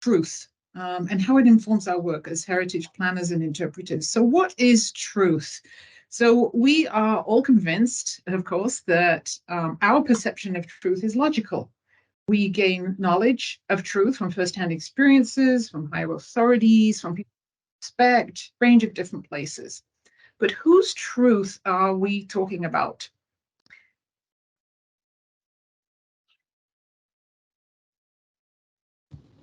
truth and how it informs our work as heritage planners and interpreters. So what is truth? So we are all convinced, of course, that our perception of truth is logical. We gain knowledge of truth from firsthand experiences, from higher authorities, from people we respect, a range of different places. But whose truth are we talking about?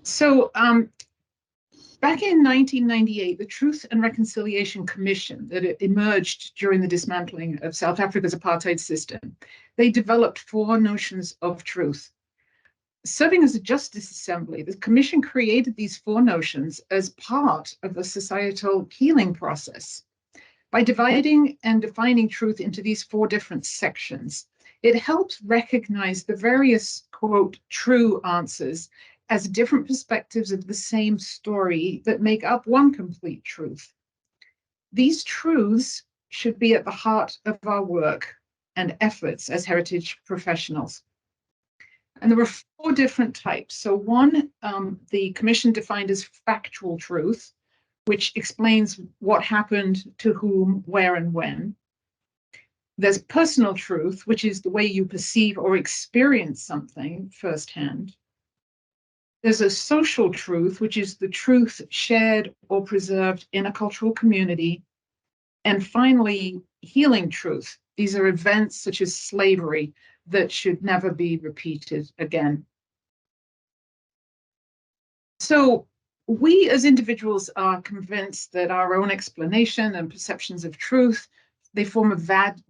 So back in 1998, the Truth and Reconciliation Commission that emerged during the dismantling of South Africa's apartheid system, they developed four notions of truth. Serving as a justice assembly, the commission created these four notions as part of the societal healing process. By dividing and defining truth into these four different sections, it helps recognize the various, quote, true answers as different perspectives of the same story that make up one complete truth. These truths should be at the heart of our work and efforts as heritage professionals. And there were four different types. So one, the commission defined as factual truth, which explains what happened to whom, where, and when. There's personal truth, which is the way you perceive or experience something firsthand. There's a social truth, which is the truth shared or preserved in a cultural community. And finally, healing truth. These are events such as slavery that should never be repeated again. So we as individuals are convinced that our own explanation and perceptions of truth, they form a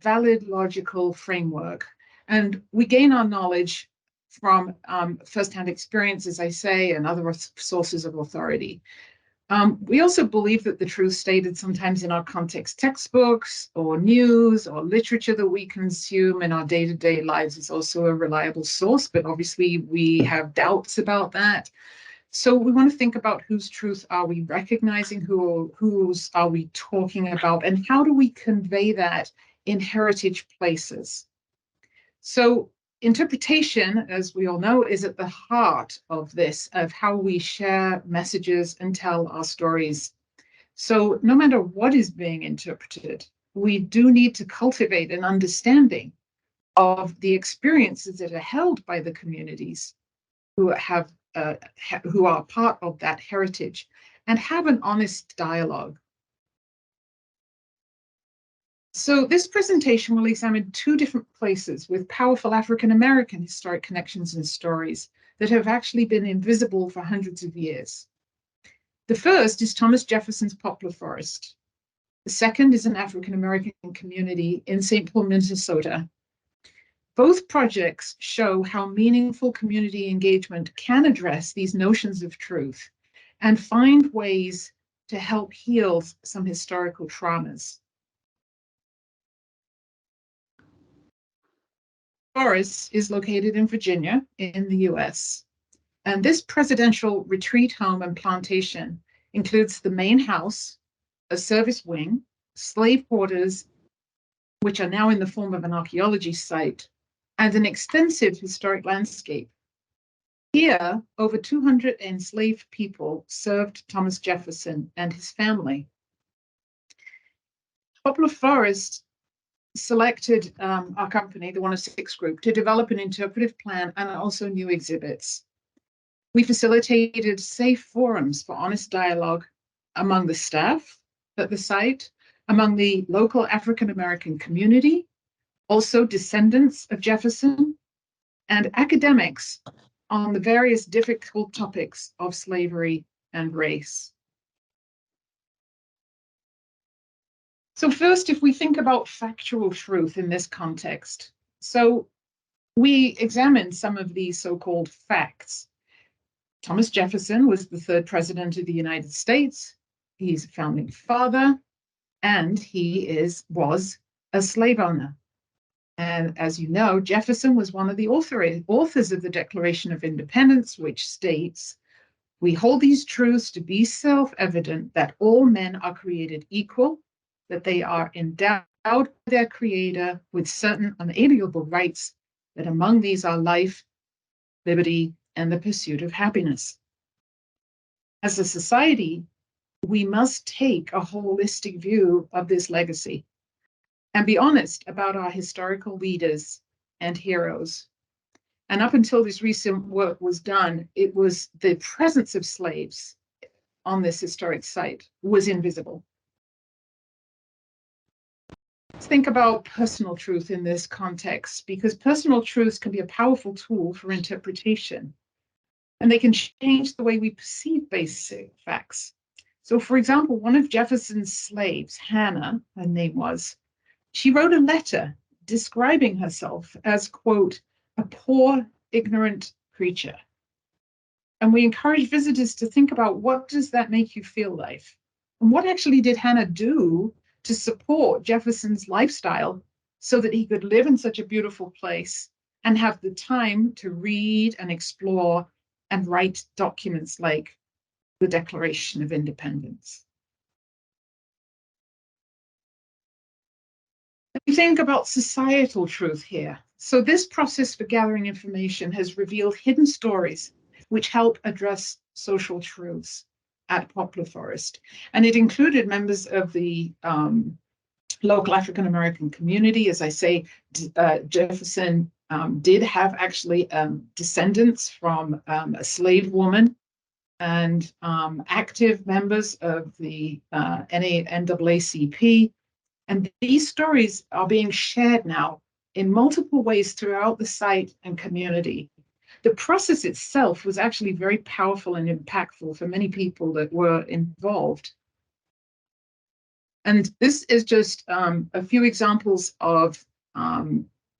valid logical framework. And we gain our knowledge from firsthand experience, as I say, and other sources of authority. We also believe that the truth stated sometimes in our context textbooks or news or literature that we consume in our day-to-day lives is also a reliable source, but obviously we have doubts about that. So we want to think about whose truth are we recognizing, whose are we talking about, and how do we convey that in heritage places? So interpretation, as we all know, is at the heart of this, of how we share messages and tell our stories. So no matter what is being interpreted, we do need to cultivate an understanding of the experiences that are held by the communities who are part of that heritage and have an honest dialogue. So this presentation will examine two different places with powerful African-American historic connections and stories that have actually been invisible for hundreds of years. The first is Thomas Jefferson's Poplar Forest. The second is an African-American community in St. Paul, Minnesota. Both projects show how meaningful community engagement can address these notions of truth and find ways to help heal some historical traumas. Forest is located in Virginia in the US. And this presidential retreat home and plantation includes the main house, a service wing, slave quarters, which are now in the form of an archaeology site, and an extensive historic landscape. Here, over 200 enslaved people served Thomas Jefferson and his family. Poplar Forest selected our company, the 106 Group, to develop an interpretive plan and also new exhibits. We facilitated safe forums for honest dialogue among the staff at the site, among the local African-American community, also descendants of Jefferson, and academics on the various difficult topics of slavery and race. So first, if we think about factual truth in this context, so we examined some of these so-called facts. Thomas Jefferson was the third president of the United States. He's a founding father, and he was a slave owner. And as you know, Jefferson was one of the authors of the Declaration of Independence, which states, "We hold these truths to be self-evident that all men are created equal, that they are endowed by their creator with certain unalienable rights, that among these are life, liberty, and the pursuit of happiness." As a society, we must take a holistic view of this legacy and be honest about our historical leaders and heroes. And up until this recent work was done, it was the presence of slaves on this historic site was invisible. Let's think about personal truth in this context, because personal truths can be a powerful tool for interpretation, and they can change the way we perceive basic facts. So, for example, one of Jefferson's slaves, Hannah, her name was, she wrote a letter describing herself as, quote, a poor, ignorant creature. And we encourage visitors to think about, what does that make you feel like? And what actually did Hannah do to support Jefferson's lifestyle so that he could live in such a beautiful place and have the time to read and explore and write documents like the Declaration of Independence? We think about societal truth here. So this process for gathering information has revealed hidden stories which help address social truths at Poplar Forest. And it included members of the local African American community. As I say, Jefferson did have actually descendants from a slave woman, and active members of the NAACP. And these stories are being shared now in multiple ways throughout the site and community. The process itself was actually very powerful and impactful for many people that were involved. And this is just a few examples of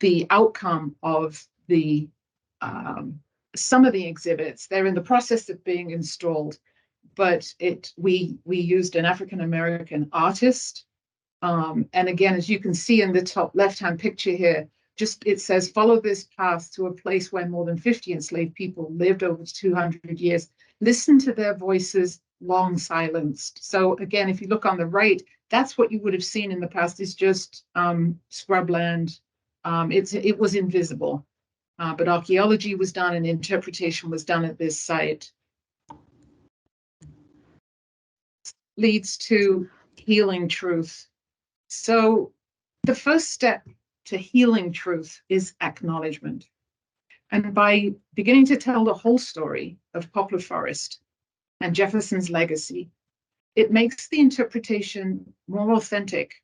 the outcome of the some of the exhibits. They're in the process of being installed, but we used an African American artist. And again, as you can see in the top left-hand picture here, just it says, follow this path to a place where more than 50 enslaved people lived over 200 years. Listen to their voices long silenced. So again, if you look on the right, that's what you would have seen in the past, is just scrubland. It was invisible, but archaeology was done and interpretation was done at this site. Leads to healing truth. So the first step to healing truth is acknowledgement. And by beginning to tell the whole story of Poplar Forest and Jefferson's legacy, it makes the interpretation more authentic,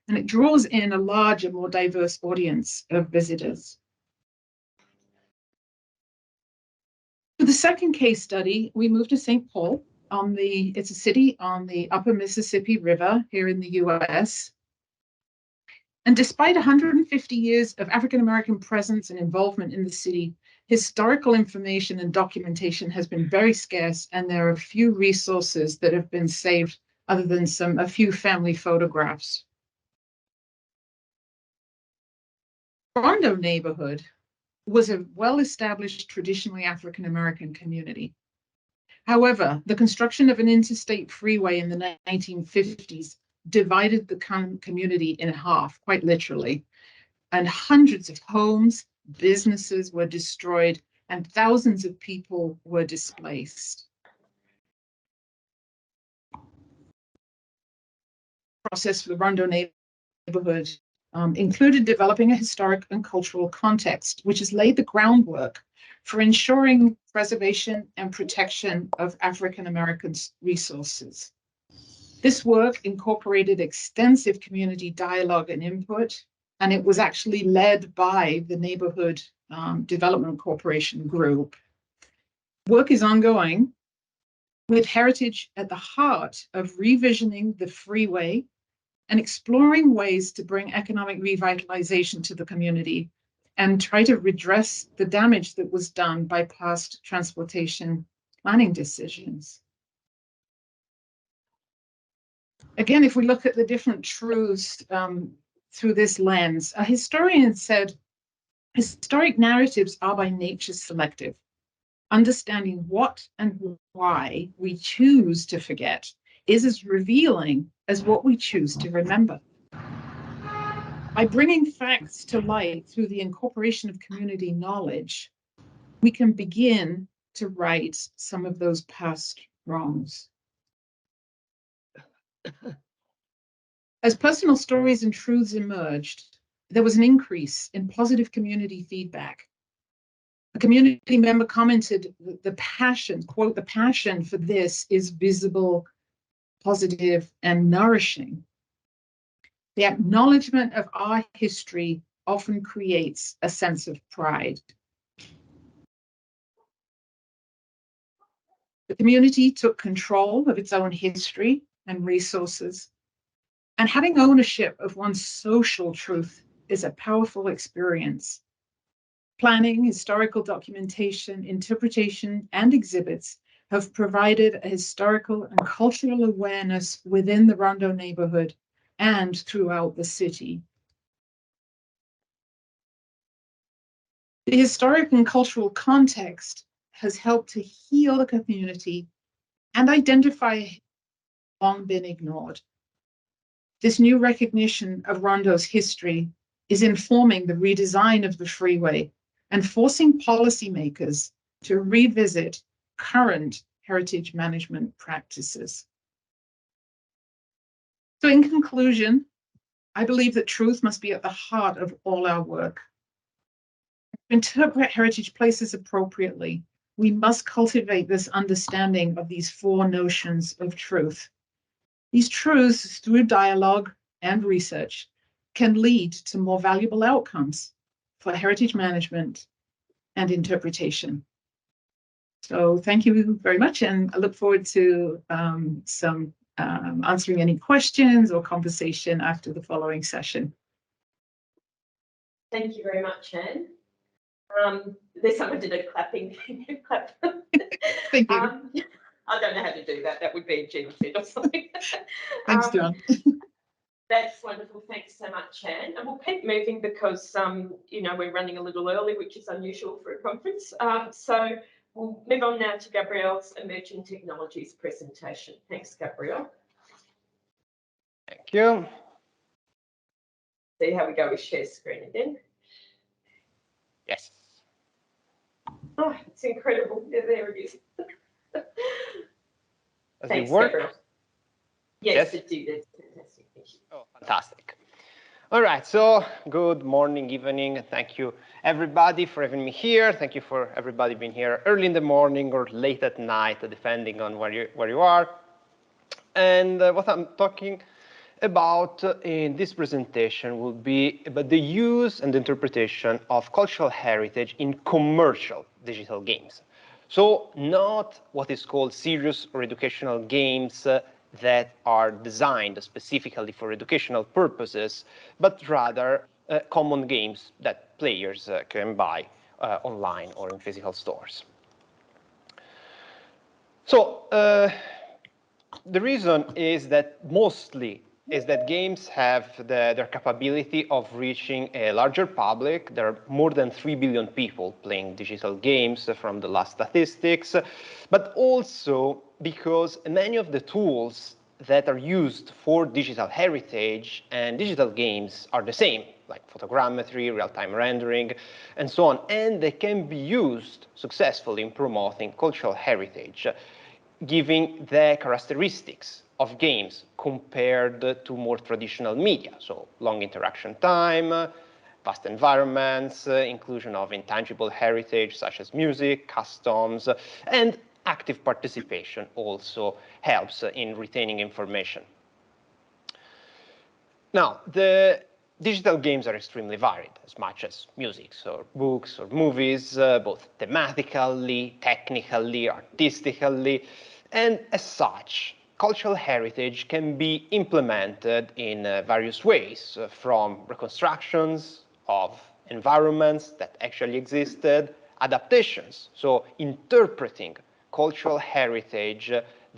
and it draws in a larger, more diverse audience of visitors. For the second case study, we moved to St. Paul. It's a city on the upper Mississippi River here in the US. And despite 150 years of African-American presence and involvement in the city, historical information and documentation has been very scarce, and there are few resources that have been saved other than a few family photographs. Rondo neighborhood was a well-established, traditionally African-American community. However, the construction of an interstate freeway in the 1950s divided the community in half, quite literally, and hundreds of homes, businesses were destroyed, and thousands of people were displaced. Process for the Rondo neighborhood included developing a historic and cultural context, which has laid the groundwork for ensuring preservation and protection of African American resources. This work incorporated extensive community dialogue and input, and it was actually led by the Neighborhood Development Corporation group. Work is ongoing, with heritage at the heart of revisioning the freeway and exploring ways to bring economic revitalization to the community and try to redress the damage that was done by past transportation planning decisions. Again, if we look at the different truths through this lens, a historian said, historic narratives are by nature selective. Understanding what and why we choose to forget is as revealing as what we choose to remember. By bringing facts to light through the incorporation of community knowledge, we can begin to right some of those past wrongs. As personal stories and truths emerged, there was an increase in positive community feedback. A community member commented that the passion, quote, the passion for this is visible, positive, and nourishing. The acknowledgement of our history often creates a sense of pride. The community took control of its own history and resources, and having ownership of one's social truth is a powerful experience. Planning, historical documentation, interpretation, and exhibits have provided a historical and cultural awareness within the Rondo neighborhood and throughout the city. The historic and cultural context has helped to heal the community and identify long been ignored. This new recognition of Rondo's history is informing the redesign of the freeway and forcing policymakers to revisit current heritage management practices. So in conclusion, I believe that truth must be at the heart of all our work. To interpret heritage places appropriately, we must cultivate this understanding of these four notions of truth. These truths, through dialogue and research, can lead to more valuable outcomes for heritage management and interpretation. So thank you very much, and I look forward to answering any questions or conversation after the following session. Thank you very much, Anne. There's someone did a clapping. Clap. Thank you. I don't know how to do that. That would be a genocide or something. Thanks, John. That's wonderful. Thanks so much, Anne. And we'll keep moving because, you know, we're running a little early, which is unusual for a conference. So we'll move on now to Gabrielle's Emerging Technologies presentation. Thanks, Gabrielle. Thank you. See how we go with share screen again. Yes. Oh, it's incredible. Yeah, there it is. Does Thanks, it work? Gabrielle. Yes, it did. That's fantastic. Thank you. Oh, fantastic. All right, so good morning, evening. Thank you, everybody, for having me here. Thank you for everybody being here early in the morning or late at night, depending on where you are. And what I'm talking about in this presentation will be about the use and interpretation of cultural heritage in commercial digital games. So not what is called serious or educational games that are designed specifically for educational purposes, but rather common games that players can buy online or in physical stores. So the reason is that games have their capability of reaching a larger public. There are more than 3 billion people playing digital games from the last statistics, but also because many of the tools that are used for digital heritage and digital games are the same, like photogrammetry, real-time rendering, and so on, and they can be used successfully in promoting cultural heritage, giving the characteristics of games compared to more traditional media, so long interaction time, vast environments, inclusion of intangible heritage such as music, customs, and active participation also helps in retaining information. Now, the digital games are extremely varied, as much as music, or books, or movies, both thematically, technically, artistically, and as such, cultural heritage can be implemented in various ways, from reconstructions of environments that actually existed, adaptations, so interpreting cultural heritage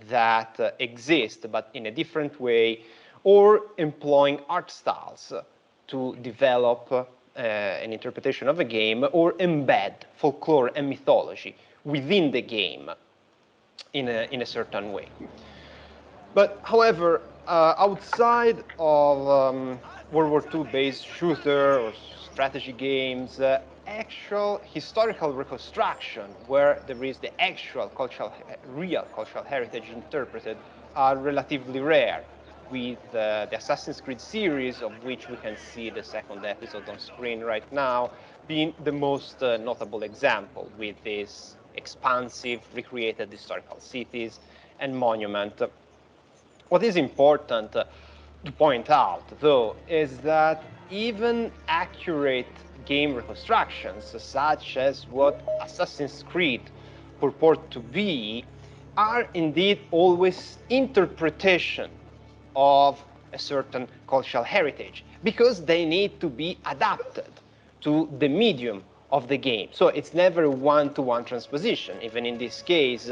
that exist but in a different way, or employing art styles to develop an interpretation of a game, or embed folklore and mythology within the game in a certain way. But however, outside of World War II based shooter or strategy games, actual historical reconstruction, where there is the actual real cultural heritage interpreted, are relatively rare, with the Assassin's Creed series, of which we can see the second episode on screen right now, being the most notable example, with these expansive, recreated historical cities and monument. What is important to point out, though, is that even accurate game reconstructions, such as what Assassin's Creed purport to be, are indeed always interpretation of a certain cultural heritage, because they need to be adapted to the medium of the game. So it's never one-to-one transposition. Even in this case,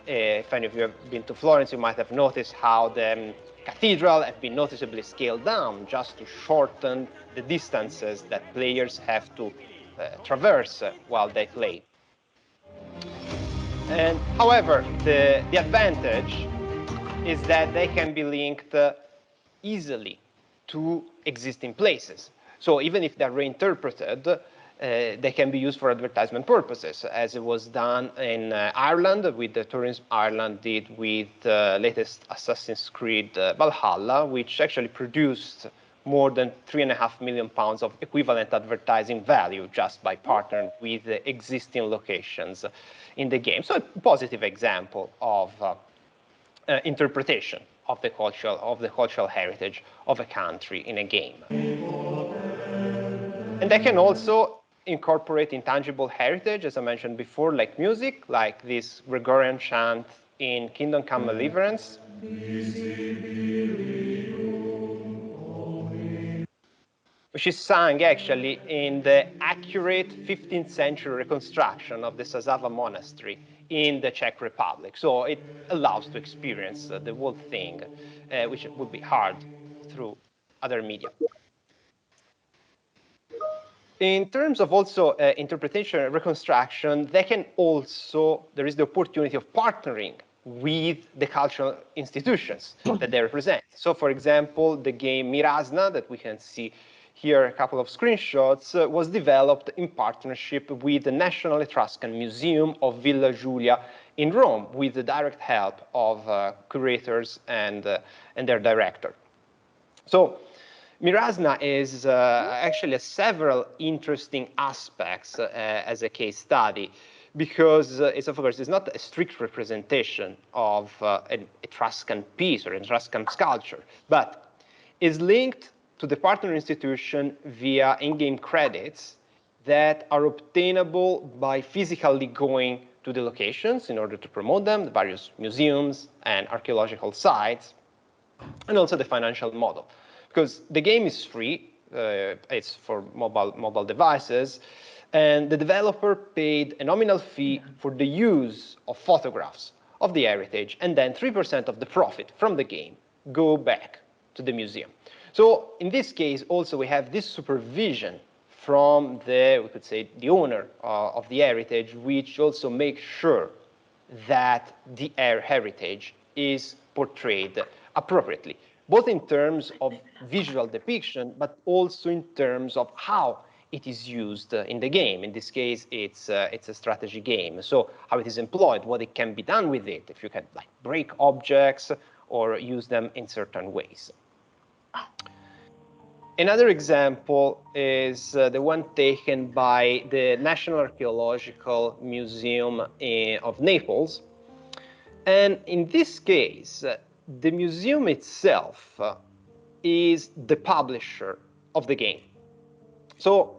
if any of you have been to Florence, you might have noticed how the cathedral have been noticeably scaled down just to shorten the distances that players have to traverse while they play. And however, the advantage is that they can be linked easily to existing places. So even if they're reinterpreted, they can be used for advertisement purposes, as it was done in Ireland with the Tourism Ireland did with the latest Assassin's Creed Valhalla, which actually produced more than £3.5 million of equivalent advertising value just by partnering with the existing locations in the game. So a positive example of interpretation of the cultural heritage of a country in a game. And they can also incorporate intangible heritage, as I mentioned before, like music, like this Gregorian chant in Kingdom Come Deliverance. Which is sung actually in the accurate 15th century reconstruction of the Sazava monastery in the Czech Republic. So it allows to experience the whole thing, which would be hard through other media. In terms of also interpretation and reconstruction, there is the opportunity of partnering with the cultural institutions that they represent. So for example, the game Mirasna that we can see here, a couple of screenshots, was developed in partnership with the National Etruscan Museum of Villa Giulia in Rome, with the direct help of curators and their director. So Mirasna is actually several interesting aspects as a case study, because it's, of course, it's not a strict representation of an Etruscan piece or Etruscan sculpture, but is linked to the partner institution via in-game credits that are obtainable by physically going to the locations in order to promote them, the various museums and archaeological sites, and also the financial model. Because the game is free, it's for mobile devices, and the developer paid a nominal fee for the use of photographs of the heritage, and then 3% of the profit from the game go back to the museum. So in this case, also we have this supervision from we could say, the owner of the heritage, which also makes sure that the heritage is portrayed appropriately, both in terms of visual depiction, but also in terms of how it is used in the game. In this case, it's a strategy game. So how it is employed, what it can be done with it, if you can like break objects or use them in certain ways. Another example is the one taken by the National Archaeological Museum of Naples. And in this case, the museum itself is the publisher of the game. So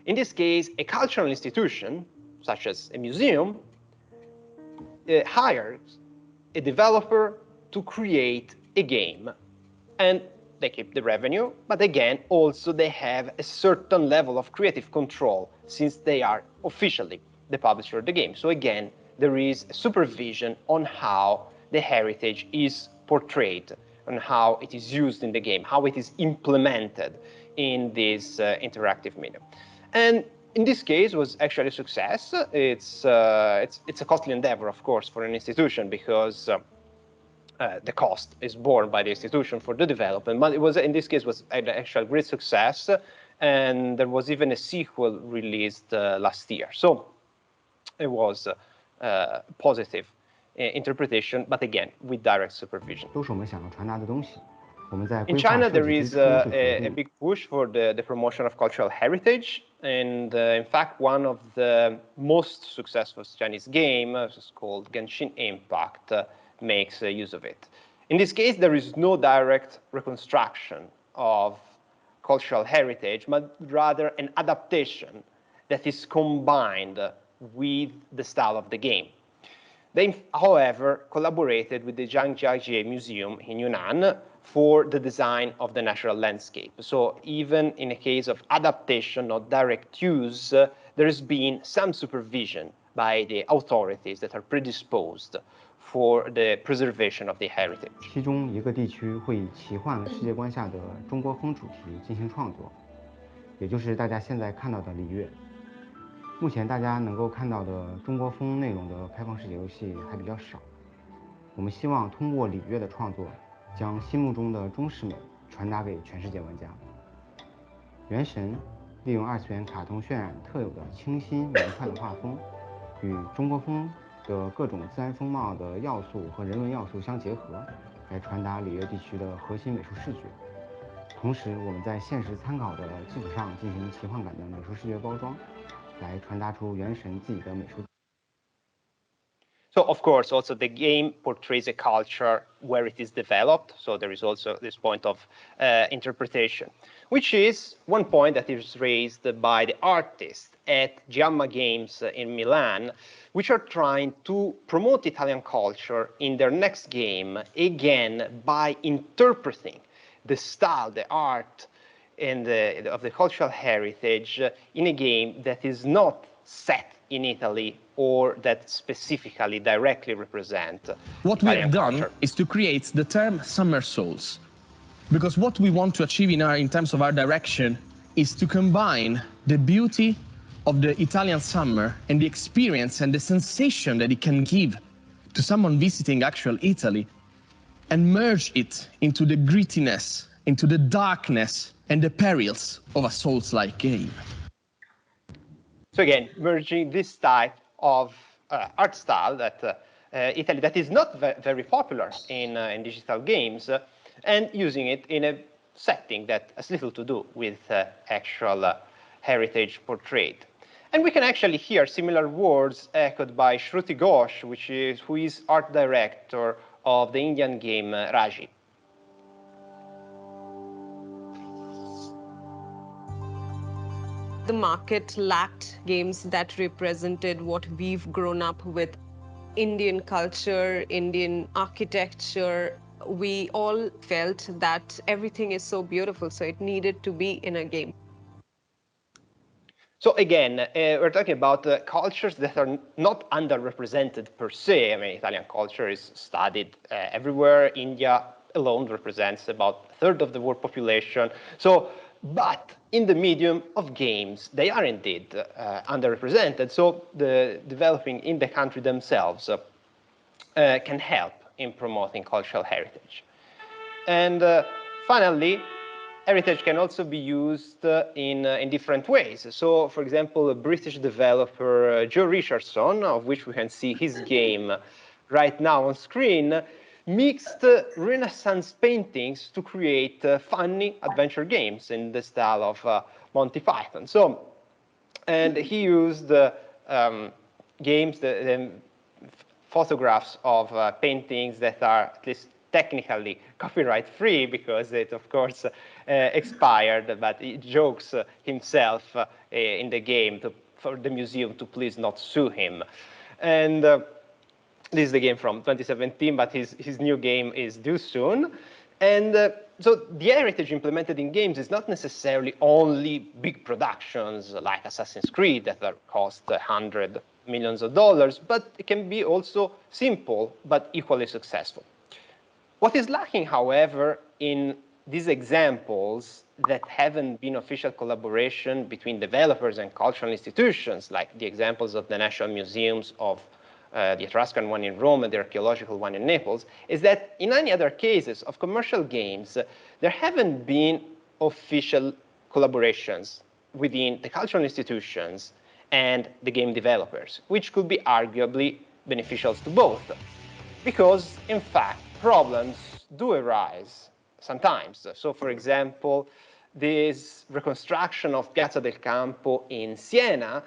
in this case, a cultural institution, such as a museum, hires a developer to create a game. And they keep the revenue, but again, also they have a certain level of creative control since they are officially the publisher of the game. So again, there is a supervision on how the heritage is portrayed, on how it is used in the game, how it is implemented in this interactive medium. And in this case, it was actually a success. It's a costly endeavor, of course, for an institution, because the cost is borne by the institution for the development, but it was, in this case, was an actual great success, And there was even a sequel released last year. So it was positive interpretation, but again, with direct supervision. 都是我们想要传达的东西。我们在 In 规划 China, 设 there 计之 is 初就决 a 定， big push for the promotion of cultural heritage. And in fact, one of the most successful Chinese games is called Genshin Impact, makes use of it. In this case, there is no direct reconstruction of cultural heritage, but rather an adaptation that is combined with the style of the game. They, however, collaborated with the Zhangjiajie Museum in Yunnan for the design of the natural landscape. So even in a case of adaptation, not direct use, there has been some supervision by the authorities that are predisposed for the preservation of the heritage. 其中一个地区会以奇幻世界观下的中国风主题进行创作，也就是大家现在看到的礼乐。目前大家能够看到的中国风内容的开放世界游戏还比较少。我们希望通过礼乐的创作，将心目中的中式美传达给全世界玩家。原神利用二次元卡通渲染特有的清新明快的画风，与中国风的各种自然风貌的要素和人文要素相结合，来传达里约地区的核心美术视觉。同时，我们在现实参考的基础上进行奇幻感的美术视觉包装，来传达出原神自己的美术。So, of course, also the game portrays a culture where it is developed. So there is also this point of interpretation, which is one point that is raised by the artists at Giamma Games in Milan, which are trying to promote Italian culture in their next game, again, by interpreting the style, the art, and of the cultural heritage in a game that is not set in Italy or that specifically directly represent What we have Italian done culture. is to create the term Summer Souls, because what we want to achieve in terms of our direction is to combine the beauty of the Italian summer and the experience and the sensation that it can give to someone visiting actual Italy, and merge it into the grittiness, into the darkness and the perils of a Souls-like game. So again, merging this type of art style that Italy that is not very popular in digital games, and using it in a setting that has little to do with actual heritage portrayed. And we can actually hear similar words echoed by Shruti Ghosh, who is art director of the Indian game Raji. The market lacked games that represented what we've grown up with. Indian culture, Indian architecture. We all felt that everything is so beautiful, so it needed to be in a game. So again, we're talking about cultures that are not underrepresented per se. I mean, Italian culture is studied everywhere. India alone represents about a third of the world population. So, but in the medium of games, they are indeed underrepresented. So the developing in the country themselves can help in promoting cultural heritage. And finally, heritage can also be used in different ways. So, for example, a British developer, Joe Richardson, of which we can see his game right now on screen, mixed Renaissance paintings to create funny adventure games in the style of Monty Python. So, and he used games, the photographs of paintings that are at least technically copyright free because it, of course, expired, but he jokes himself in the game for the museum to please not sue him. And this is the game from 2017, but his new game is due soon. And so the heritage implemented in games is not necessarily only big productions like Assassin's Creed that cost $100 million, but it can be also simple but equally successful. What is lacking, however, in these examples that haven't been official collaboration between developers and cultural institutions, like the examples of the national museums of the Etruscan one in Rome and the archaeological one in Naples, is that in any other cases of commercial games, there haven't been official collaborations within the cultural institutions and the game developers, which could be arguably beneficial to both. Because, in fact, problems do arise sometimes. So, for example, this reconstruction of Piazza del Campo in Siena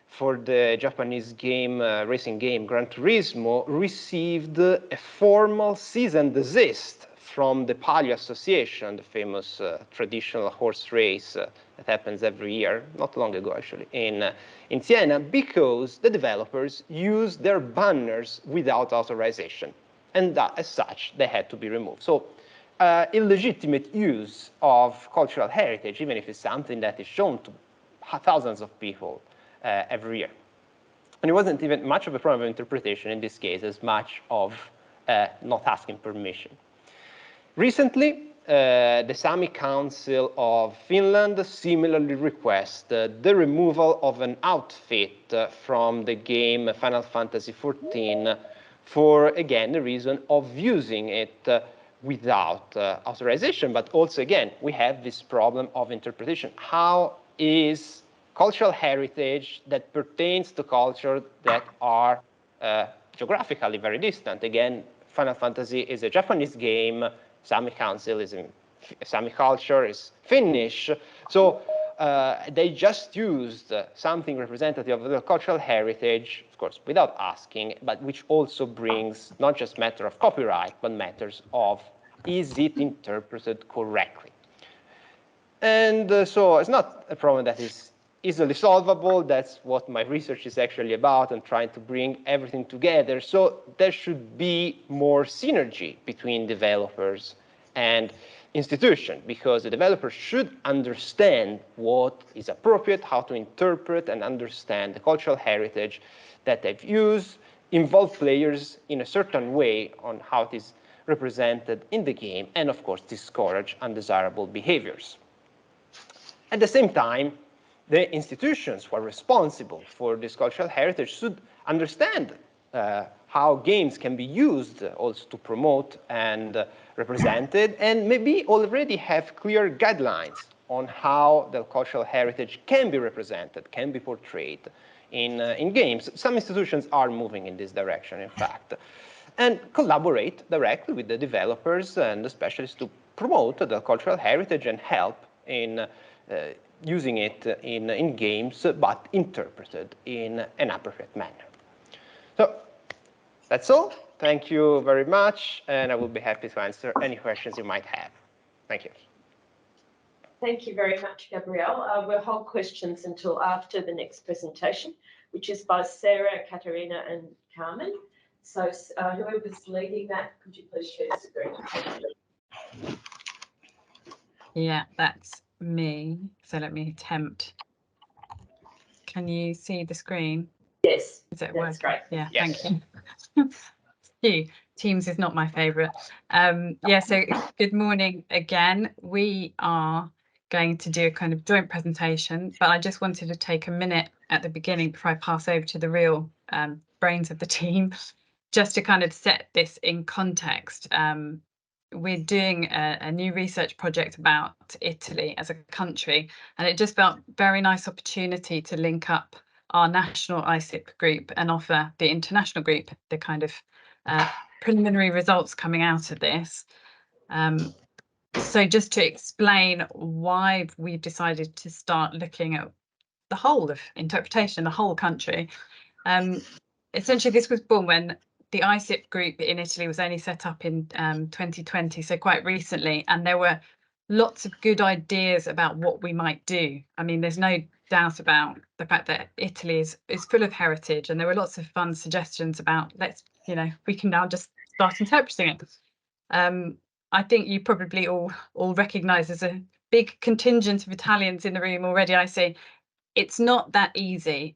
for the Japanese game, racing game Gran Turismo, received a formal cease and desist from the Palio Association, the famous traditional horse race that happens every year, not long ago actually, in Siena, because the developers used their banners without authorization. And that, as such, they had to be removed. So illegitimate use of cultural heritage, even if it's something that is shown to thousands of people every year. And it wasn't even much of a problem of interpretation in this case, as much of not asking permission. Recently, the Sami Council of Finland similarly requested the removal of an outfit from the game Final Fantasy XIV for, again, the reason of using it without authorization. But also, again, we have this problem of interpretation. How is cultural heritage that pertains to culture that are geographically very distant? Again, Final Fantasy is a Japanese game. Sami Council is in Sami culture, is Finnish. So they just used something representative of the cultural heritage, of course, without asking, but which also brings not just matter of copyright, but matters of is it interpreted correctly? And so it's not a problem that is easily solvable. That's what my research is actually about, and trying to bring everything together. So there should be more synergy between developers and institutions, because the developers should understand what is appropriate, how to interpret and understand the cultural heritage that they've used, involve players in a certain way on how it is represented in the game, and of course discourage undesirable behaviors. At the same time, the institutions who are responsible for this cultural heritage should understand how games can be used also to promote and represent it, and maybe already have clear guidelines on how the cultural heritage can be represented, can be portrayed in games. Some institutions are moving in this direction, in fact, and collaborate directly with the developers and the specialists to promote the cultural heritage and help in using it in games, but interpreted in an appropriate manner. So that's all. Thank you very much, and I will be happy to answer any questions you might have. Thank you. Thank you very much, Gabrielle. We'll hold questions until after the next presentation, which is by Sarah, Katerina, and Carmen. So whoever's leading that, could you please share the screen? Yeah, that's me. So let me attempt. Can you see the screen? Yes, Is it that's working? great. Yeah, Yes. thank you. Teams is not my favorite. Yeah, so good morning again. We are going to do a kind of joint presentation, but I just wanted to take a minute at the beginning before I pass over to the real brains of the team, just to kind of set this in context. We're doing a new research project about Italy as a country, and it just felt very nice opportunity to link up our national ICIP group and offer the international group the kind of preliminary results coming out of this. So just to explain why we've decided to start looking at the whole of interpretation, the whole country. Essentially, this was born when the ICIP group in Italy was only set up in 2020, so quite recently, and there were lots of good ideas about what we might do. I mean, there's no doubt about the fact that Italy is full of heritage, and there were lots of fun suggestions about we can now just start interpreting it. I think you probably all recognise there's a big contingent of Italians in the room already. I see. It's not that easy,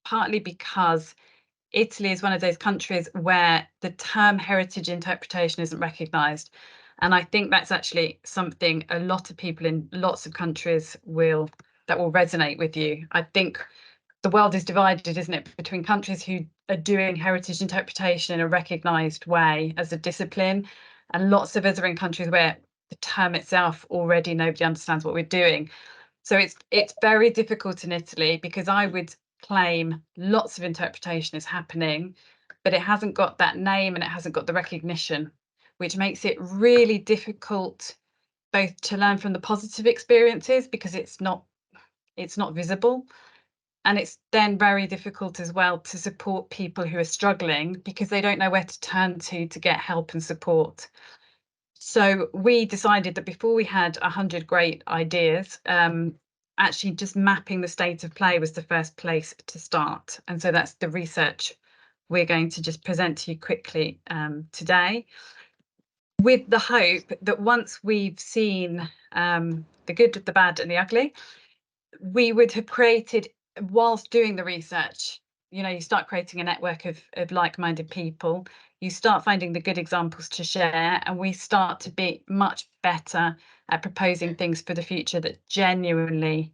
partly because Italy is one of those countries where the term heritage interpretation isn't recognised. And I think that's actually something a lot of people in lots of countries will resonate with you. I think the world is divided, isn't it, between countries who are doing heritage interpretation in a recognised way as a discipline, and lots of us are in countries where the term itself, already nobody understands what we're doing. So it's very difficult in Italy, because I would claim lots of interpretation is happening, but it hasn't got that name and it hasn't got the recognition, which makes it really difficult both to learn from the positive experiences, because it's not visible, and it's then very difficult as well to support people who are struggling, because they don't know where to turn to get help and support. So we decided that before we had 100 great ideas, actually just mapping the state of play was the first place to start. And so that's the research we're going to just present to you quickly today, with the hope that once we've seen the good, the bad and the ugly, we would have created, whilst doing the research, you know, you start creating a network of like-minded people, you start finding the good examples to share, and we start to be much better at proposing things for the future that genuinely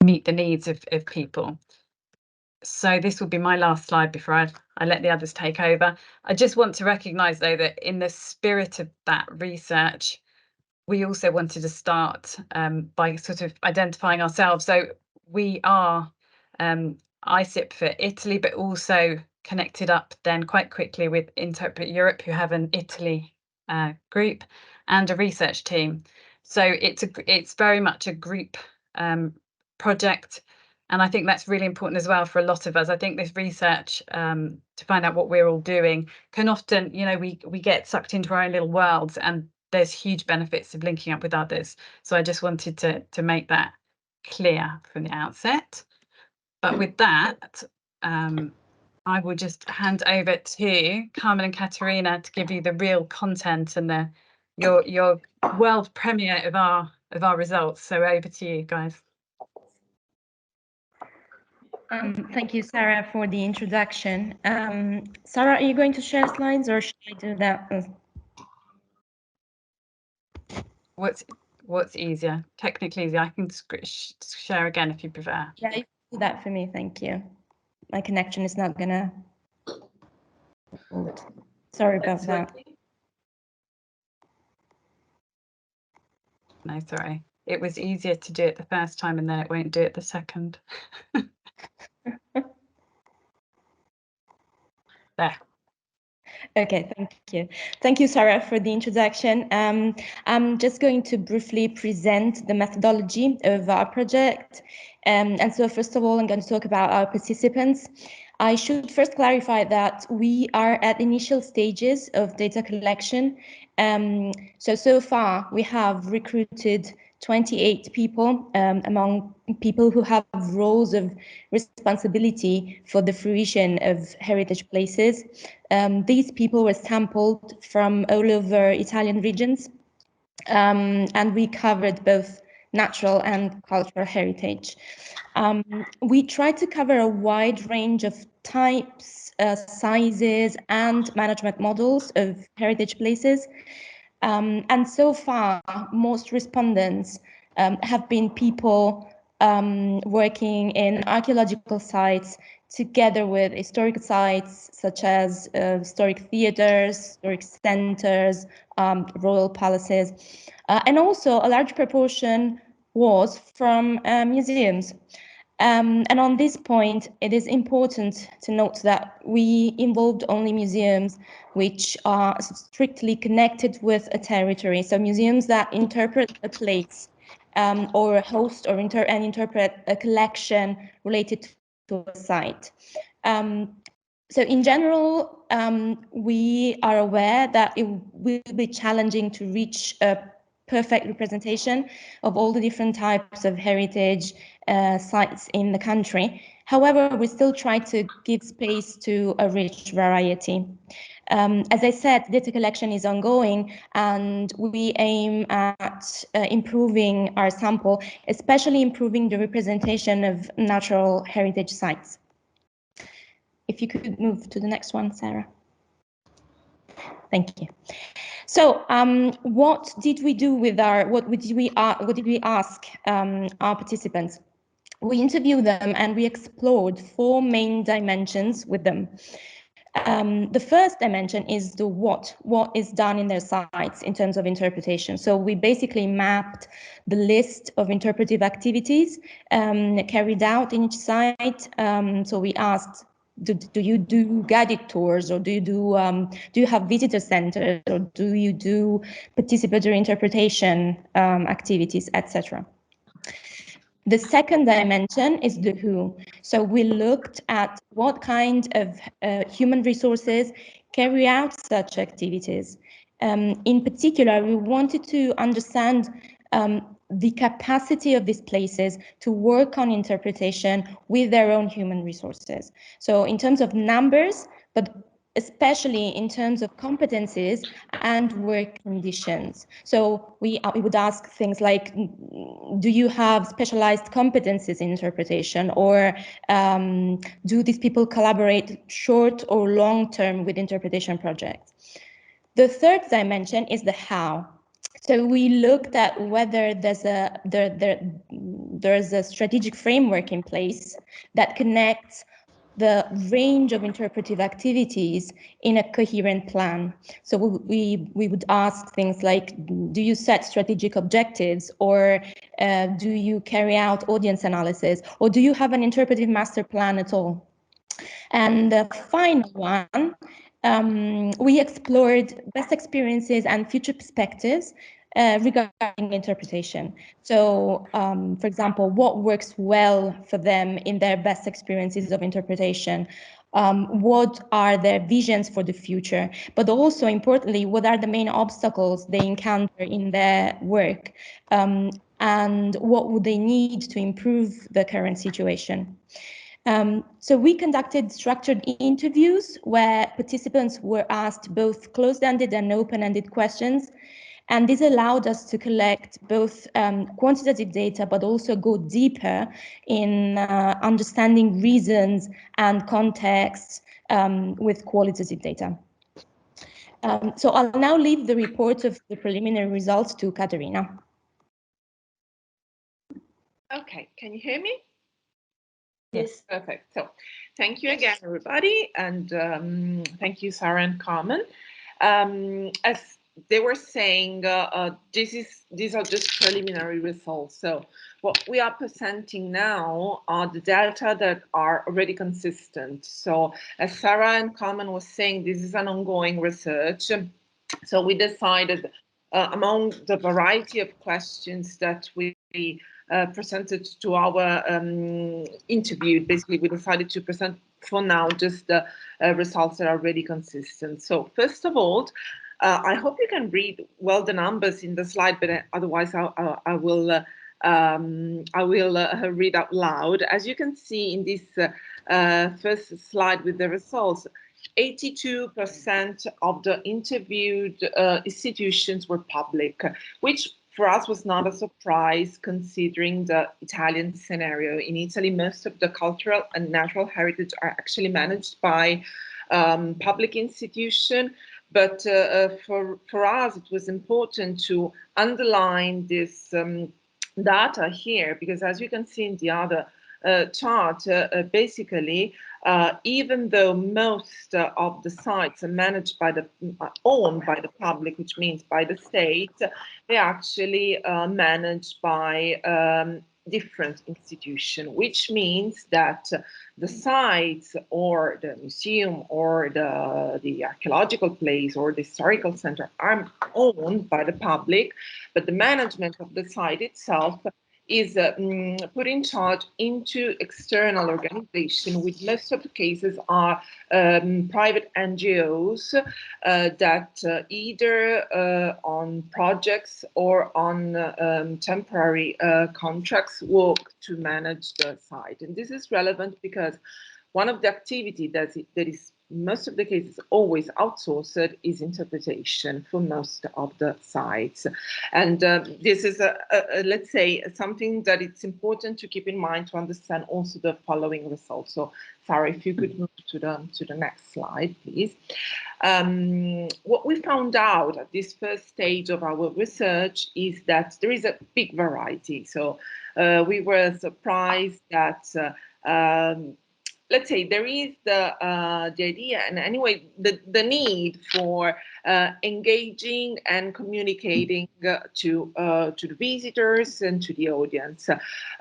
meet the needs of people. So this will be my last slide before I let the others take over. I just want to recognise, though, that in the spirit of that research, we also wanted to start by sort of identifying ourselves. So we are ICIP for Italy, but also connected up then quite quickly with Interpret Europe, who have an Italy group and a research team. So it's very much a group project. And I think that's really important as well for a lot of us. I think this research to find out what we're all doing can often, you know, we get sucked into our own little worlds, and there's huge benefits of linking up with others. So I just wanted to make that clear from the outset. But with that, I will just hand over to Carmen and Katerina to give you the real content and your world premiere of our results. So over to you guys. Thank you, Sarah, for the introduction. Sarah, are you going to share slides, or should I do that? What's easier? Technically easier. I can share again if you prefer. Yeah, you can do that for me. Thank you. My connection is not gonna hold. Sorry about that. No, sorry. It was easier to do it the first time, and then it won't do it the second. There. Okay, thank you. Thank you, Sarah, for the introduction. I'm just going to briefly present the methodology of our project. And so first of all, I'm going to talk about our participants. I should first clarify that we are at initial stages of data collection. So far, we have recruited 28 people among people who have roles of responsibility for the fruition of heritage places. These people were sampled from all over Italian regions, and we covered both natural and cultural heritage. We tried to cover a wide range of types, sizes, and management models of heritage places. And so far, most respondents have been people working in archaeological sites together with historic sites such as historic theaters, historic centers, royal palaces, and also a large proportion was from museums. And on this point, it is important to note that we involved only museums which are strictly connected with a territory. So museums that interpret a place or host or interpret a collection related to a site. So in general, we are aware that it will be challenging to reach a perfect representation of all the different types of heritage sites in the country. However, we still try to give space to a rich variety. As I said, data collection is ongoing, and we aim at improving our sample, especially improving the representation of natural heritage sites. If you could move to the next one, Sarah. Thank you. So, what did we do with what did we ask our participants? We interviewed them and we explored 4 main dimensions with them. The first dimension is the what is done in their sites in terms of interpretation. So we basically mapped the list of interpretive activities carried out in each site. So we asked, do you do guided tours, or do you have visitor centers, or do you do participatory interpretation activities, etc. The second dimension is the who. So we looked at what kind of human resources carry out such activities. In particular, we wanted to understand the capacity of these places to work on interpretation with their own human resources. So in terms of numbers, but especially in terms of competencies and work conditions. So we would ask things like, do you have specialized competencies in interpretation, or do these people collaborate short or long term with interpretation projects? The third dimension is the how. So we looked at whether there's a strategic framework in place that connects the range of interpretive activities in a coherent plan. So we would ask things like, do you set strategic objectives, or do you carry out audience analysis, or do you have an interpretive master plan at all? And the final one, we explored best experiences and future perspectives regarding interpretation. So, for example, what works well for them in their best experiences of interpretation? What are their visions for the future? But also, importantly, what are the main obstacles they encounter in their work? And what would they need to improve the current situation? So we conducted structured interviews where participants were asked both closed-ended and open-ended questions. And this allowed us to collect both quantitative data, but also go deeper in understanding reasons and contexts with qualitative data. So I'll now leave the report of the preliminary results to Katerina. Okay, can you hear me? Yes. Perfect. So thank you again, everybody. And thank you, Sarah and Carmen. As they were saying, these are just preliminary results. So what we are presenting now are the data that are already consistent. So as Sarah and Carmen was saying, this is an ongoing research. So we decided among the variety of questions that we presented to our interview, basically we decided to present for now just the results that are already consistent. So first of all, I hope you can read well the numbers in the slide, but otherwise I will read out loud. As you can see in this first slide with the results, 82% of the interviewed institutions were public, which for us was not a surprise considering the Italian scenario. In Italy, most of the cultural and natural heritage are actually managed by public institutions. But for us, it was important to underline this data here, because as you can see in the other chart, basically, even though most of the sites are managed by owned by the public, which means by the state, they actually managed by different institutions, which means that the sites or the museum or the archaeological place or the historical center are owned by the public, but the management of the site itself is put in charge into external organization, which most of the cases are private NGOs that either on projects or on temporary contracts work to manage the site. And this is relevant because one of the activities that is most of the cases always outsourced is interpretation for most of the sites. And this is, let's say, something that it's important to keep in mind to understand also the following results. So, Sarah, if you could move to the next slide, please. What we found out at this first stage of our research is that there is a big variety. So we were surprised that let's say there is the idea, and anyway, the need for engaging and communicating to the visitors and to the audience.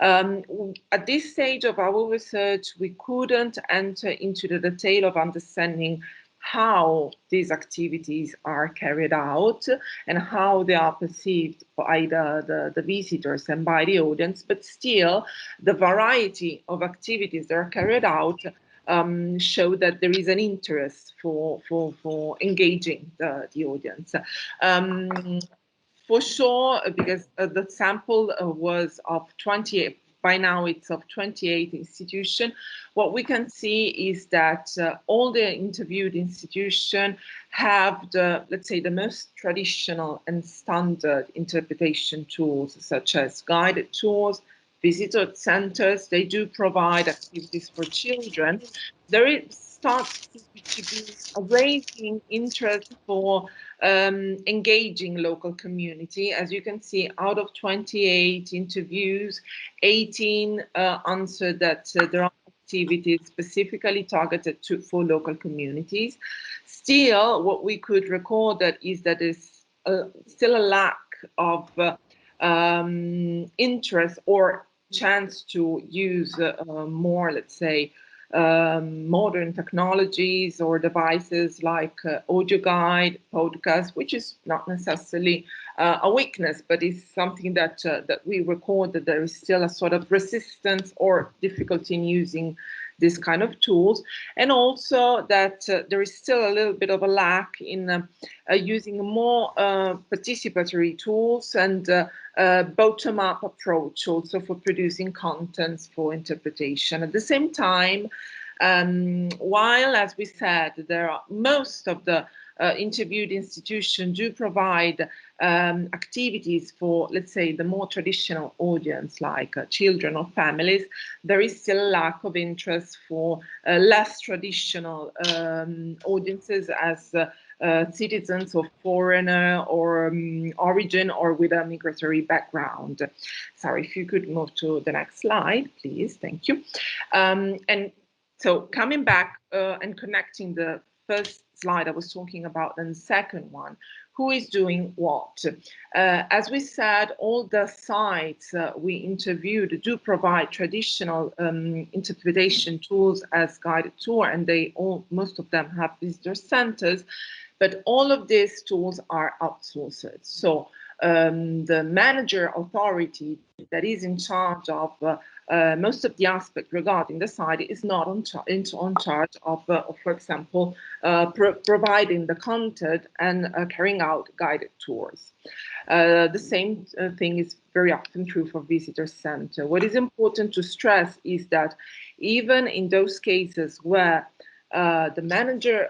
At this stage of our research, we couldn't enter into the detail of understanding how these activities are carried out and how they are perceived by the visitors and by the audience, but still the variety of activities that are carried out show that there is an interest for engaging the audience. For sure, because the sample was of 28, by now it's of 28 institutions. What we can see is that all the interviewed institutions have the, let's say, the most traditional and standard interpretation tools, such as guided tours, visitor centers. They do provide activities for children. There starts to be a raising interest for engaging local community. As you can see, out of 28 interviews, 18 answered that there are activities specifically targeted for local communities. Still, what we could record that is that there's still a lack of interest or chance to use more, let's say, modern technologies or devices like audio guide, podcast, which is not necessarily a weakness, but is something that that we record that there is still a sort of resistance or difficulty in using this kind of tools, and also that there is still a little bit of a lack in using more participatory tools and bottom-up approach also for producing contents for interpretation. At the same time, while, as we said, there are most of the interviewed institutions do provide activities for, let's say, the more traditional audience, like children or families, there is still a lack of interest for less traditional audiences as citizens of foreigner or origin or with a migratory background. Sorry, if you could move to the next slide, please. Thank you. And so coming back and connecting the first slide I was talking about and the second one, who is doing what? As we said, all the sites we interviewed do provide traditional interpretation tools as guided tour, and most of them have visitor centers, but all of these tools are outsourced. So the manager authority that is in charge of most of the aspects regarding the site is not on charge of, for example, providing the content and carrying out guided tours. The same thing is very often true for visitor center. What is important to stress is that even in those cases where the manager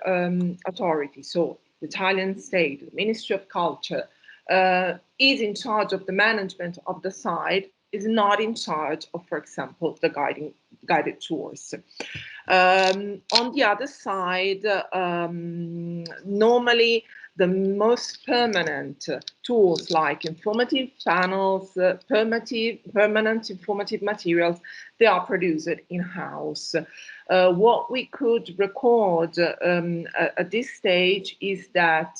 authority, so the Italian state, the Ministry of Culture, is in charge of the management of the site, is not in charge of, for example, the guided tours. On the other side, normally the most permanent tools like informative panels, permanent informative materials, they are produced in-house. What we could record at this stage is that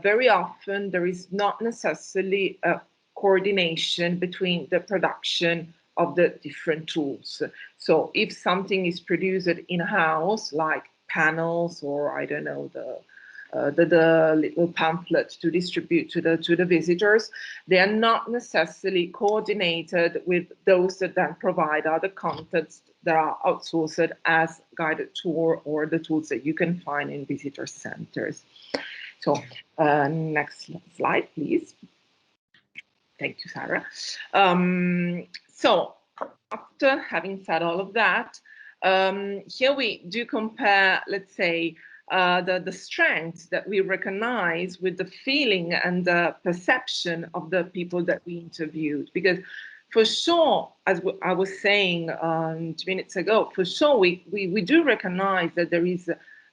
very often there is not necessarily a coordination between the production of the different tools. So if something is produced in-house, like panels or I don't know, the little pamphlet to distribute to the visitors, they are not necessarily coordinated with those that then provide other contents that are outsourced as guided tour or the tools that you can find in visitor centers. So next slide, please. Thank you, Sarah. So after having said all of that, here we do compare, let's say, the strengths that we recognize with the feeling and the perception of the people that we interviewed. Because for sure, as I was saying 2 minutes ago, for sure we do recognize that there is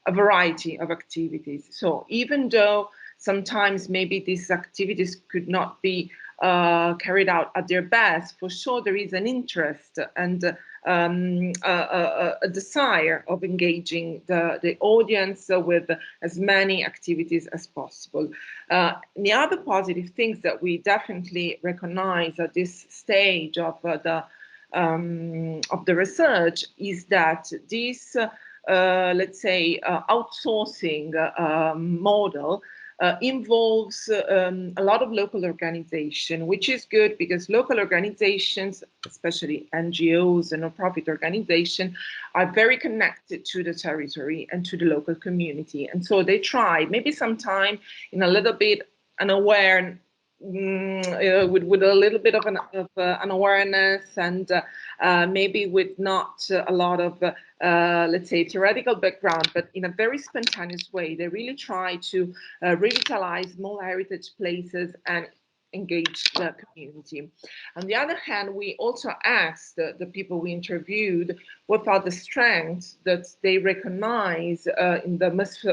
a variety of activities. So even though sometimes maybe these activities could not be carried out at their best, for sure there is an interest and a desire of engaging the audience with as many activities as possible. The other positive things that we definitely recognize at this stage of the research is that this, let's say, outsourcing model involves a lot of local organization, which is good because local organizations, especially NGOs and non-profit organizations, are very connected to the territory and to the local community. And so they try, maybe sometime in a little bit unaware, with a little bit of an awareness and maybe with not a lot of, let's say, theoretical background, but in a very spontaneous way, they really try to revitalize small heritage places and engage the community. On the other hand, we also asked the people we interviewed what are the strengths that they recognize in the most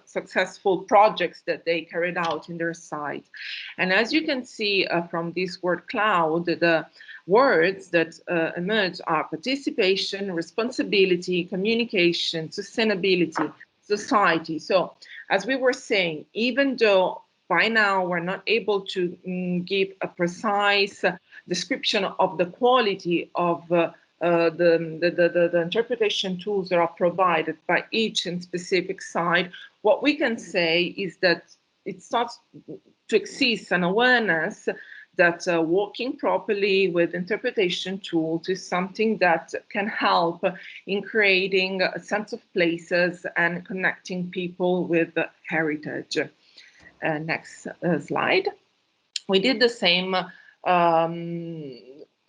successful projects that they carried out in their site. And as you can see from this word cloud, the words that emerge are participation, responsibility, communication, sustainability, society. So as we were saying, even though by now we're not able to give a precise description of the quality of the interpretation tools that are provided by each and specific site, what we can say is that it starts to exist an awareness that working properly with interpretation tools is something that can help in creating a sense of places and connecting people with heritage. Next slide. We did the same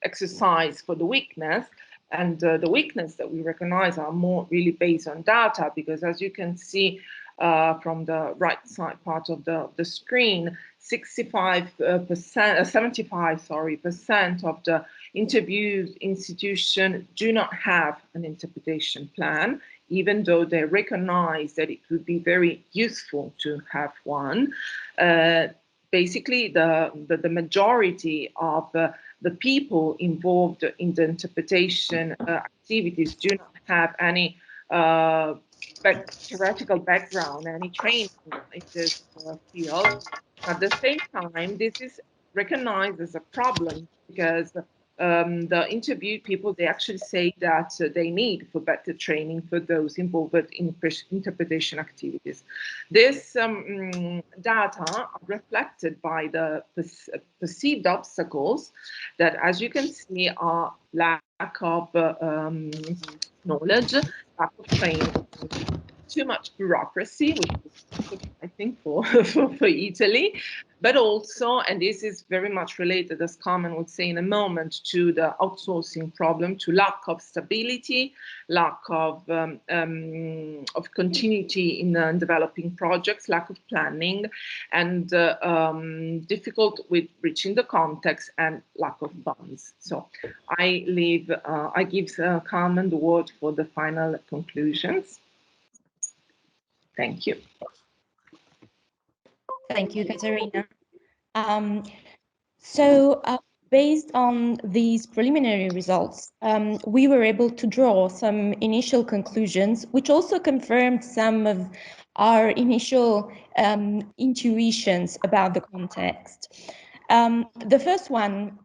exercise for the weakness, and the weakness that we recognize are more really based on data, because as you can see from the right side part of the screen, 75% of the interviewed institutions do not have an interpretation plan, even though they recognize that it would be very useful to have one. Basically, the majority of the people involved in the interpretation activities do not have any theoretical background, any training in this field. At the same time, this is recognized as a problem because the interviewed people, they actually say that they need for better training for those involved in interpretation activities. This data are reflected by the perceived obstacles that, as you can see, are lack of knowledge, lack of training, too much bureaucracy, which is, I think, for Italy, but also, and this is very much related, as Carmen would say in a moment, to the outsourcing problem, to lack of stability, lack of continuity in developing projects, lack of planning, and difficult with reaching the context and lack of funds. So I give Carmen the word for the final conclusions. Thank you. Thank you, Caterina. Based on these preliminary results, we were able to draw some initial conclusions, which also confirmed some of our initial intuitions about the context. The first one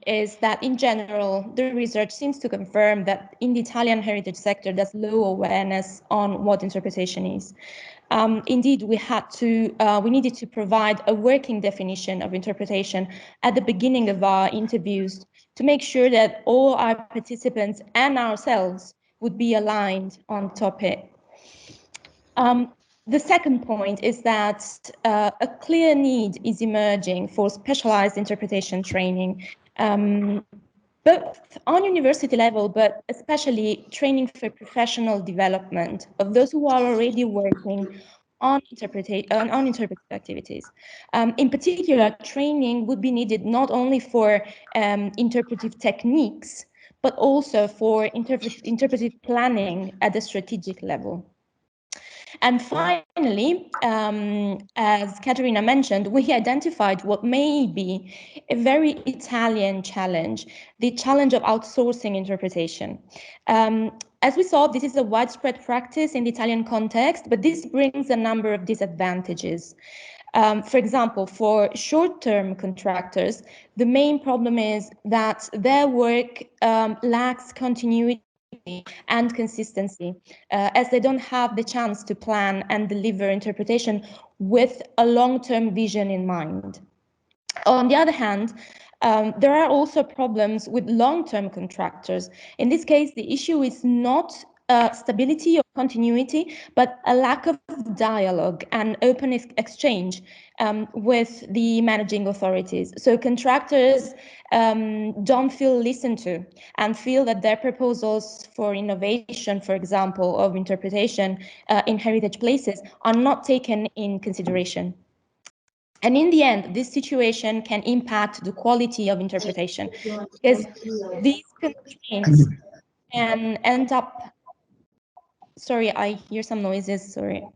is that in general, the research seems to confirm that in the Italian heritage sector, there's low awareness on what interpretation is. Indeed, we needed to provide a working definition of interpretation at the beginning of our interviews to make sure that all our participants and ourselves would be aligned on topic. The second point is that a clear need is emerging for specialized interpretation training, both on university level, but especially training for professional development of those who are already working on interpretive activities. In particular, training would be needed not only for interpretive techniques, but also for interpretive planning at the strategic level. And finally, as Caterina mentioned, we identified what may be a very Italian challenge, the challenge of outsourcing interpretation. As we saw, this is a widespread practice in the Italian context, but this brings a number of disadvantages. For example, for short-term contractors, the main problem is that their work lacks continuity and consistency, as they don't have the chance to plan and deliver interpretation with a long-term vision in mind. On the other hand, there are also problems with long-term contractors. In this case, the issue is not stability or continuity, but a lack of dialogue and open exchange with the managing authorities. So contractors don't feel listened to and feel that their proposals for innovation, for example, of interpretation in heritage places are not taken in consideration. And in the end, this situation can impact the quality of interpretation, because these constraints can end up, sorry, I hear some noises, sorry.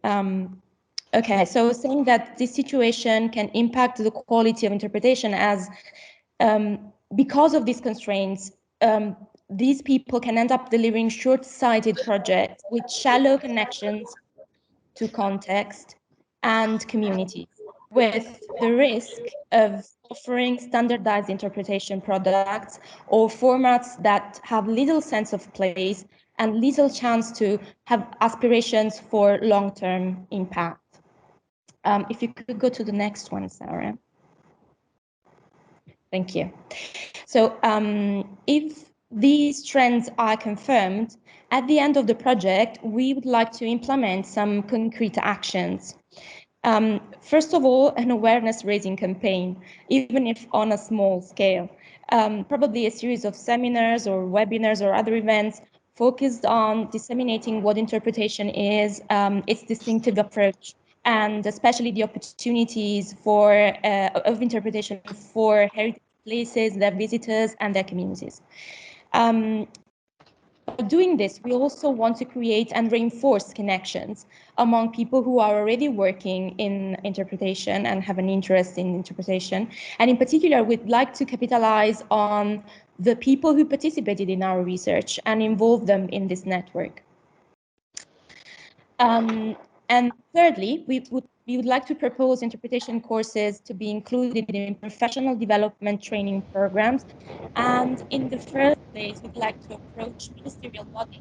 Okay, so saying that this situation can impact the quality of interpretation as because of these constraints, these people can end up delivering short-sighted projects with shallow connections to context and communities, with the risk of offering standardized interpretation products or formats that have little sense of place and little chance to have aspirations for long-term impact. If you could go to the next one, Sarah. Thank you. So if these trends are confirmed, at the end of the project, we would like to implement some concrete actions. First of all, an awareness raising campaign, even if on a small scale. Probably a series of seminars or webinars or other events focused on disseminating what interpretation is, its distinctive approach, and especially the opportunities of interpretation for heritage places, their visitors, and their communities. Doing this, we also want to create and reinforce connections among people who are already working in interpretation and have an interest in interpretation. And in particular, we'd like to capitalize on the people who participated in our research and involve them in this network. And thirdly, we would like to propose interpretation courses to be included in professional development training programs. And in the first place, we'd like to approach ministerial bodies,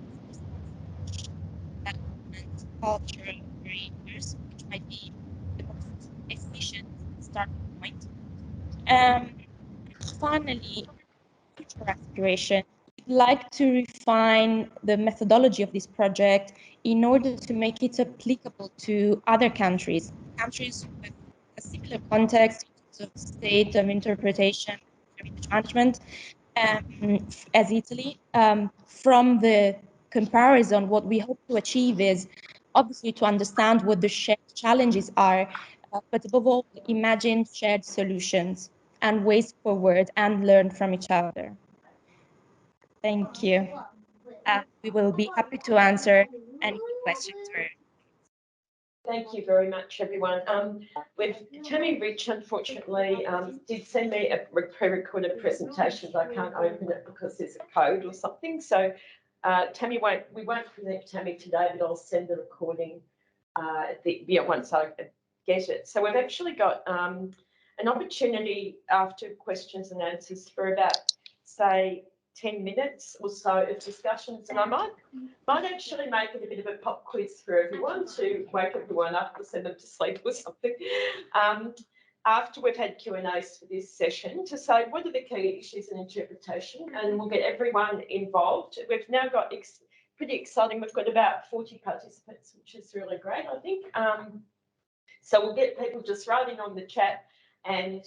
development, culture creators, which might be the most efficient starting point. Finally, future aspiration. We'd like to refine the methodology of this project in order to make it applicable to other countries with a similar context in terms of state of interpretation, heritage management, as Italy. From the comparison, what we hope to achieve is obviously to understand what the shared challenges are, but above all, imagine shared solutions and ways forward and learn from each other. Thank you. We will be happy to answer any questions. Thank you very much, everyone. With Tammy Rich, unfortunately, did send me a pre-recorded presentation, but I can't open it because there's a code or something. So Tammy we won't present Tammy today, but I'll send the recording once I get it. So we've actually got an opportunity after questions and answers for about, say, 10 minutes or so of discussions, and I might actually make it a bit of a pop quiz for everyone to wake everyone up or send them to sleep or something. After we've had Q&As for this session, to say what are the key issues in interpretation, and we'll get everyone involved. We've now got pretty exciting. We've got about 40 participants, which is really great, I think. So we'll get people just writing on the chat and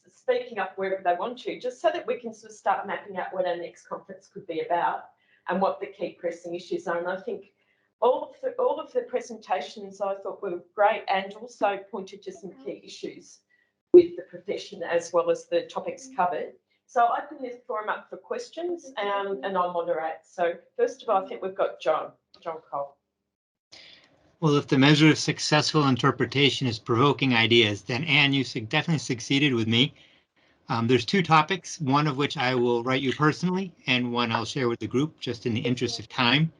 speaking up wherever they want to, just so that we can sort of start mapping out what our next conference could be about and what the key pressing issues are. And I think all of the presentations I thought were great and also pointed to some key issues with the profession as well as the topics covered. So I open this forum up for questions and I'll moderate. So first of all, I think we've got John Cole. Well, if the measure of successful interpretation is provoking ideas, then Anne, you definitely succeeded with me. There's two topics, one of which I will write you personally, and one I'll share with the group, just in the interest of time.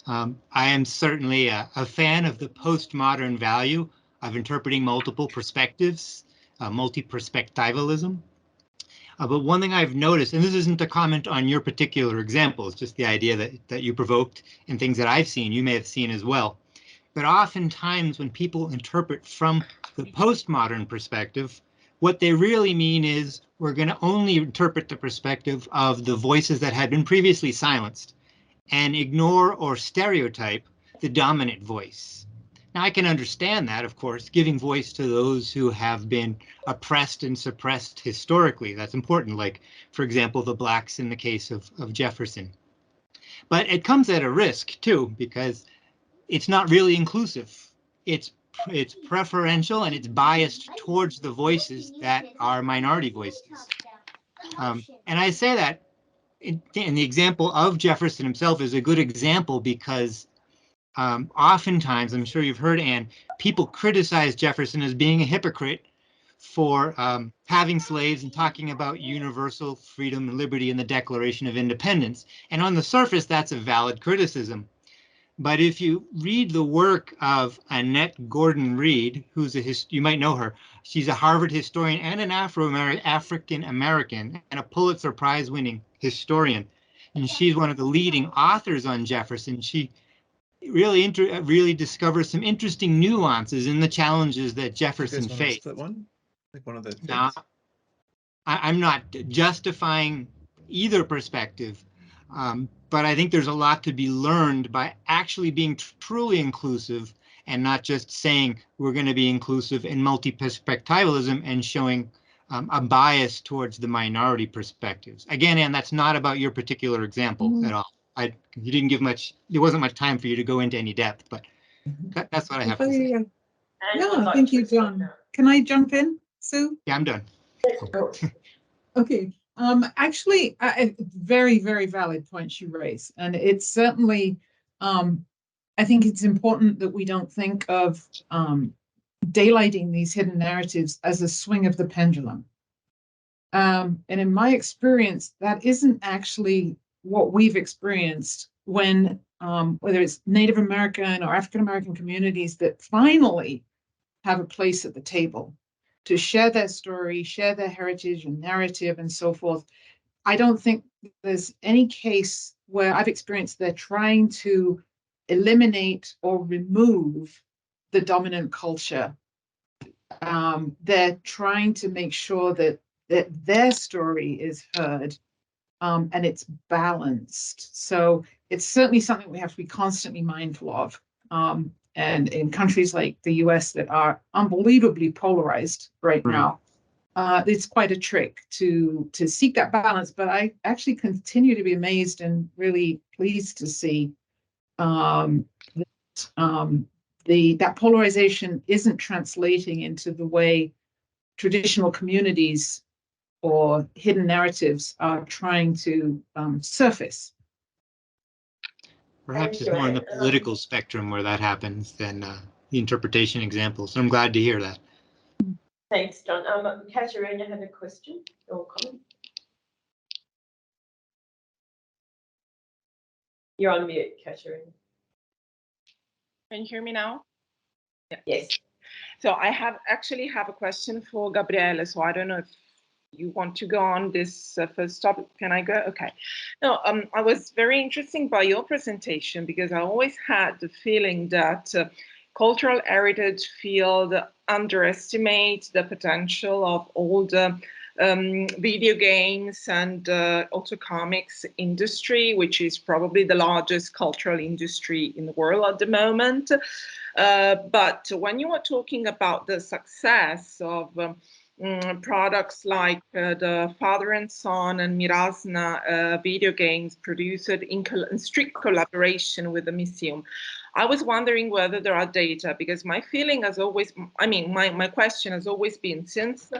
I am certainly a fan of the postmodern value of interpreting multiple perspectives, multi-perspectivalism. But one thing I've noticed, and this isn't a comment on your particular example, it's just the idea that you provoked and things that I've seen, you may have seen as well. But oftentimes when people interpret from the postmodern perspective, what they really mean is we're going to only interpret the perspective of the voices that had been previously silenced and ignore or stereotype the dominant voice. Now, I can understand that, of course, giving voice to those who have been oppressed and suppressed historically. That's important, like, for example, the blacks in the case of Jefferson. But it comes at a risk, too, because it's not really inclusive. It's preferential and it's biased towards the voices that are minority voices. And I say that in the example of Jefferson himself is a good example because oftentimes, I'm sure you've heard, Anne, people criticize Jefferson as being a hypocrite for having slaves and talking about universal freedom and liberty in the Declaration of Independence. And on the surface, that's a valid criticism. But if you read the work of Annette Gordon Reed, who's you might know her, she's a Harvard historian and an African American and a Pulitzer Prize winning historian. And she's one of the leading authors on Jefferson. She really discovers some interesting nuances in the challenges that Jefferson faced. One? Like one of the now, I'm not justifying either perspective, but I think there's a lot to be learned by actually being truly inclusive and not just saying we're going to be inclusive in multi-perspectivalism and showing a bias towards the minority perspectives. Again, Anne, that's not about your particular example at all. You didn't give much, there wasn't much time for you to go into any depth, but that's what I have to say. Yeah, thank you, John. Can I jump in, Sue? Yeah, I'm done. Okay. Actually, very, very valid points you raise. And it's certainly, I think it's important that we don't think of daylighting these hidden narratives as a swing of the pendulum. And in my experience, that isn't actually what we've experienced when, whether it's Native American or African American communities that finally have a place at the table to share their story, share their heritage and narrative and so forth. I don't think there's any case where I've experienced they're trying to eliminate or remove the dominant culture. They're trying to make sure that their story is heard and it's balanced. So it's certainly something we have to be constantly mindful of. And in countries like the US that are unbelievably polarized right now, it's quite a trick to seek that balance. But I actually continue to be amazed and really pleased to see that polarization isn't translating into the way traditional communities or hidden narratives are trying to surface. Perhaps it's more on the political spectrum where that happens than the interpretation example. So I'm glad to hear that. Thanks, John. Katerina had a question or comment. You're on mute, Katerina. Can you hear me now? Yeah. Yes. So I actually have a question for Gabriele. So I don't know if you want to go on this first topic. Can I go? Okay. No, I was very interested by your presentation because I always had the feeling that cultural heritage field underestimates the potential of all the video games and also comics industry, which is probably the largest cultural industry in the world at the moment. But when you are talking about the success of products like the Father and Son and Mirasna video games produced in strict collaboration with the museum, I was wondering whether there are data, because my feeling has always, I mean, my question has always been, since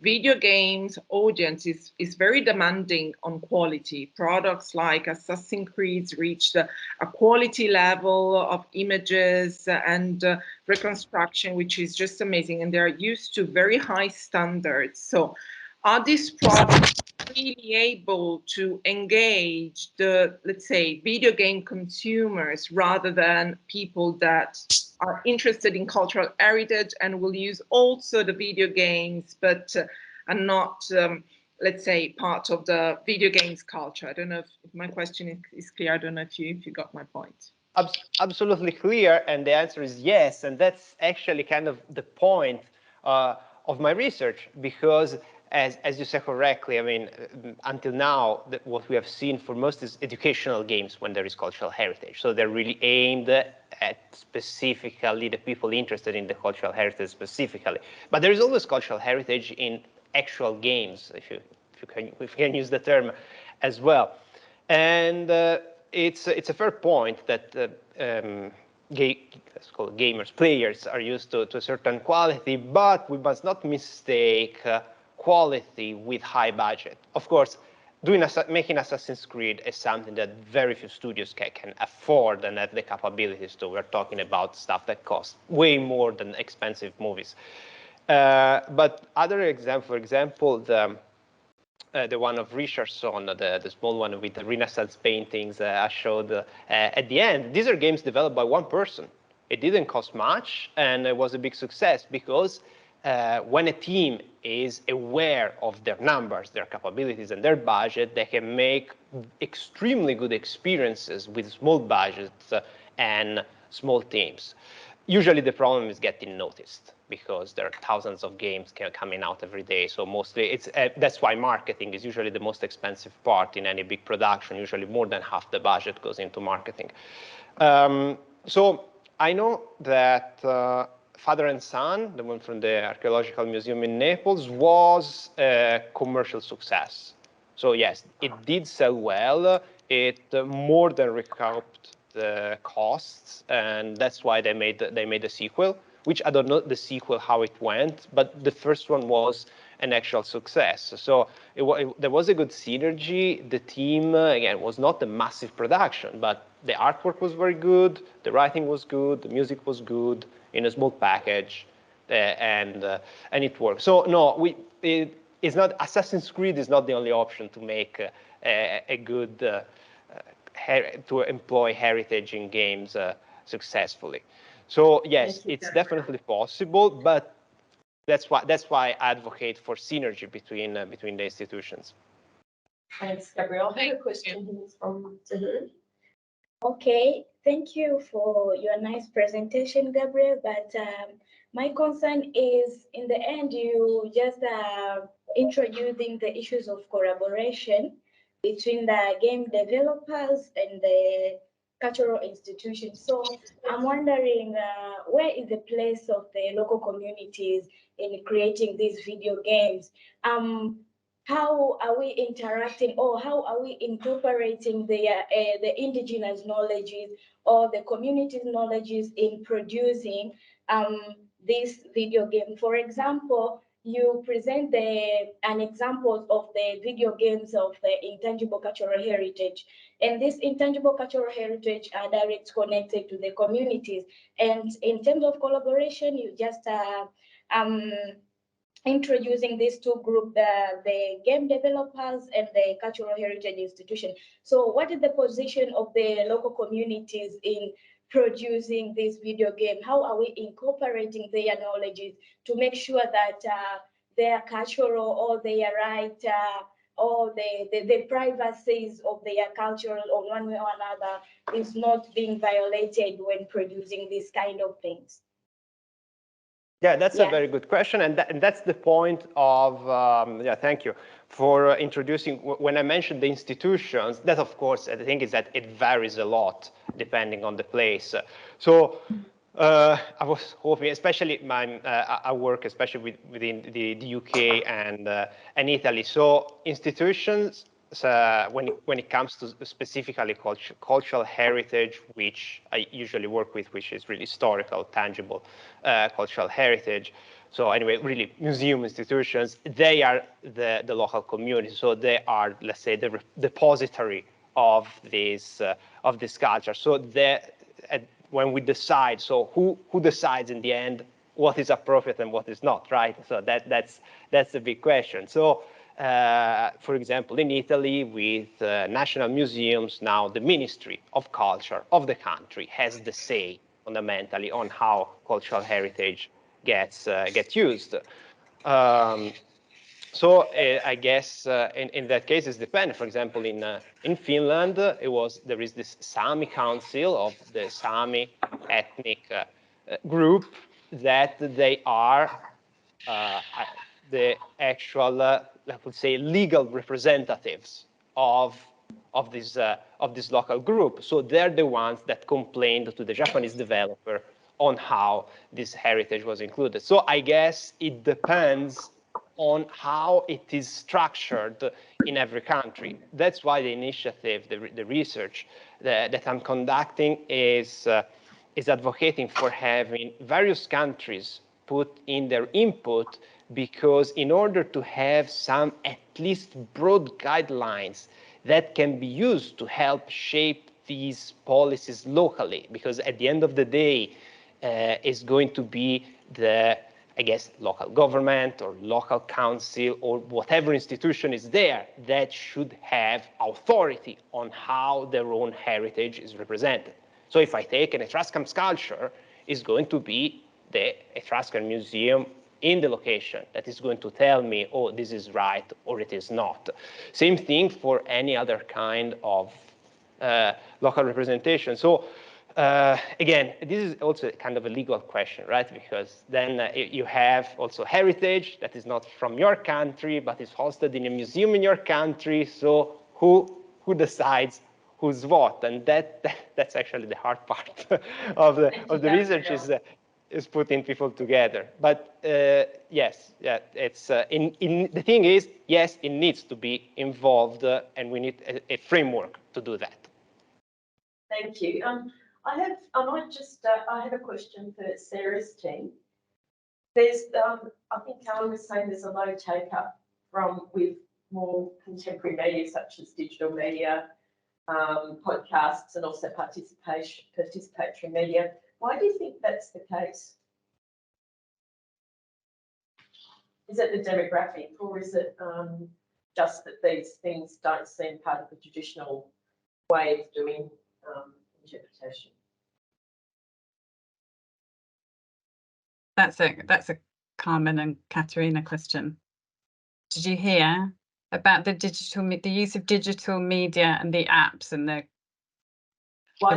video games audience is very demanding on quality, products like Assassin's Creed reached a quality level of images and reconstruction, which is just amazing, and they're used to very high standards. So are these products really able to engage the, let's say, video game consumers rather than people that are interested in cultural heritage and will use also the video games, but are not, let's say, part of the video games culture? I don't know if my question is clear. I don't know if you got my point. Absolutely clear, and the answer is yes, and that's actually kind of the point of my research, because as you said correctly, I mean, until now, what we have seen for most is educational games when there is cultural heritage. So they're really aimed at specifically the people interested in the cultural heritage specifically. But there is always cultural heritage in actual games, if you can use the term as well. And it's a fair point that let's call it gamers, players are used to a certain quality, but we must not mistake quality with high budget. Of course, making Assassin's Creed is something that very few studios can afford and have the capabilities to. We're talking about stuff that costs way more than expensive movies. But other example, for example, the one of Richardson, the small one with the Renaissance paintings I showed at the end. These are games developed by one person. It didn't cost much, and it was a big success because when a team is aware of their numbers, their capabilities, and their budget, they can make extremely good experiences with small budgets and small teams. Usually the problem is getting noticed because there are thousands of games coming out every day. So mostly that's why marketing is usually the most expensive part in any big production. Usually more than half the budget goes into marketing. So I know that Father and Son, the one from the Archaeological Museum in Naples, was a commercial success. So yes, it did sell well. It more than recouped the costs, and that's why they made a sequel, which I don't know the sequel how it went, but the first one was an actual success. So there was a good synergy. The team, again, was not a massive production, but the artwork was very good, the writing was good, the music was good in a small package, and it worked. So no, it's not, Assassin's Creed is not the only option to make a good to employ heritage in games successfully. So yes, it's definitely possible, but that's why I advocate for synergy between the institutions. Thanks, Gabrielle. I have a question from Zahir. Okay, thank you for your nice presentation, Gabriel. But my concern is, in the end, you just introducing the issues of collaboration between the game developers and the cultural institutions. So I'm wondering, where is the place of the local communities in creating these video games? How are we interacting, or how are we incorporating the indigenous knowledges or the community's knowledges in producing this video game? For example, you present an example of the video games of the intangible cultural heritage, and this intangible cultural heritage are direct connected to the communities. And in terms of collaboration, you just introducing these two groups, the game developers and the cultural heritage institution. So what is the position of the local communities in producing this video game? How are we incorporating their knowledges to make sure that their cultural or their right or the privacies of their cultural or one way or another is not being violated when producing these kind of things? Yeah, that's a very good question, and that's the point of, thank you for introducing, when I mentioned the institutions, that of course, the thing is that it varies a lot depending on the place. So I was hoping, especially I work especially within the UK and Italy, so institutions when it comes to specifically cultural heritage, which I usually work with, which is really historical, tangible cultural heritage. So anyway, really museum institutions, they are the local community. So they are, let's say, the depository of this culture. So when we decide, so who decides in the end what is appropriate and what is not, right? So that's the big question. So for example, in Italy, with national museums, now the Ministry of Culture of the country has the say fundamentally on how cultural heritage gets used. So I guess in that case, it's dependent. For example, in Finland, there is this Sami Council of the Sami ethnic group that they are the actual, I would say, legal representatives of this local group. So they're the ones that complained to the Japanese developer on how this heritage was included. So I guess it depends on how it is structured in every country. That's why the initiative, the research that I'm conducting is advocating for having various countries put in their input, because in order to have some at least broad guidelines that can be used to help shape these policies locally, because at the end of the day, it's going to be the, I guess, local government or local council or whatever institution is there that should have authority on how their own heritage is represented. So if I take an Etruscan sculpture, it's going to be the Etruscan Museum in the location that is going to tell me, oh, this is right or it is not. Same thing for any other kind of local representation. So again, this is also kind of a legal question, right? Because then you have also heritage that is not from your country, but is hosted in a museum in your country. So who decides who's what? And that's actually the hard part of the research is putting people together. But yes, yeah, it's the thing is, yes, it needs to be involved, and we need a framework to do that. Thank you. I have a question for Sarah's team. There's, I think Carmen was saying there's a low take up with more contemporary media such as digital media, podcasts, and also participatory media. Why do you think that's the case? Is it the demographic, or is it just that these things don't seem part of the traditional way of doing interpretation? That's a Carmen and Katerina question. Did you hear about the use of digital media and the apps and the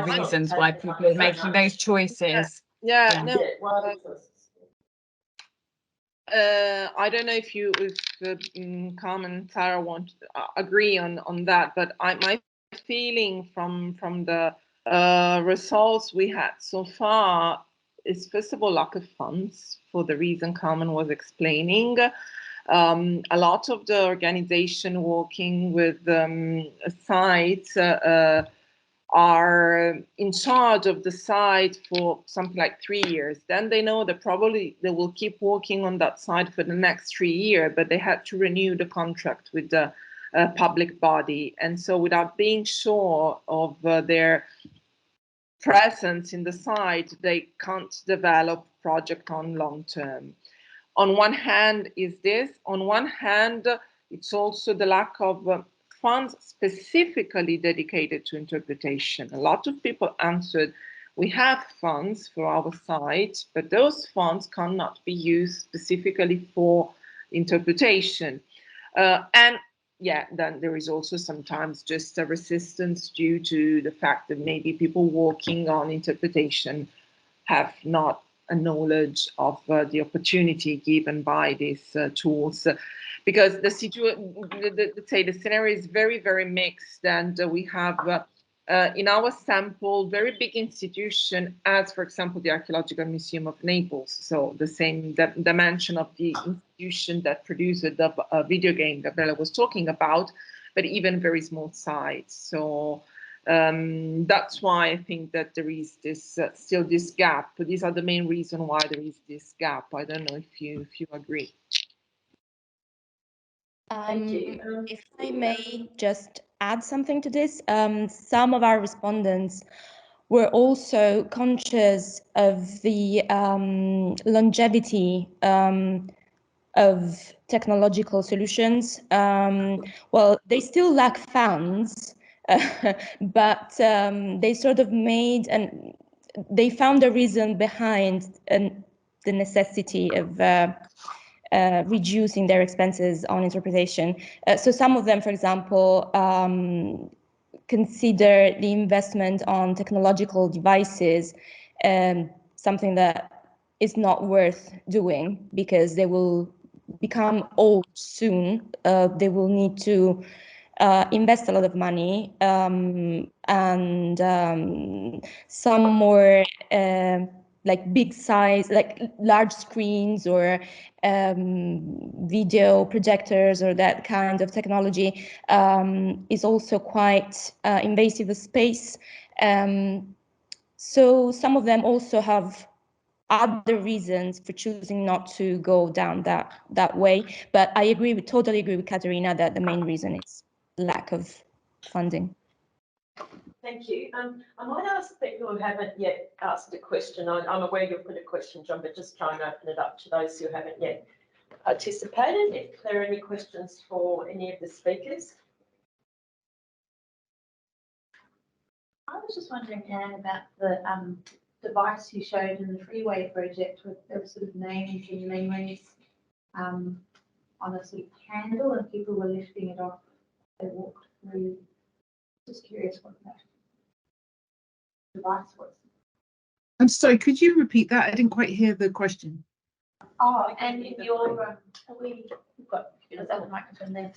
reasons why people are making those choices? Yeah. I don't know if Carmen and Sarah want to agree on that, but my feeling from the results we had so far is, first of all, lack of funds, for the reason Carmen was explaining. A lot of the organization working with sites are in charge of the site for something like 3 years. Then they know that probably they will keep working on that site for the next 3 years, but they had to renew the contract with the public body. And so without being sure of their presence in the site, they can't develop project on long term. On one hand is this, on one hand, it's also the lack of funds specifically dedicated to interpretation. A lot of people answered, we have funds for our site, but those funds cannot be used specifically for interpretation. And yeah, then there is also sometimes just a resistance due to the fact that maybe people working on interpretation have not a knowledge of the opportunity given by these tools. Because let's say the scenario is very, very mixed, and we have in our sample very big institution as, for example, the Archaeological Museum of Naples, so the same dimension of the institution that produced the video game that Bella was talking about, but even very small sites. So that's why I think that there is this still this gap. These are the main reason why there is this gap. I don't know if you agree. Thank you. If I may just add something to this, some of our respondents were also conscious of the longevity of technological solutions. Well, they still lack funds, but they sort of made and they found a reason behind the necessity of reducing their expenses on interpretation. So some of them, for example, consider the investment on technological devices something that is not worth doing because they will become old soon. They will need to invest a lot of money, and some more like big size, like large screens or video projectors or that kind of technology is also quite invasive of space. So some of them also have other reasons for choosing not to go down that way. But I totally agree with Caterina that the main reason is lack of funding. Thank you. I might ask people who haven't yet asked a question. I'm aware you've put a question, John, but just try and open it up to those who haven't yet participated. If there are any questions for any of the speakers. I was just wondering, Anne, about the device you showed in the Freeway project with the sort of names and menus on a sort of handle and people were lifting it off. They walked through. Just curious what that device was. I'm sorry, could you repeat that? I didn't quite hear the question. Oh, and in your we've got the microphone there.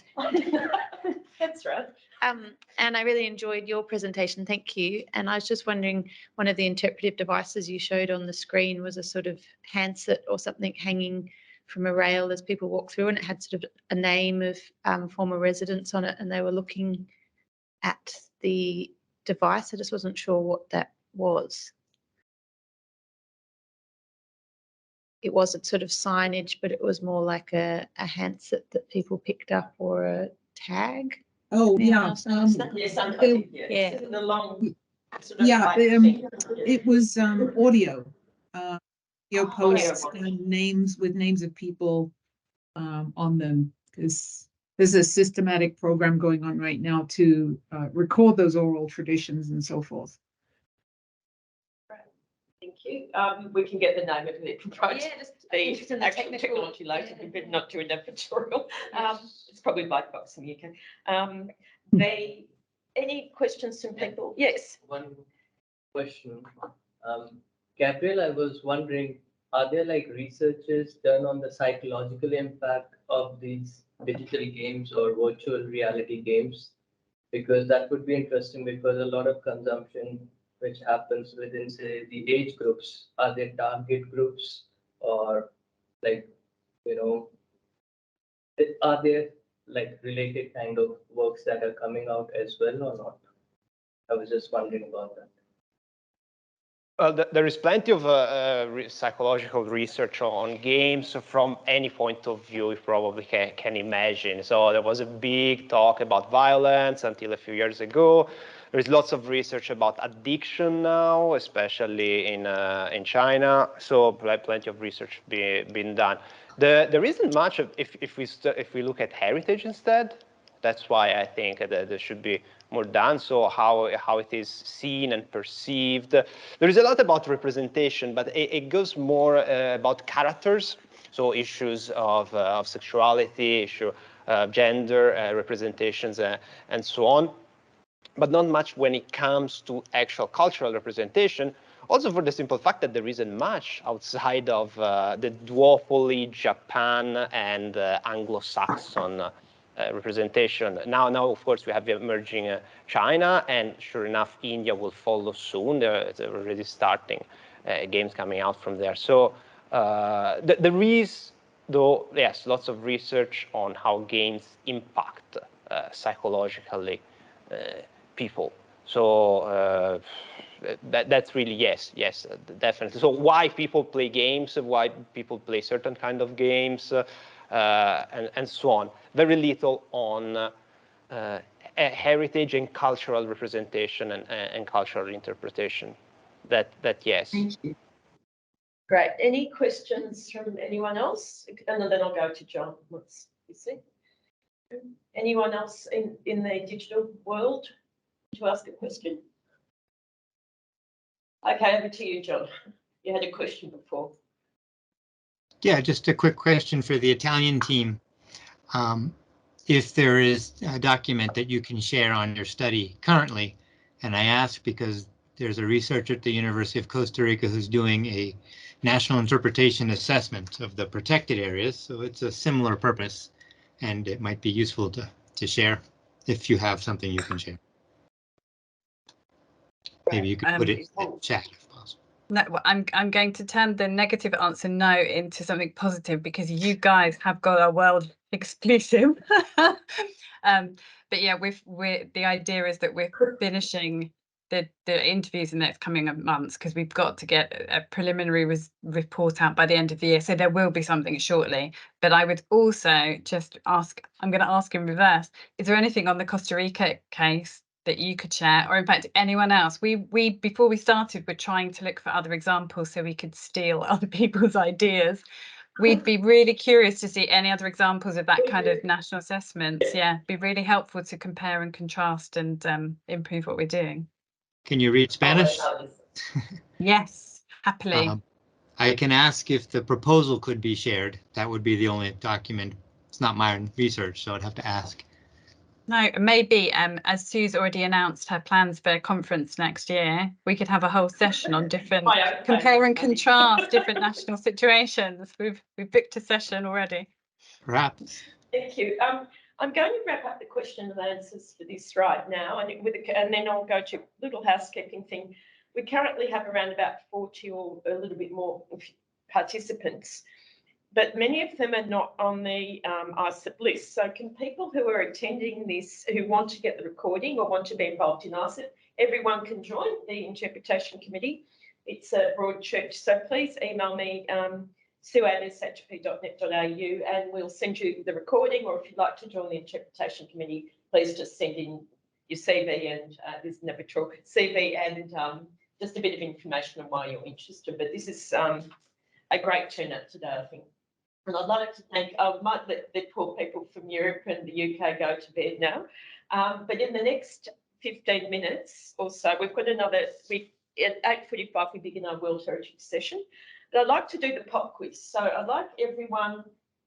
That's right. And I really enjoyed your presentation. Thank you. And I was just wondering, one of the interpretive devices you showed on the screen was a sort of handset or something hanging from a rail as people walk through, and it had sort of a name of former residents on it, and they were looking at the device. I just wasn't sure what that was. It wasn't sort of signage, but it was more like a handset that people picked up or a tag. Oh, yeah. Yeah. The long sort of it was audio. Audio posts and names of people on them, because there's a systematic program going on right now to record those oral traditions and so forth. Thank you. We can get the name of it right. Yeah, just the actual technology later, but not during the tutorial. It's probably black box in the UK. Any questions from people? Yes. One question. Gabrielle, I was wondering, are there like researches done on the psychological impact of these digital games or virtual reality games? Because that would be interesting, because a lot of consumption which happens within, say, the age groups, are there target groups, or like, are there like related kind of works that are coming out as well or not? I was just wondering about that. Well, there is plenty of psychological research on games from any point of view you probably can imagine. So there was a big talk about violence until a few years ago. There is lots of research about addiction now, especially in China. So plenty of research being done. There isn't much of, if we look at heritage instead. That's why I think that there should be more done. So how it is seen and perceived. There is a lot about representation, but it goes more about characters. So issues of sexuality, issue of gender representations, and so on. But not much when it comes to actual cultural representation. Also for the simple fact that there isn't much outside of the duopoly, Japan, and Anglo-Saxon representation. Now, of course, we have emerging China, and sure enough, India will follow soon. They're already starting games coming out from there. So there is, though, yes, lots of research on how games impact psychologically people. So that's really yes, definitely. So why people play games, why people play certain kind of games, and so on. Very little on heritage and cultural representation and cultural interpretation. That yes. Thank you. Great. Any questions from anyone else? And then I'll go to John. Let's see. Anyone else in the digital world to ask a question? Okay, over to you, John. You had a question before. Yeah, just a quick question for the Italian team. If there is a document that you can share on your study currently, and I ask because there's a researcher at the University of Costa Rica who's doing a national interpretation assessment of the protected areas, so it's a similar purpose, and it might be useful to share if you have something you can share. Maybe you could put it in the chat if possible. No, well, I'm going to turn the negative answer no into something positive because you guys have got a world exclusive. But yeah, the idea is that we're finishing the interviews in the next coming months because we've got to get a preliminary report out by the end of the year. So there will be something shortly. But I would also just ask, I'm going to ask in reverse, is there anything on the Costa Rica case that you could share, or in fact anyone else? We before we started, we're trying to look for other examples so we could steal other people's ideas. We'd be really curious to see any other examples of that kind of national assessments. Yeah, be really helpful to compare and contrast and improve what we're doing. Can you read Spanish? Yes, happily. I can ask if the proposal could be shared. That would be the only document. It's not my research, so I'd have to ask. No, maybe as Sue's already announced her plans for a conference next year, we could have a whole session on different compare and contrast different national situations. We've booked a session already. Perhaps. Thank you. I'm going to wrap up the question and answers for this right now, and then I'll go to a little housekeeping thing. We currently have around about 40 or a little bit more participants, but many of them are not on the ISEP list. So can people who are attending this, who want to get the recording or want to be involved in ISEP, everyone can join the interpretation committee. It's a broad church, so please email me, sue@shp.net.au, and we'll send you the recording, or if you'd like to join the interpretation committee, please just send in your CV and there's never talk CV and just a bit of information on why you're interested. But this is a great turnout today, I think. And I'd like to thank, I might let the poor people from Europe and the UK go to bed now. But in the next 15 minutes or so, we've got another, at 8:45 we begin our World Heritage session. But I'd like to do the pop quiz. So I'd like everyone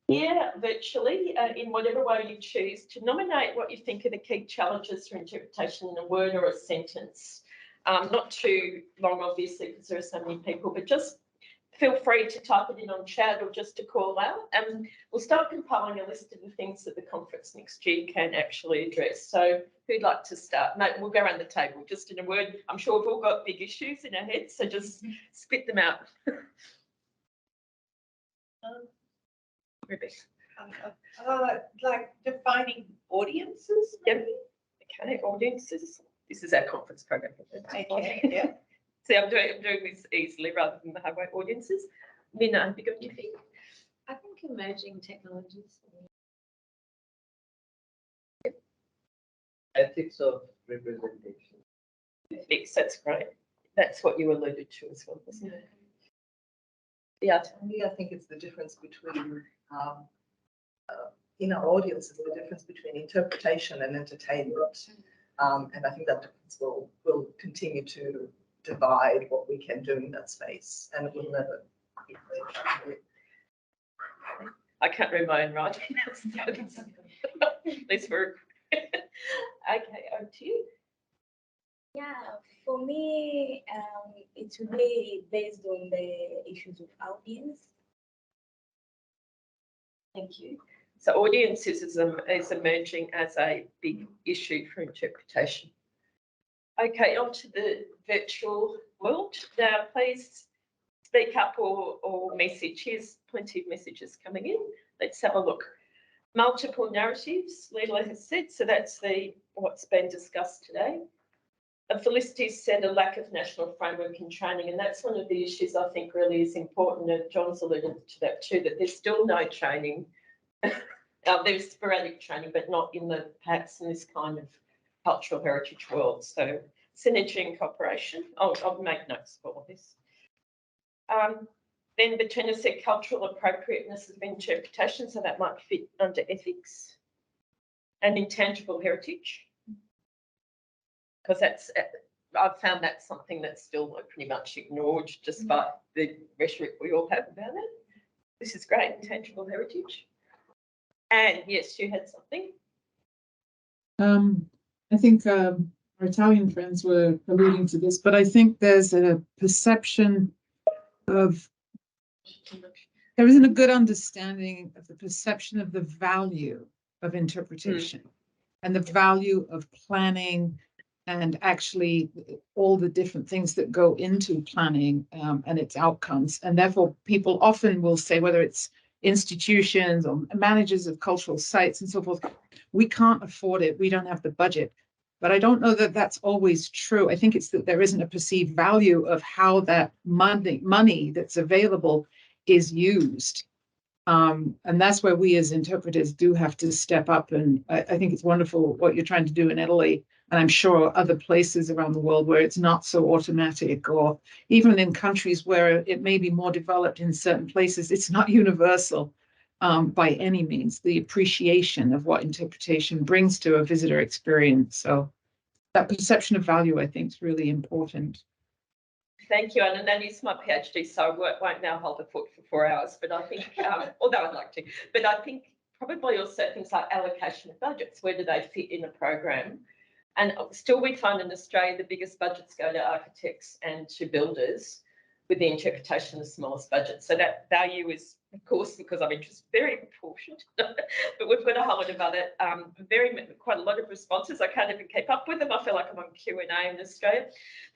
here virtually, in whatever way you choose, to nominate what you think are the key challenges for interpretation in a word or a sentence. Not too long, obviously, because there are so many people, but just feel free to type it in on chat or just to call out, and we'll start compiling a list of the things that the conference next year can actually address. So who'd like to start? Mate, we'll go around the table just in a word. I'm sure we've all got big issues in our heads, so just spit them out. Rebecca. Like defining audiences, maybe? Okay, audiences. This is our conference program. Okay, yeah. See, I'm doing this easily rather than the hard way. Audiences. Mina, have you got anything? I think emerging technologies. Ethics of representation. Ethics, that's great. That's what you alluded to as well, wasn't it? Yeah. For me, I think it's the difference between, in our audiences, the difference between interpretation and entertainment. And I think that difference will continue to divide what we can do in that space, and it will never. I can't read my own writing. Let's work. Okay, over to you. Yeah, for me, it's really based on the issues of audience. Thank you. So audiences is emerging as a big issue for interpretation. Okay, on to the virtual world. Now, please speak up or message. Here's plenty of messages coming in. Let's have a look. Multiple narratives, Leela has said, so that's what's been discussed today. Felicity said a lack of national framework in training, and that's one of the issues I think really is important, and John's alluded to that too, that there's still no training. There's sporadic training, but not perhaps in this kind of cultural heritage world. So synergy and cooperation. I'll make notes of all this. Then Bettina said cultural appropriateness of interpretation, so that might fit under ethics, and intangible heritage. Because I've found that's something that's still pretty much ignored despite the rhetoric we all have about it. This is great, intangible heritage. And yes, you had something. I think our Italian friends were alluding to this, but I think there's a perception of, there isn't a good understanding of the perception of the value of interpretation and the value of planning and actually all the different things that go into planning and its outcomes. And therefore, people often will say, whether it's institutions or managers of cultural sites and so forth, we can't afford it, we don't have the budget. But I don't know that that's always true. I think it's that there isn't a perceived value of how that money that's available is used. And that's where we as interpreters do have to step up. And I think it's wonderful what you're trying to do in Italy. And I'm sure other places around the world where it's not so automatic, or even in countries where it may be more developed in certain places, it's not universal by any means, the appreciation of what interpretation brings to a visitor experience. So that perception of value, I think, is really important. Thank you, and that is my PhD, so I won't now hold the fort for 4 hours, but I think, although I'd like to, but I think probably also things like allocation of budgets, where do they fit in a program? And still we find in Australia the biggest budgets go to architects and to builders, with the interpretation the smallest budget. So that value is, of course, because I'm interested, very important, but we've got a whole lot of other, quite a lot of responses. I can't even keep up with them. I feel like I'm on Q&A in Australia.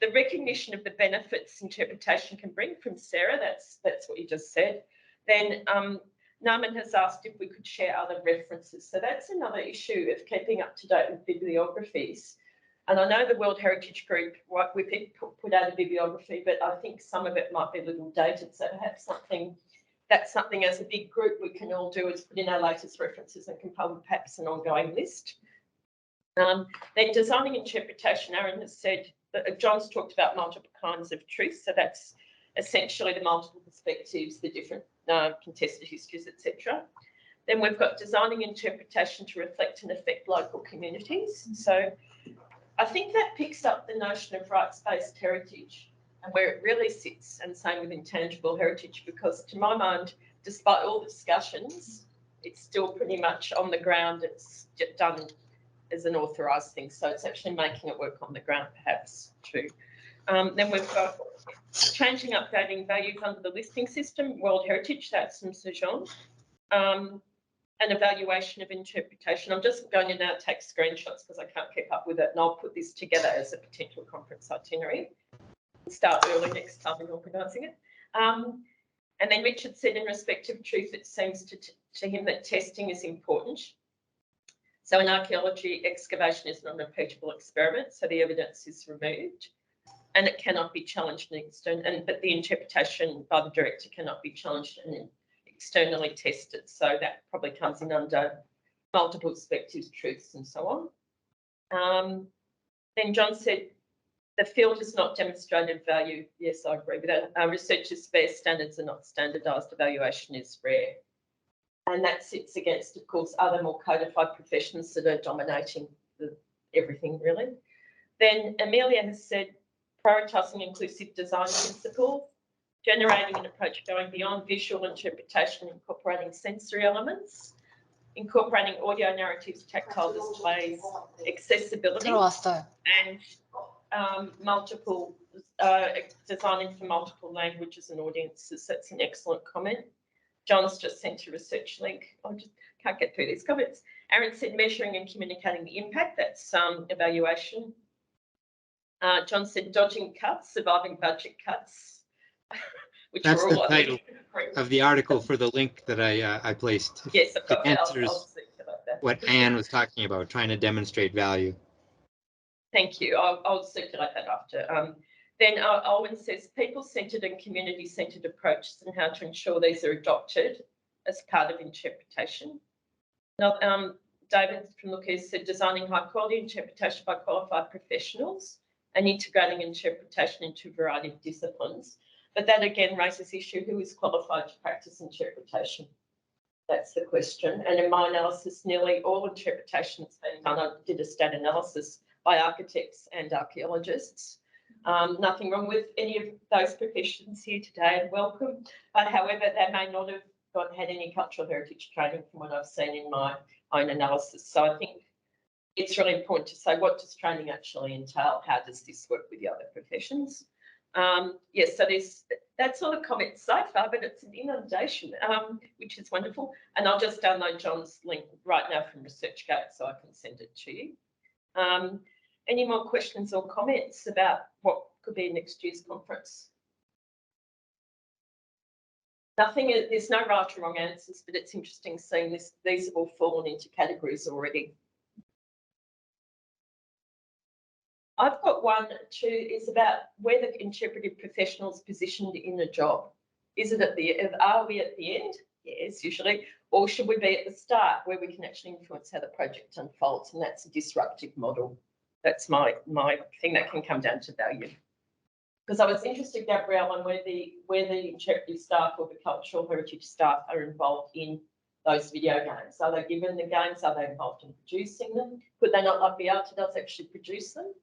The recognition of the benefits interpretation can bring from Sarah, that's what you just said. Then Naman has asked if we could share other references. So that's another issue of keeping up to date with bibliographies. And I know the World Heritage Group, we put out a bibliography, but I think some of it might be a little dated. So perhaps that's something as a big group we can all do, is put in our latest references and compile perhaps an ongoing list. Then designing interpretation, Aaron has said, John's talked about multiple kinds of truth. So that's essentially the multiple perspectives, the different contested histories, etc. Then we've got designing interpretation to reflect and affect local communities. So I think that picks up the notion of rights-based heritage and where it really sits, and same with intangible heritage, because to my mind, despite all the discussions, it's still pretty much on the ground. It's done as an authorised thing. So it's actually making it work on the ground, perhaps, too. Then we've got changing, updating values under the listing system, World Heritage, that's from Sir Jean. An evaluation of interpretation. I'm just going to now take screenshots because I can't keep up with it, and I'll put this together as a potential conference itinerary. Start early next time in organising it. And then Richard said, in respect of truth, it seems to him that testing is important. So in archaeology, excavation is not a repeatable experiment, so the evidence is removed and it cannot be challenged but the interpretation by the director cannot be challenged and externally tested. So that probably comes in under multiple perspectives, truths, and so on. Then John said, the field has not demonstrated value. Yes, I agree with that. Research is fair, standards are not standardised, evaluation is rare. And that sits against, of course, other more codified professions that are dominating everything, really. Then Amelia has said, prioritising inclusive design principles, generating an approach going beyond visual interpretation, incorporating sensory elements, incorporating audio narratives, tactile displays, accessibility, and designing for multiple languages and audiences. That's an excellent comment. John's just sent a research link. I just can't get through these comments. Aaron said measuring and communicating the impact. That's evaluation. John said dodging cuts, surviving budget cuts. Which That's are the all title of the article for the link that I placed. Yes, I've got it. Answers what Anne was talking about, trying to demonstrate value. Thank you. I'll circulate that after. Then Owen says people-centered and community-centered approaches and how to ensure these are adopted as part of interpretation. Now, David from Looker said designing high-quality interpretation by qualified professionals and integrating interpretation into a variety of disciplines. But that again raises the issue, who is qualified to practice interpretation? That's the question. And in my analysis, nearly all interpretation that's been done, I did a stat analysis by architects and archaeologists. Nothing wrong with any of those professions here today and welcome. But however, they may not have had any cultural heritage training from what I've seen in my own analysis. So I think it's really important to say, what does training actually entail? How does this work with the other professions? Yes, so that's all the comments so far, but it's an inundation, which is wonderful. And I'll just download John's link right now from ResearchGate so I can send it to you. Any more questions or comments about what could be next year's conference? Nothing, there's no right or wrong answers, but it's interesting seeing this. These have all fallen into categories already. I've got one, too, is about where the interpretive professionals positioned in a job. Is it at the, are we at the end? Yes, usually. Or should we be at the start where we can actually influence how the project unfolds? And that's a disruptive model. That's my thing that can come down to value. Because I was interested, Gabrielle, in where the interpretive staff or the cultural heritage staff are involved in those video games. Are they given the games? Are they involved in producing them? Could they not like the art does actually produce them?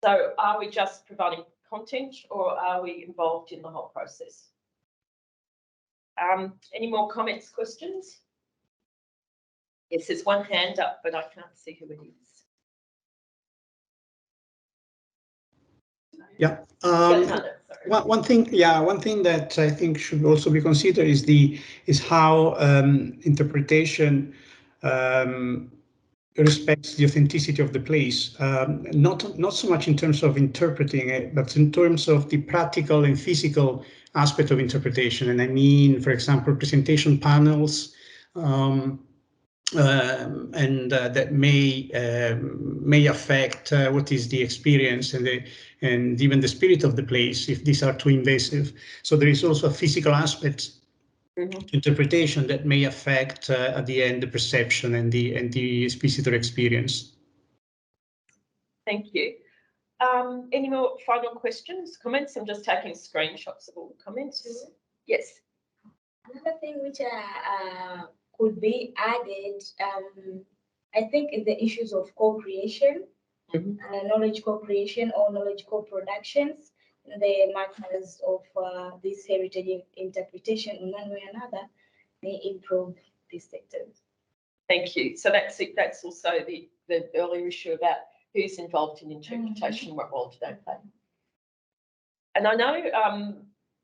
So are we just providing content or are we involved in the whole process? Any more comments, questions? Yes, there's one hand up, but I can't see who it is. Yeah. One thing that I think should also be considered is how interpretation respects the authenticity of the place. Not so much in terms of interpreting it, but in terms of the practical and physical aspect of interpretation. And I mean, for example, presentation panels. That may affect what is the experience and even the spirit of the place if these are too invasive. So there is also a physical aspect to interpretation that may affect at the end the perception and the visitor experience. Thank you. Any more final questions, comments? I'm just taking screenshots of all the comments. Yes. Another thing which could be added, I think, is the issues of co-creation, knowledge co-creation or knowledge co-productions, the markers of this heritage interpretation in one way or another may improve these sectors. Thank you. So that's it. That's also the earlier issue about who's involved in interpretation, what role do they play. And I know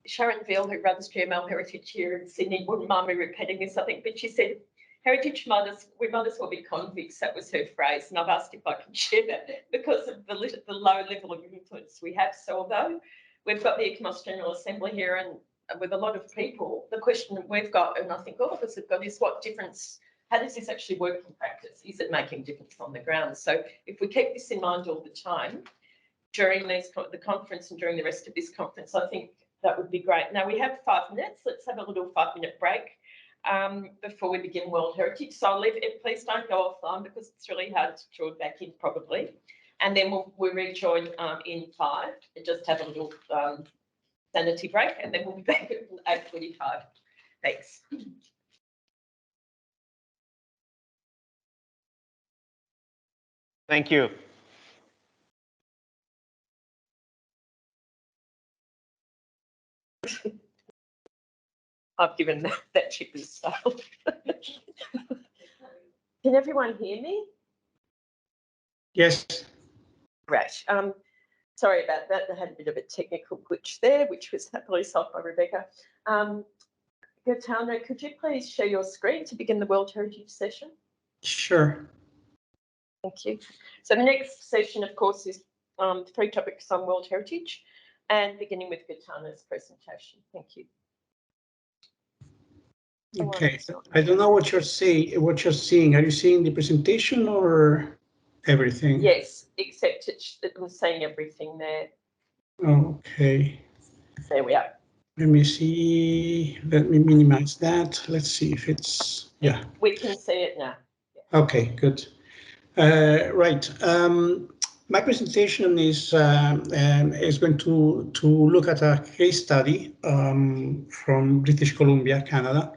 Sharon Veal, who runs GML Heritage here in Sydney, wouldn't mind me repeating this, I think, but she said, heritage mothers, we might as well be convicts. That was her phrase. And I've asked if I can share that because of the low level of influence we have. So although we've got the ECOMOS General Assembly here and with a lot of people, the question we've got, and I think all of us have got, is what difference, how does this actually work in practice? Is it making a difference on the ground? So if we keep this in mind all the time, during the conference and during the rest of this conference, I think that would be great. Now we have 5 minutes. Let's have a little 5-minute break before we begin World Heritage. So I'll leave it. Please don't go offline because it's really hard to draw it back in probably. And then we'll rejoin in 5 and just have a little sanity break, and then we'll be back at 8:45. Thanks. Thank you. I've given that chicken style. Can everyone hear me? Yes. Great. Sorry about that. I had a bit of a technical glitch there, which was happily solved by Rebecca. Gaetano, could you please share your screen to begin the World Heritage session? Sure. Thank you. So the next session, of course, is 3 topics on World Heritage, and beginning with Gaetano's presentation. Thank you. Okay, I don't know what you're saying. What you're seeing? Are you seeing the presentation or everything? Yes, except it was saying everything there. Okay. There we are. Let me see. Let me minimize that. Let's see if it's, yeah. We can see it now. Okay, good. Right. My presentation is going to look at a case study from British Columbia, Canada.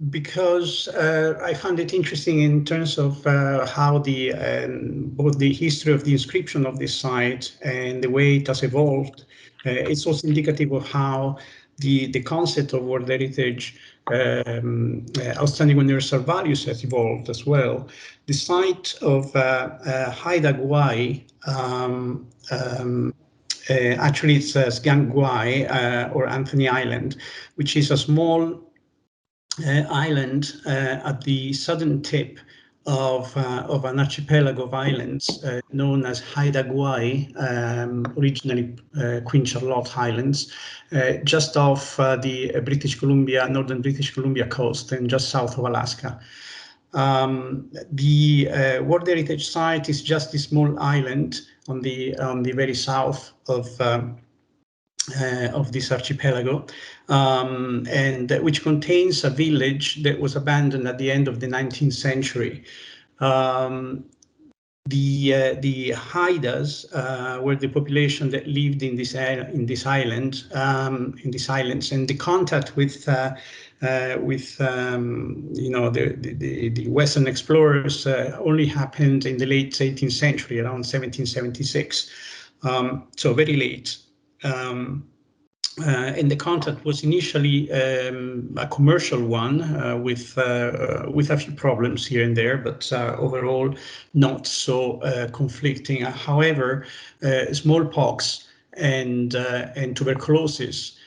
Because I found it interesting in terms of how both the history of the inscription of this site and the way it has evolved. It's also indicative of how the concept of World Heritage outstanding universal values has evolved as well. The site of Haida Gwaii, actually it's Sgan Gwaii or Anthony Island, which is a small island at the southern tip of an archipelago of islands known as Haida Gwaii, originally Queen Charlotte Islands, just off the northern British Columbia coast and just south of Alaska. The World Heritage Site is just a small island on the very south of this archipelago, and which contains a village that was abandoned at the end of the 19th century. The Haidas were the population that lived in this island, in these islands, and the contact with you know, the Western explorers only happened in the late 18th century, around 1776, so very late. And the contact was initially a commercial one with a few problems here and there, but overall not so conflicting. However, smallpox and tuberculosis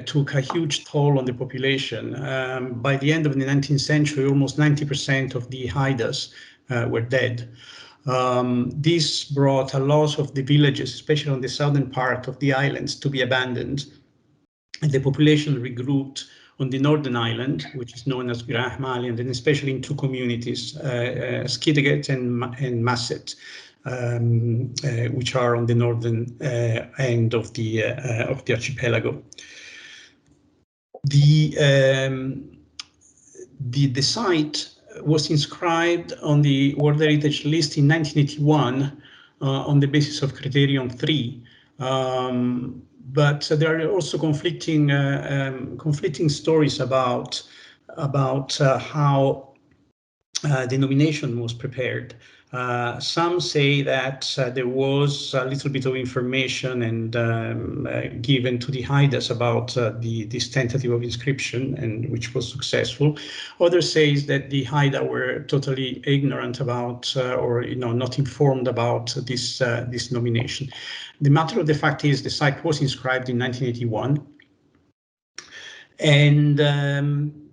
took a huge toll on the population. By the end of the 19th century, almost 90% of the Haidas were dead. This brought a loss of the villages, especially on the southern part of the islands, to be abandoned. And the population regrouped on the northern island, which is known as Graham Island, and especially in two communities, Skidegate and Masset, which are on the northern end of the archipelago. The site was inscribed on the World Heritage List in 1981 on the basis of Criterion 3. But there are also conflicting stories about how the nomination was prepared. Some say that there was a little bit of information and given to the Haidas about this tentative of inscription, and which was successful. Others say that the Haida were totally ignorant about or not informed about this nomination. The matter of the fact is the site was inscribed in 1981, and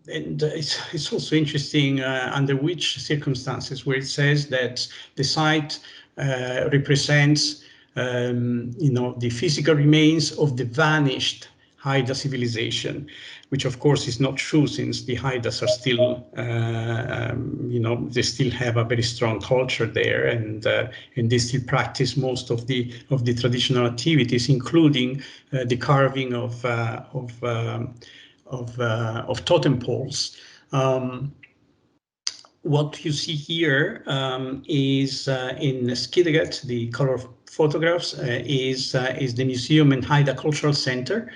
it's also interesting under which circumstances, where it says that the site represents the physical remains of the vanished Haida civilization, which of course is not true, since the Haidas are still they still have a very strong culture there, and they still practice most of the traditional activities, including the carving of totem poles. What you see here is in Skidegate, the color photographs, is the Museum and Haida Cultural Center,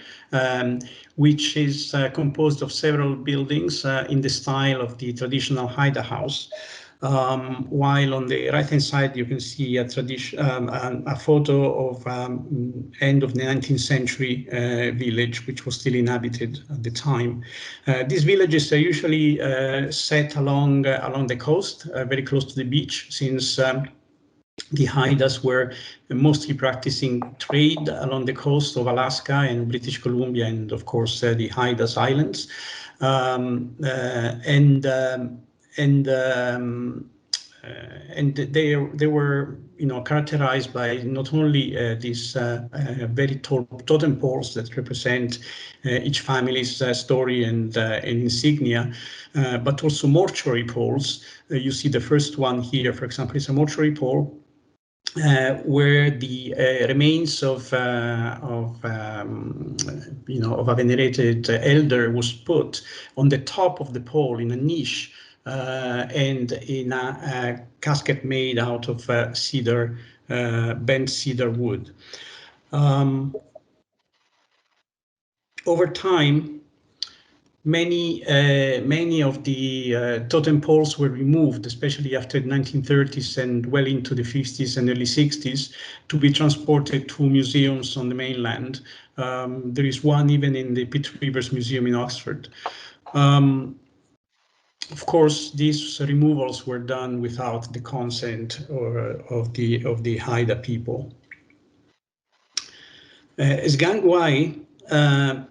which is composed of several buildings in the style of the traditional Haida house. While on the right-hand side, you can see a photo of end of the 19th century village, which was still inhabited at the time. These villages are usually set along the coast, very close to the beach, since the Haidas were mostly practicing trade along the coast of Alaska and British Columbia, and of course the Haidas Islands. and they were, you know, characterized by not only these very tall totem poles that represent each family's story and insignia, but also mortuary poles. You see the first one here, for example, is a mortuary pole where the remains of you know, of a venerated elder was put on the top of the pole in a niche and in a casket made out of cedar, bent cedar wood. Over time, many of the totem poles were removed, especially after the 1930s and well into the 50s and early 60s, to be transported to museums on the mainland. There is one even in the Pitt Rivers Museum in Oxford. Of course, these removals were done without the consent of the Haida people. Sgangwai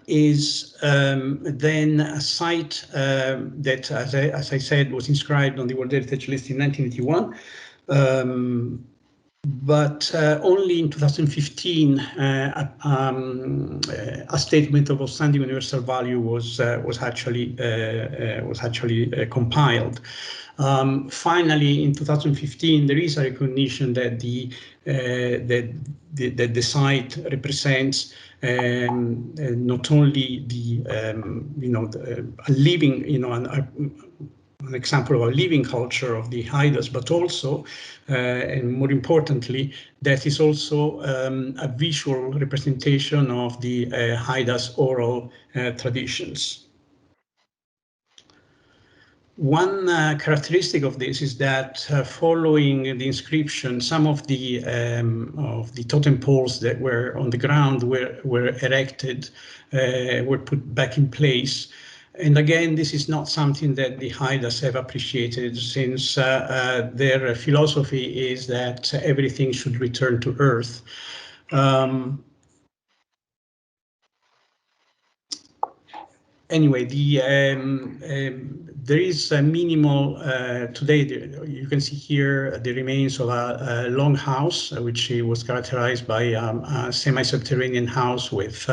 is then a site that, as I said, was inscribed on the World Heritage List in 1981. But only in 2015, a statement of outstanding universal value was actually compiled. Finally, in 2015, there is a recognition that the site represents not only the you know, a living, you know, an example of a living culture of the Haidas, but also, and more importantly, that is also a visual representation of the Haidas oral traditions. One characteristic of this is that following the inscription, some of the totem poles that were on the ground were erected, were put back in place. And again, this is not something that the Haidas have appreciated, since their philosophy is that everything should return to earth. Anyway, there is a minimal, today you can see here the remains of a long house, which was characterized by a semi-subterranean house with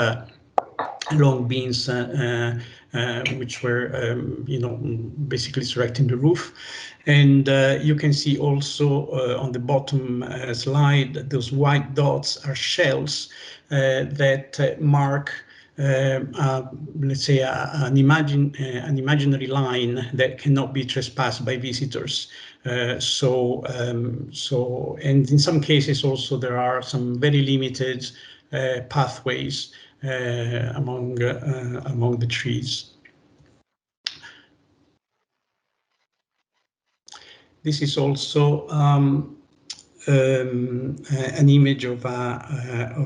long beams which were, you know, basically surrounding the roof. And you can see also on the bottom slide, those white dots are shells that mark, let's say, an imaginary line that cannot be trespassed by visitors. And in some cases also there are some very limited pathways among the trees. This is also an image of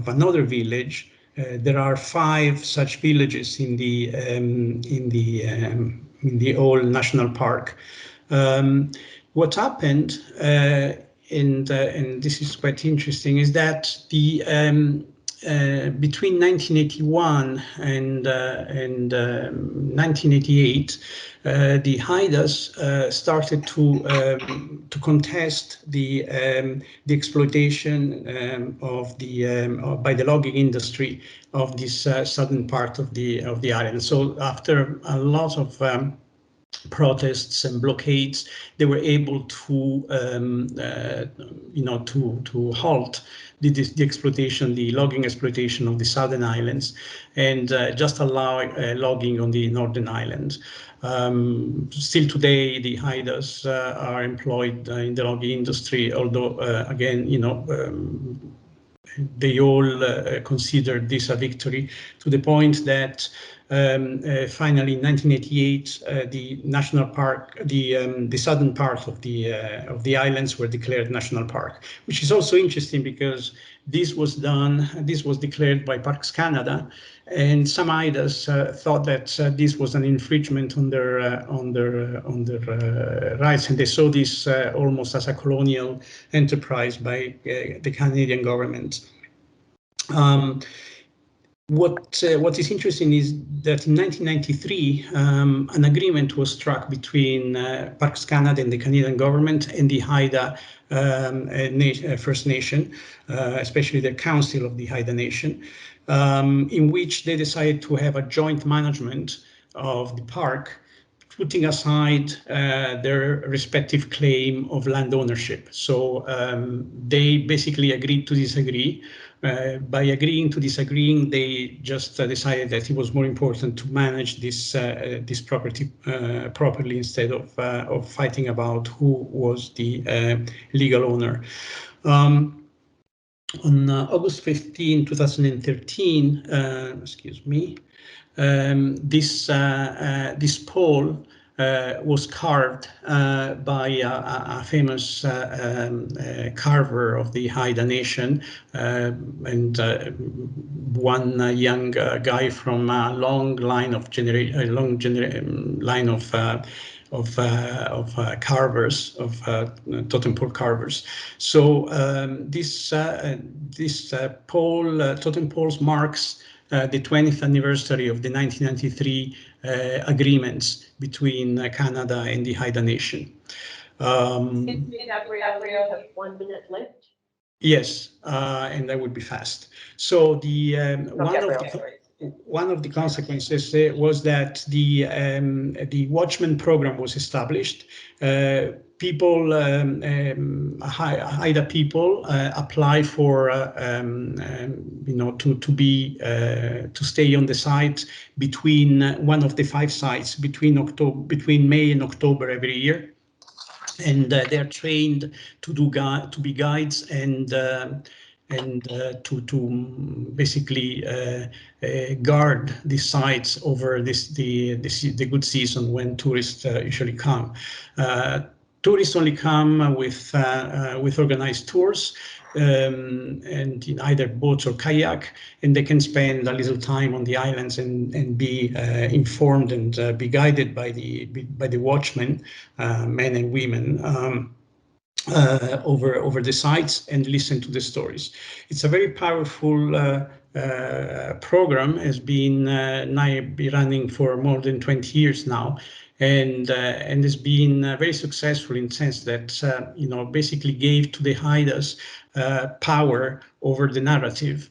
another village. There are 5 such villages in the old national park. What happened, and this is quite interesting, is that the between 1981 and 1988, the Haidas started to contest the exploitation by the logging industry of this southern part of the island. So after a lot of protests and blockades, they were able to, you know, to halt the exploitation, the logging exploitation of the southern islands, and just allow logging on the northern island. Still today, the Haidas are employed in the logging industry, although again, you know, they all considered this a victory, to the point that finally in 1988, the national park, the southern part of the islands were declared national park, which is also interesting because this was declared by Parks Canada, and some Haidas thought that this was an infringement on their rights, and they saw this almost as a colonial enterprise by the Canadian government. what is interesting is that in 1993, an agreement was struck between Parks Canada and the Canadian government and the Haida First Nation, especially the Council of the Haida Nation, in which they decided to have a joint management of the park, putting aside their respective claim of land ownership. So they basically agreed to disagree. By agreeing to disagreeing, they just decided that it was more important to manage this property properly instead of fighting about who was the legal owner. On August 15, 2013, excuse me, this pole was carved by a famous carver of the Haida Nation, and one young guy from a long line of carvers, of totem pole carvers. So this pole, totem poles, marks the 20th anniversary of the 1993 agreements between Canada and the Haida Nation. Gabrielle, we have 1 minute left. Yes, and that would be fast. So the one of the consequences was that the Watchman program was established. People, Haida people, apply for to stay on the site between one of the 5 sites between May and October every year. And they're trained to be guides and to basically guard the sites over the good season when tourists usually come. Tourists only come with organized tours, and in either boats or kayak, and they can spend a little time on the islands and be informed and be guided by the watchmen, men and women, over the sites and listen to the stories. It's a very powerful program, has been running for more than 20 years now, and has been very successful in the sense that basically gave to the Haidas power over the narrative.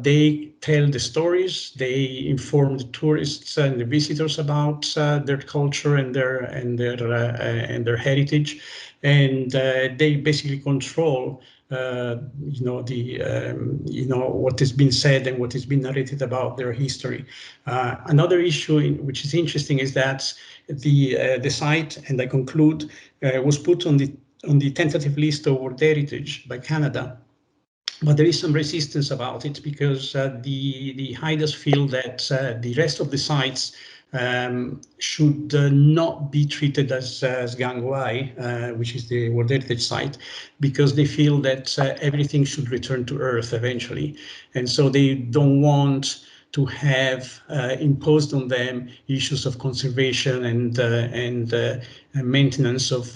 They tell the stories, they inform the tourists and the visitors about their culture and their heritage, and they basically control what has been said and what has been narrated about their history. Another issue which is interesting is that the site, and I conclude, was put on the tentative list of World Heritage by Canada. But there is some resistance about it because the Haidas feel that the rest of the sites should not be treated as Gangwai, which is the World Heritage Site, because they feel that everything should return to Earth eventually. And so they don't want to have imposed on them issues of conservation and maintenance of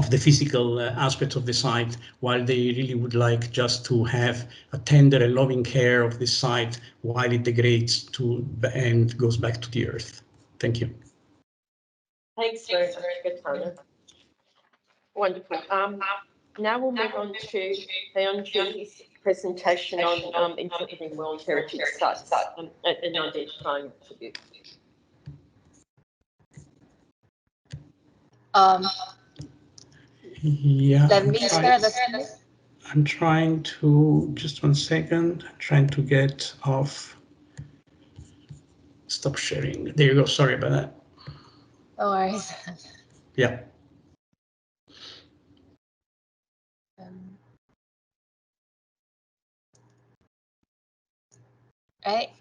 the physical aspects of the site, while they really would like just to have a tender and loving care of the site while it degrades and goes back to the earth. Thank you. Thanks very much, Gaetano. Wonderful. Now we'll move on to Hyunjoo's presentation on interpreting World Heritage Sites and identifying attributes. Yeah, Let me share the screen. I'm trying to, just 1 second, I'm trying to get off, stop sharing. There you go, sorry about that. No worries. Yeah. Right,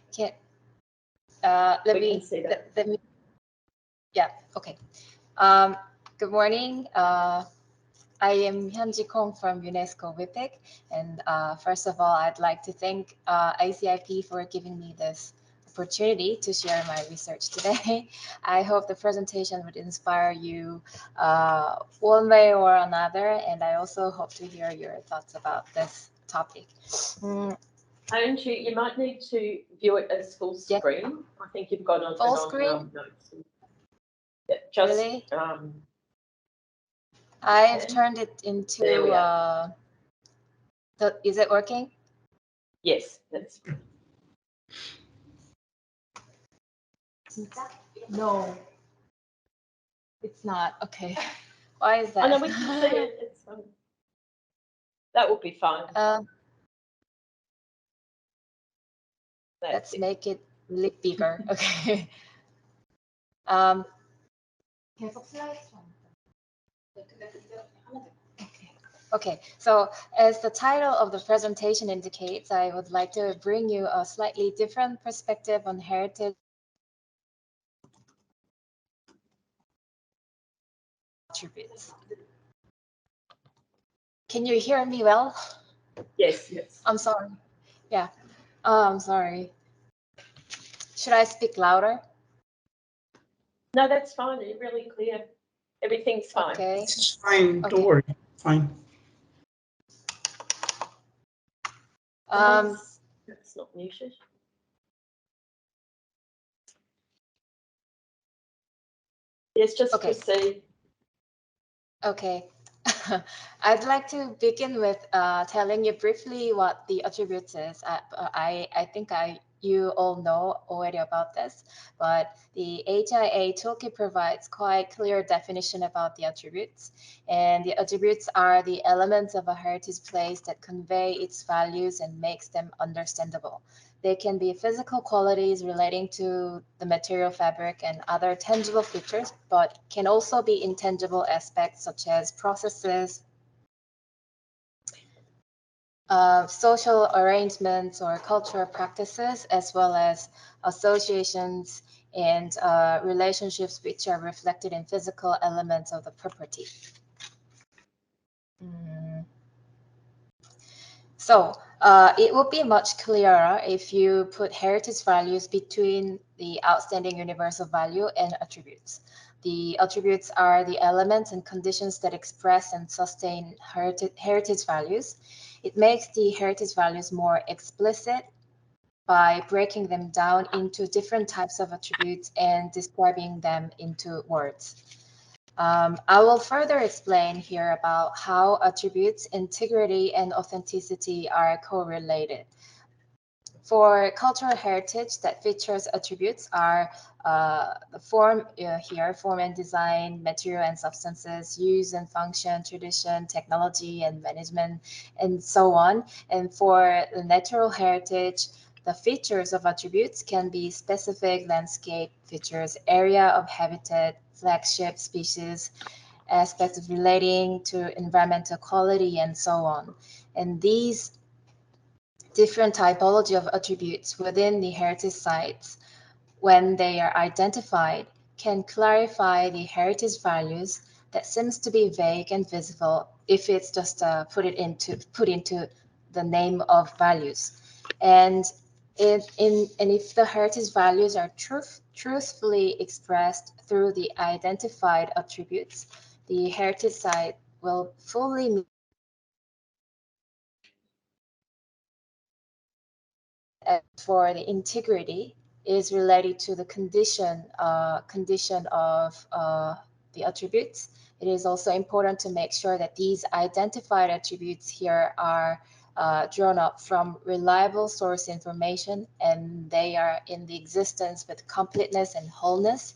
let me, yeah, okay. Good morning. I am Hyunji Kong from UNESCO WIPIC, and first of all, I'd like to thank ACIP for giving me this opportunity to share my research today. I hope the presentation would inspire you one way or another, and I also hope to hear your thoughts about this topic. Angie, you might need to view it as full screen. I think you've got on Full it on screen? notes. Yeah, just Really? I've turned it into There we are. is it working? Yes, that's No. It's not. Okay. Why is that? Oh no, we can see it. It's that will be fine. Let's make it a little bigger. Okay. Okay, so as the title of the presentation indicates, I would like to bring you a slightly different perspective on heritage attributes. Can you hear me well? Yes, yes. I'm sorry. Yeah. I'm sorry. Should I speak louder? No, that's fine. It's really clear. Everything's fine. Okay. It's fine. Don't Okay. worry. Fine. That's not muted. Yes, just proceed. Okay. I'd like to begin with telling you briefly what the attributes is. I think you all know already about this, but the HIA toolkit provides quite clear definition about the attributes. And the attributes are the elements of a heritage place that convey its values and makes them understandable. They can be physical qualities relating to the material fabric and other tangible features, but can also be intangible aspects such as processes, social arrangements or cultural practices, as well as associations and relationships which are reflected in physical elements of the property. So it would be much clearer if you put heritage values between the outstanding universal value and attributes. The attributes are the elements and conditions that express and sustain heritage values. It makes the heritage values more explicit by breaking them down into different types of attributes and describing them into words. I will further explain here about how attributes, integrity, and authenticity are correlated. For cultural heritage that features attributes are the form here, form and design, material and substances, use and function, tradition, technology and management, and so on. And for the natural heritage, the features of attributes can be specific landscape features, area of habitat, flagship species, aspects relating to environmental quality, and so on. And these different typology of attributes within the heritage sites, when they are identified, can clarify the heritage values that seems to be vague and visible if it's just put into the name of values. And if the heritage values are truthfully expressed through the identified attributes, the heritage site will fully meet for the integrity is related to the condition of the attributes. It is also important to make sure that these identified attributes here are drawn up from reliable source information and they are in the existence with completeness and wholeness.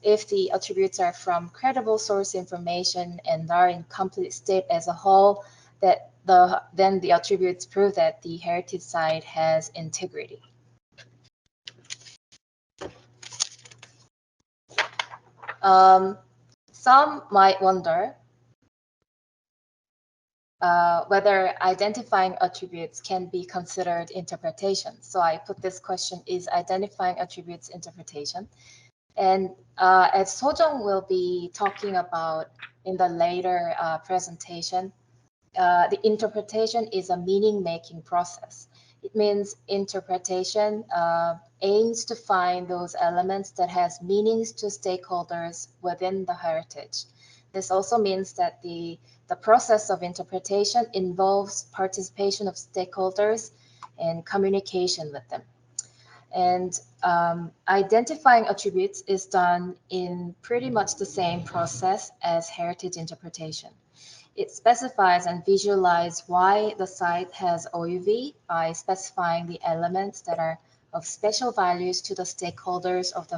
If the attributes are from credible source information and are in complete state as a whole, then the attributes prove that the heritage site has integrity. Some might wonder whether identifying attributes can be considered interpretation. So I put this question, is identifying attributes interpretation? And as Sojong will be talking about in the later presentation, the interpretation is a meaning-making process. It means interpretation aims to find those elements that has meanings to stakeholders within the heritage. This also means that the process of interpretation involves participation of stakeholders and communication with them. And identifying attributes is done in pretty much the same process as heritage interpretation. It specifies and visualizes why the site has OUV by specifying the elements that are of special values to the stakeholders of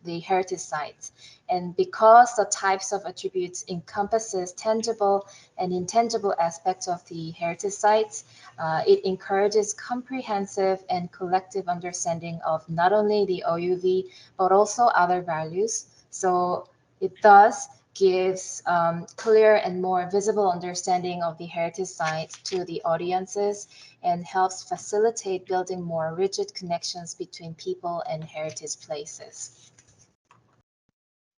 the heritage sites. And because the types of attributes encompasses tangible and intangible aspects of the heritage sites, it encourages comprehensive and collective understanding of not only the OUV, but also other values. So it thus gives clear and more visible understanding of the heritage sites to the audiences and helps facilitate building more rigid connections between people and heritage places.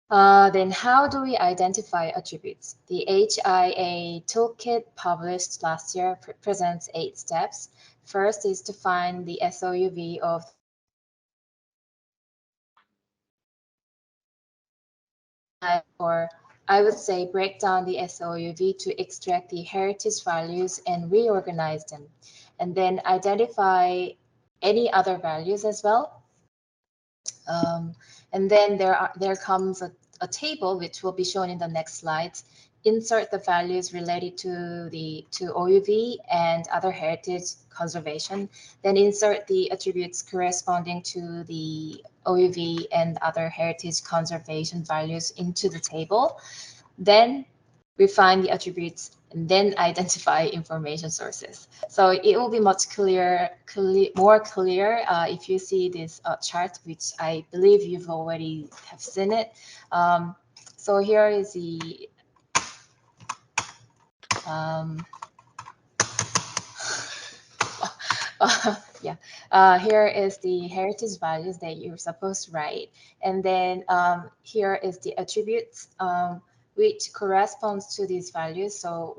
Then how do we identify attributes? The HIA toolkit published last year presents 8 steps. First is to find the SOUV of or I would say break down the SOUV to extract the heritage values and reorganize them, and then identify any other values as well. And then there comes a table which will be shown in the next slides. Insert the values related to OUV and other heritage conservation. Then insert the attributes corresponding to the OUV and other heritage conservation values into the table. Then refine the attributes and then identify information sources. So it will be much more clear if you see this chart, which I believe you've already have seen it. So here is the here is the heritage values that you're supposed to write, and then here is the attributes which corresponds to these values. So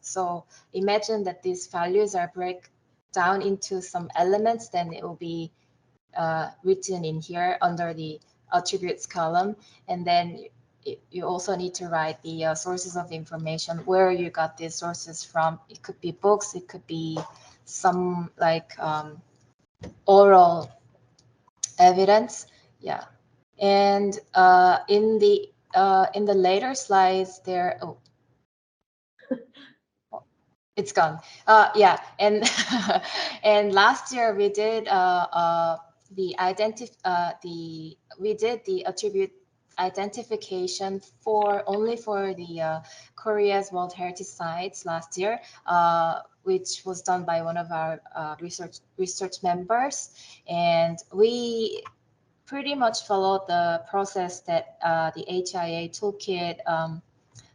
so imagine that these values are break down into some elements, then it will be written in here under the attributes column, and then you also need to write the sources of information, where you got these sources from. It could be books, it could be some like oral evidence, yeah. And in the later slides, there, it's gone. Yeah, and and last year we did the attribute identification only for the Korea's World Heritage Sites last year, which was done by one of our research members, and we pretty much followed the process that the HIA toolkit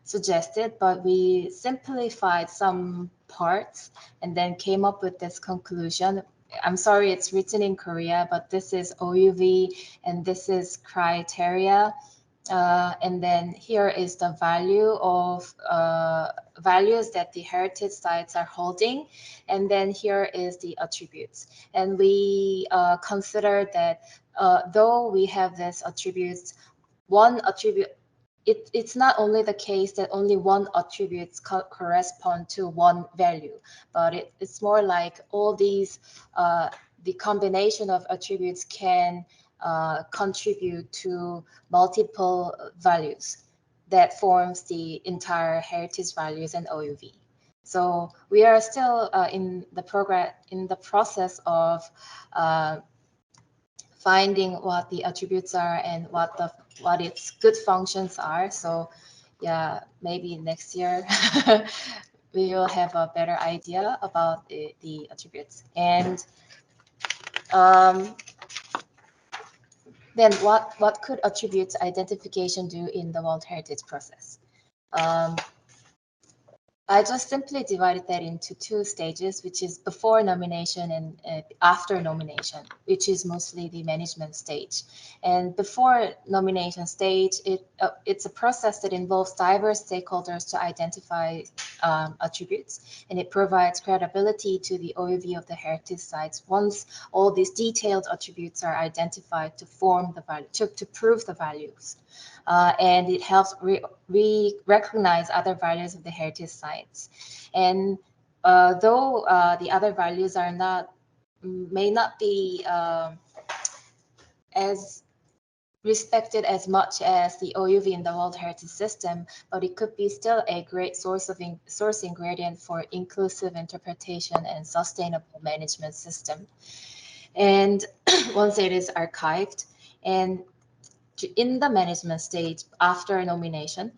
suggested, but we simplified some parts and then came up with this conclusion. I'm sorry, it's written in Korea, but this is OUV and this is criteria. And then here is the value of values that the heritage sites are holding. And then here is the attributes. And we consider that though we have these attributes, one attribute, it's not only the case that only one attribute correspond to one value, but it's more like all these, the combination of attributes can contribute to multiple values that forms the entire heritage values and OUV. So we are still in the process of finding what the attributes are and what its good functions are. So yeah, maybe next year we will have a better idea about the attributes. And then what could attributes identification do in the World Heritage process? I just simply divided that into 2 stages, which is before nomination and after nomination, which is mostly the management stage. And before nomination stage, it's a process that involves diverse stakeholders to identify attributes, and it provides credibility to the OUV of the heritage sites once all these detailed attributes are identified to form the value, to prove the values. And it helps recognize other values of the heritage sites. And though the other values are not may not be as respected as much as the OUV in the World Heritage System, but it could be still a great source ingredient for inclusive interpretation and sustainable management system. And once it is archived and in the management stage after nomination,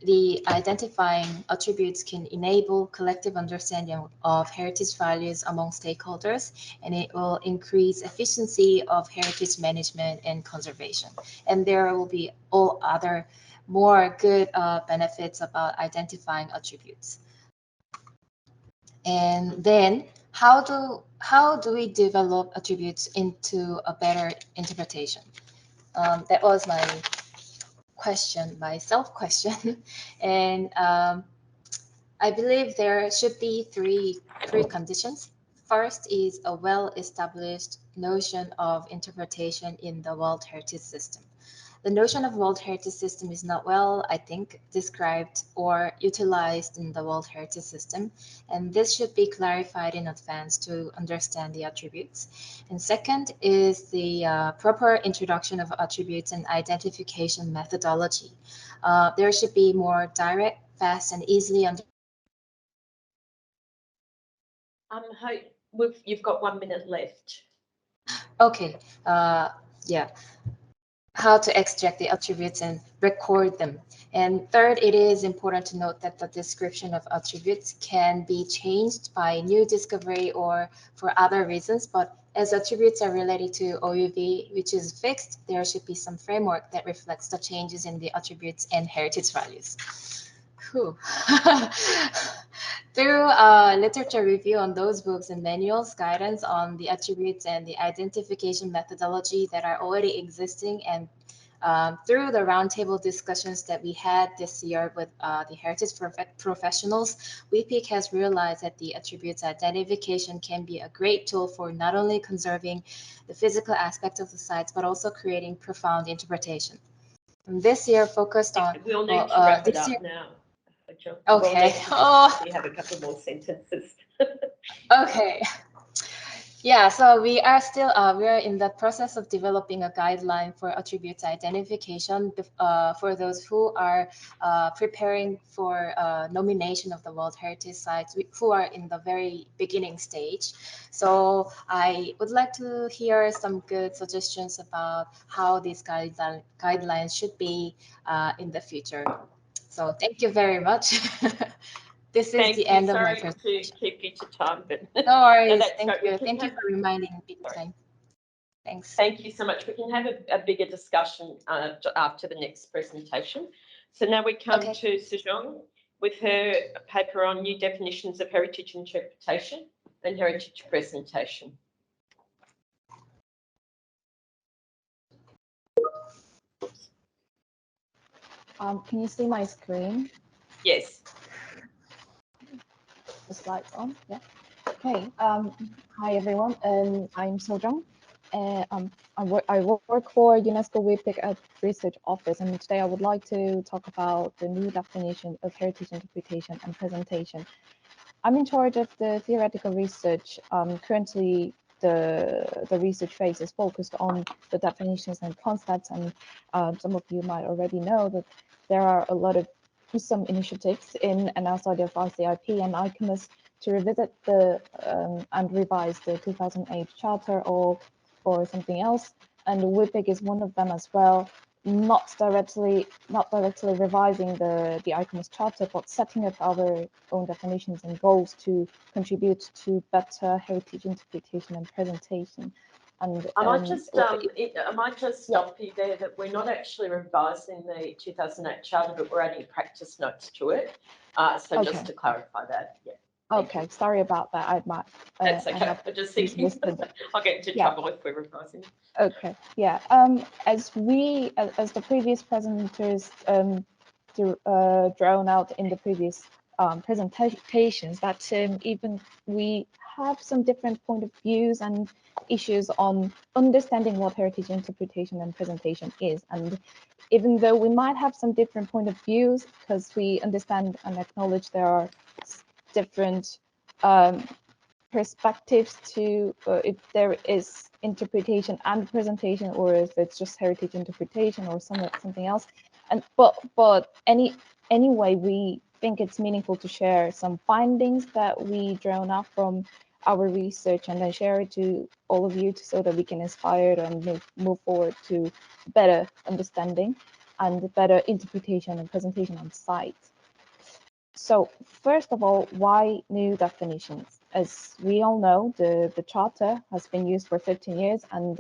the identifying attributes can enable collective understanding of heritage values among stakeholders, and it will increase efficiency of heritage management and conservation. And there will be all other more good benefits about identifying attributes. And then how do we develop attributes into a better interpretation? That was my question, my self-question. And I believe there should be three conditions. First is a well-established notion of interpretation in the World Heritage System. The notion of World Heritage System is not well, I think, described or utilized in the World Heritage System, and this should be clarified in advance to understand the attributes. And second is the proper introduction of attributes and identification methodology. There should be more direct, fast, and easily understood. You've got 1 minute left. Okay, yeah. How to extract the attributes and record them. And third, it is important to note that the description of attributes can be changed by new discovery or for other reasons, but as attributes are related to OUV, which is fixed, there should be some framework that reflects the changes in the attributes and heritage values. Whew. Through literature review on those books and manuals, guidance on the attributes and the identification methodology that are already existing, and through the roundtable discussions that we had this year with the heritage professionals, WPIC has realized that the attributes identification can be a great tool for not only conserving the physical aspect of the sites, but also creating profound interpretation. And this year focused on... We'll need to wrap it up now. Okay. We have a couple more sentences. Okay. Yeah, so we are still we're in the process of developing a guideline for attributes identification for those who are preparing for nomination of the World Heritage Sites, who are in the very beginning stage. So I would like to hear some good suggestions about how these guidelines should be in the future. So thank you very much. This is the end of my presentation. Sorry to keep you to time, but no worries. No, Thank you. Thank you for reminding me the time. Thanks. Thank you so much. We can have a bigger discussion after the next presentation. So now we come to Sejong with her paper on new definitions of heritage interpretation and heritage presentation. Can you see my screen? Yes. The slides on, yeah. Okay. Hi everyone. I'm Sejong. I work for UNESCO WPIC at Research Office, and today I would like to talk about the new definition of heritage interpretation and presentation. I'm in charge of the theoretical research. Currently, the research phase is focused on the definitions and concepts, and some of you might already know that there are a lot of some initiatives in and outside of RCIP and ICOMOS to revisit the and revise the 2008 charter or something else, and WPIC is one of them as well. Not directly revising the ICOMOS charter, but setting up our own definitions and goals to contribute to better heritage interpretation and presentation. And I might just stop you there, that we're not actually revising the 2008 charter, but we're adding practice notes to it. So okay. Just to clarify that, yeah. Okay, sorry about that. I might. That's okay. I just think I'll get into trouble if we're revising. Okay, yeah. As the previous presenters drawn out in the previous presentations, that even we have some different point of views and issues on understanding what heritage interpretation and presentation is. And even though we might have some different point of views, because we understand and acknowledge there are different perspectives to if there is interpretation and presentation, or if it's just heritage interpretation or something else. And but anyway, we think it's meaningful to share some findings that we drawn up from our research and then share it to all of you so that we can inspire and move forward to better understanding and better interpretation and presentation on site. So first of all, why new definitions? As we all know, the charter has been used for 15 years, and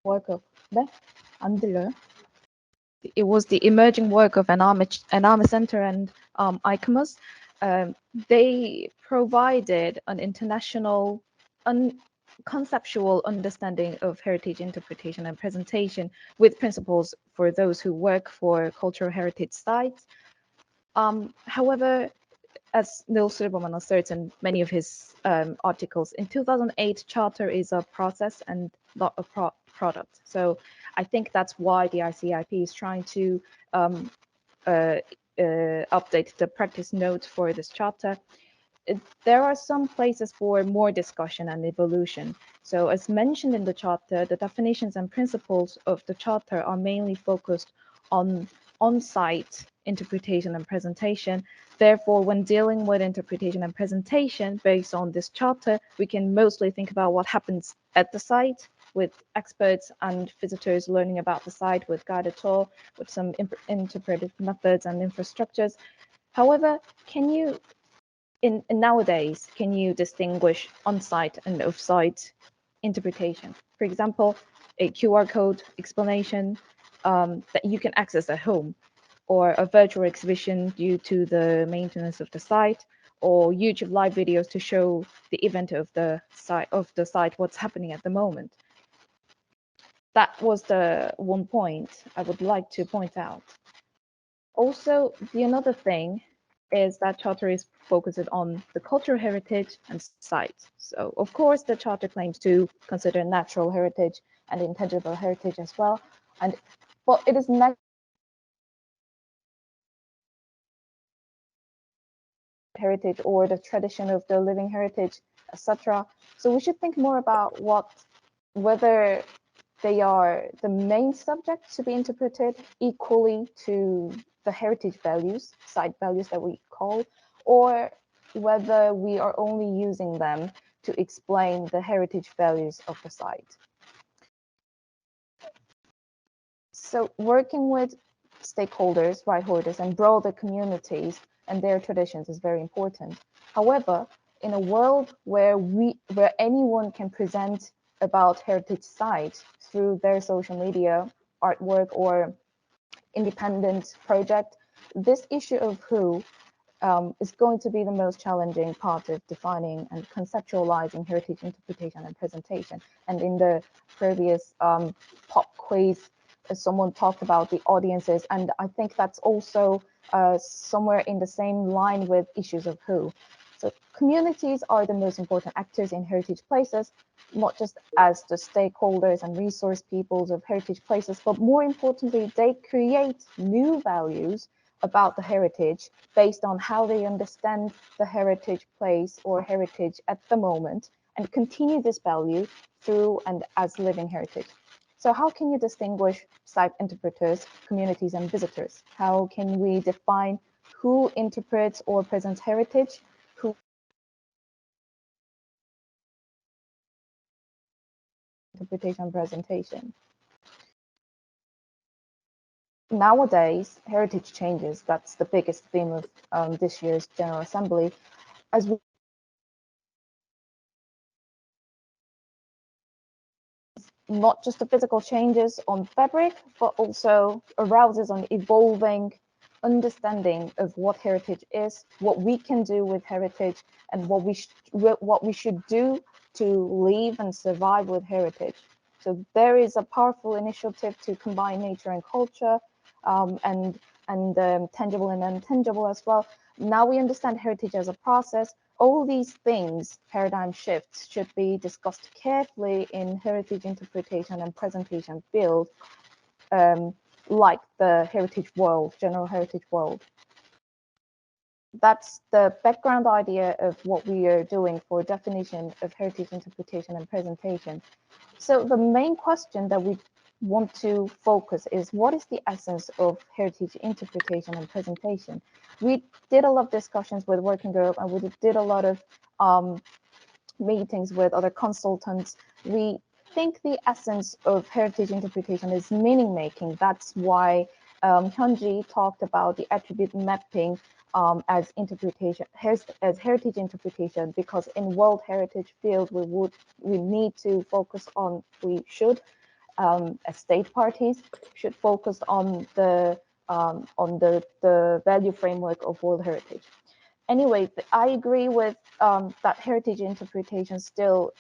work of it was the emerging work of Enama Center and ICOMOS. They provided an international conceptual understanding of heritage interpretation and presentation with principles for those who work for cultural heritage sites. However, as Nils Silberman asserts in many of his articles, in 2008, charter is a process and not a product. So I think that's why the ICIP is trying to update the practice notes for this charter. There are some places for more discussion and evolution. So as mentioned in the charter, the definitions and principles of the charter are mainly focused on on-site interpretation and presentation. Therefore, when dealing with interpretation and presentation based on this charter, we can mostly think about what happens at the site, with experts and visitors learning about the site with guided tour, with some interpretive methods and infrastructures. However, can you nowadays, can you distinguish on-site and off-site interpretation? For example, a QR code explanation that you can access at home, or a virtual exhibition due to the maintenance of the site, or YouTube live videos to show the event of the site, what's happening at the moment. That was the one point I would like to point out. Also, another thing is that charter is focused on the cultural heritage and sites. So of course the charter claims to consider natural heritage and intangible heritage as well. But it is not heritage or the tradition of the living heritage, etc. So we should think more about whether they are the main subject to be interpreted equally to the heritage values, site values that we call, or whether we are only using them to explain the heritage values of the site. So working with stakeholders, right holders, and broader communities and their traditions is very important. However, in a world where anyone can present about heritage sites through their social media, artwork, or independent project, this issue of who is going to be the most challenging part of defining and conceptualizing heritage interpretation and presentation. And in the previous pop quiz, someone talked about the audiences, and I think that's also somewhere in the same line with issues of who. So communities are the most important actors in heritage places, not just as the stakeholders and resource peoples of heritage places, but more importantly, they create new values about the heritage based on how they understand the heritage place or heritage at the moment, and continue this value through and as living heritage. So how can you distinguish site interpreters, communities, and visitors? How can we define who interprets or presents heritage, who interpretation and presentation? Nowadays, heritage changes. That's the biggest theme of this year's General Assembly. As we not just the physical changes on fabric, but also arouses on evolving understanding of what heritage is, what we can do with heritage, and what we should do to live and survive with heritage. So there is a powerful initiative to combine nature and culture, and tangible and intangible as well. Now we understand heritage as a process. All these things, paradigm shifts, should be discussed carefully in heritage interpretation and presentation field, like the heritage world, general heritage world. that's the background idea of what we are doing for definition of heritage interpretation and presentation. So the main question that we want to focus is, what is the essence of heritage interpretation and presentation? We did a lot of discussions with working group, and we did a lot of meetings with other consultants. We think the essence of heritage interpretation is meaning making. That's why Hyunji talked about the attribute mapping as interpretation, as heritage interpretation, because in World Heritage field we need to focus on, as state parties should focus on the value framework of World Heritage. Anyway, I agree with that heritage interpretation still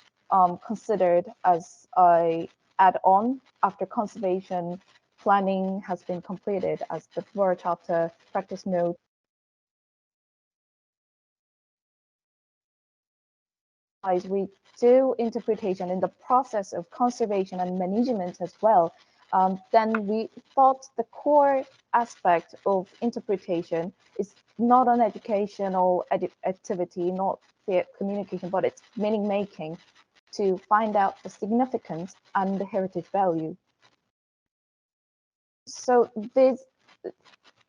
considered as a add-on after conservation planning has been completed, as the Borough Charter practice note we do interpretation in the process of conservation and management as well. Then we thought the core aspect of interpretation is not an educational activity, not the communication, but it's meaning making to find out the significance and the heritage value. So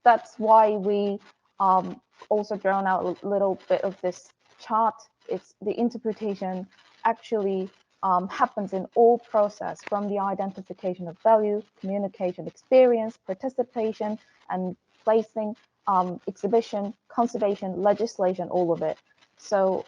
that's why we also drawn out a little bit of this chart. It's the interpretation actually happens in all process, from the identification of value, communication, experience, participation, and placing, exhibition, conservation, legislation, all of it. So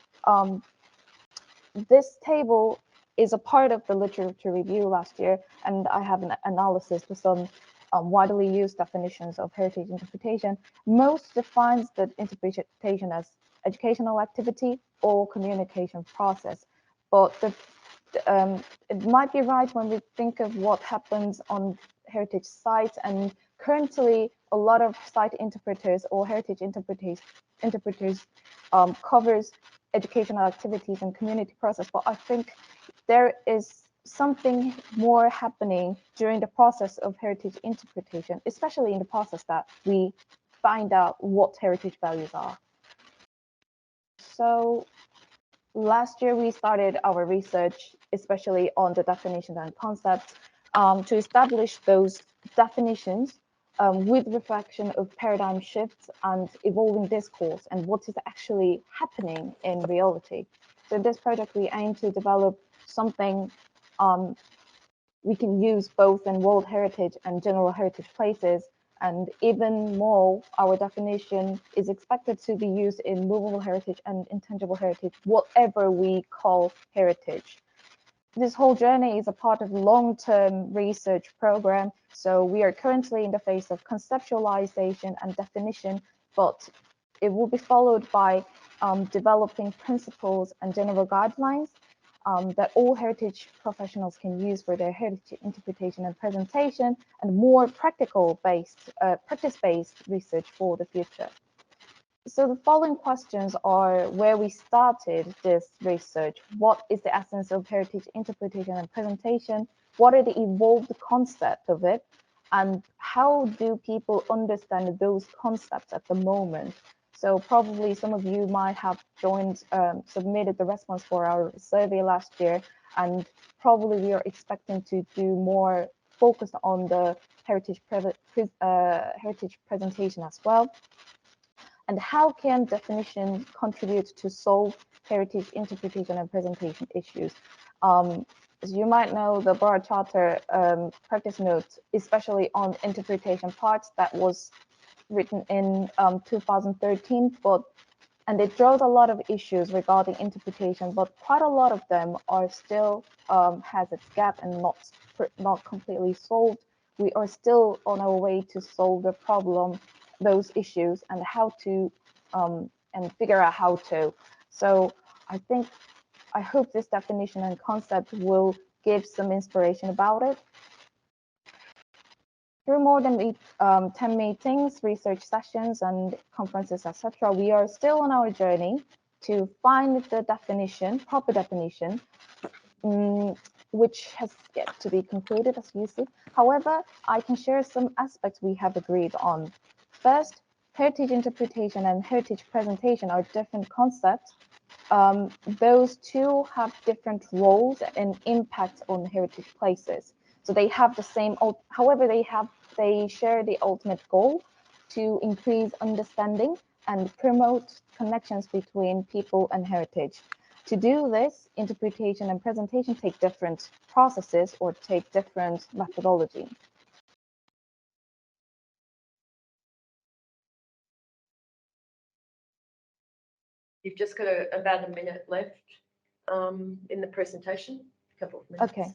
this table is a part of the literature review last year, and I have an analysis with some widely used definitions of heritage interpretation. Most defines the interpretation as educational activity or communication process, but it might be right when we think of what happens on heritage sites, and currently a lot of site interpreters or heritage interpreters covers educational activities and community process, but I think there is something more happening during the process of heritage interpretation, especially in the process that we find out what heritage values are. So last year we started our research, especially on the definitions and concepts, to establish those definitions with reflection of paradigm shifts and evolving discourse and what is actually happening in reality. So in this project, we aim to develop something we can use both in World Heritage and General Heritage places, and even more, our definition is expected to be used in movable heritage and intangible heritage, whatever we call heritage. This whole journey is a part of long-term research program, so we are currently in the phase of conceptualization and definition, but it will be followed by developing principles and general guidelines that all heritage professionals can use for their heritage interpretation and presentation, and more practical-based, practice-based research for the future. So the following questions are where we started this research. What is the essence of heritage interpretation and presentation? What are the evolved concepts of it? And how do people understand those concepts at the moment? So probably some of you might have joined, submitted the response for our survey last year, and probably we are expecting to do more focused on the heritage presentation as well. And how can definition contribute to solve heritage interpretation and presentation issues? As you might know, the Borough Charter practice note, especially on interpretation parts, that was written in 2013, and it draws a lot of issues regarding interpretation, but quite a lot of them are still has its gap and not completely solved. We are still on our way to solve the problem, those issues, and how to and figure out how to. So I hope this definition and concept will give some inspiration about it. Through more than 10 meetings, research sessions, and conferences, etc., we are still on our journey to find the definition, proper definition, which has yet to be concluded, as you see. However, I can share some aspects we have agreed on. First, heritage interpretation and heritage presentation are different concepts, those two have different roles and impact on heritage places. So they have the same, however, they share the ultimate goal to increase understanding and promote connections between people and heritage. To do this, interpretation and presentation take different processes or take different methodology. You've just got about a minute left in the presentation. A couple of minutes. Okay.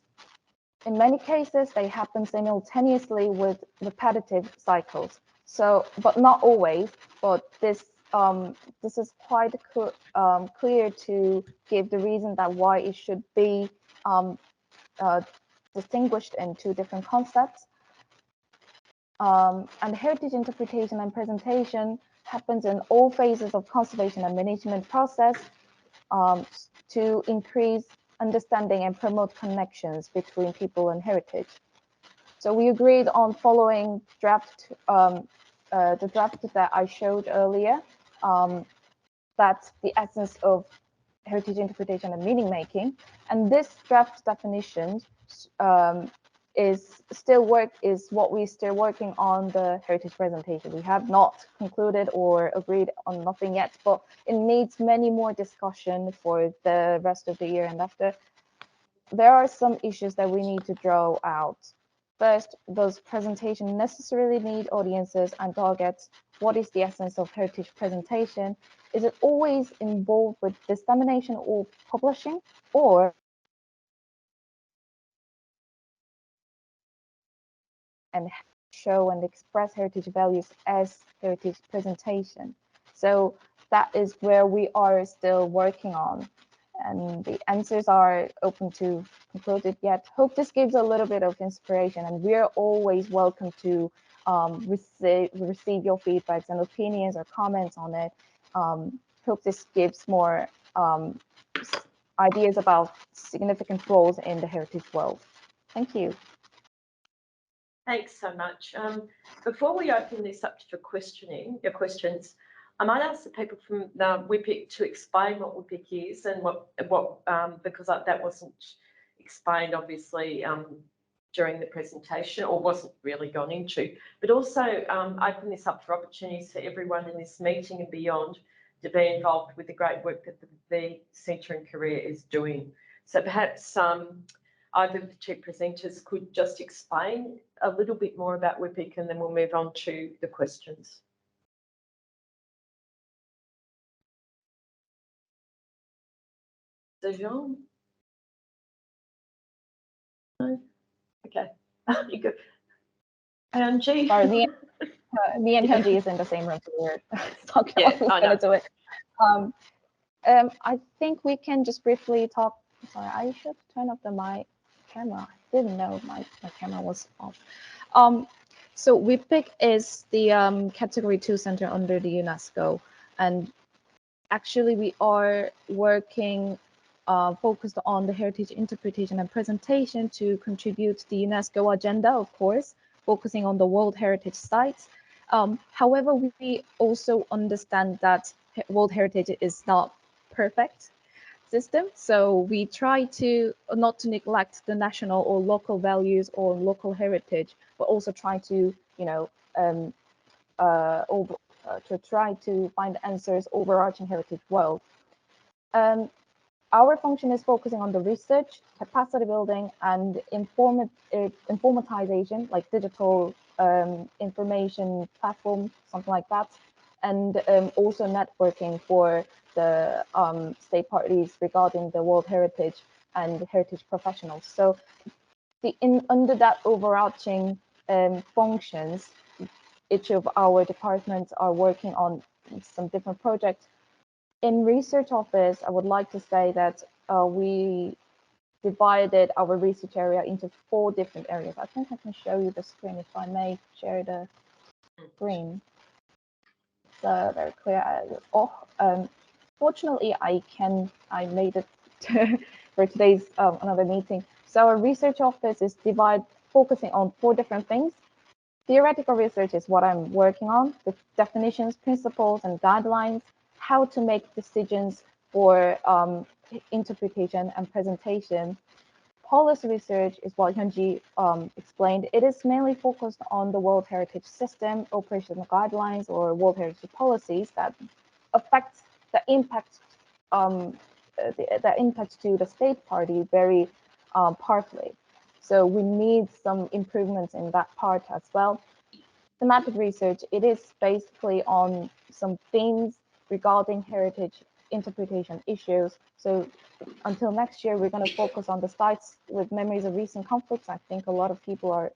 In many cases, they happen simultaneously with repetitive cycles. So, but not always. But this is quite clear to give the reason that why it should be distinguished in two different concepts. And heritage interpretation and presentation happens in all phases of conservation and management process to increase understanding and promote connections between people and heritage. So we agreed on following the draft that I showed earlier, that's the essence of heritage interpretation and meaning making. And this draft definition is what we're still working on the heritage presentation. We have not concluded or agreed on nothing yet, but it needs many more discussion for the rest of the year and after. There are some issues that we need to draw out. First, does presentation necessarily need audiences and targets? What is the essence of heritage presentation? Is it always involved with dissemination or publishing, or and show and express heritage values as heritage presentation? So that is where we are still working on, and the answers are open to concluded yet. Hope this gives a little bit of inspiration, and we're always welcome to receive your feedbacks and opinions or comments on it. Hope this gives more ideas about significant roles in the heritage world. Thank you. Thanks so much. Before we open this up for your questions, I might ask the people from the WIPIC to explain what WIPIC is and what because that wasn't explained obviously during the presentation, or wasn't really gone into, but also open this up for opportunities for everyone in this meeting and beyond to be involved with the great work that the Centre in Korea is doing. So perhaps either of the two presenters could just explain a little bit more about WIPIC, and then we'll move on to the questions. Jean? No? Okay. You good. Hyunji? Sorry, me and Hyunji is in the same room, so we're talking about who's going to do it. I think we can just briefly talk. Sorry, I should turn off my camera. I didn't know my camera was off. So WIPIC is the Category 2 center under the UNESCO, and actually we are working focused on the heritage interpretation and presentation to contribute to the UNESCO agenda, of course, focusing on the World Heritage Sites. However, we also understand that World Heritage is not perfect system, so we try to not to neglect the national or local values or local heritage, but also try to, to try to find answers overarching heritage world. Our function is focusing on the research, capacity building, and informatization, like digital information platform, something like that, and also networking for the state parties regarding the World Heritage and heritage professionals. So under that overarching functions, each of our departments are working on some different projects. In research office, I would like to say that we divided our research area into 4 different areas. I think I can show you the screen if I may share the screen. It's very clear. Fortunately, I made it for today's another meeting. So our research office is focusing on 4 different things. theoretical research is what I'm working on, the definitions, principles, and guidelines, how to make decisions for interpretation and presentation. Policy research is what Hyunji explained. It is mainly focused on the World Heritage System, operational guidelines, or World Heritage policies that affect the impact the impact to the state party very partly. So we need some improvements in that part as well. Thematic research, it is basically on some themes regarding heritage interpretation issues. So until next year, we're going to focus on the sites with memories of recent conflicts. I think a lot of people are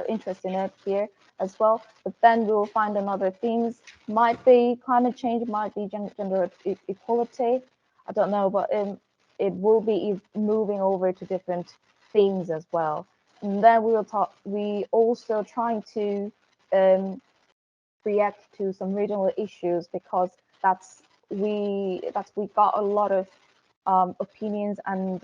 interested in it here as well. But then we'll find another themes. Might be climate change, might be gender equality. I don't know, but it will be moving over to different themes as well. And then we will talk. We also trying to react to some regional issues, because we got a lot of opinions and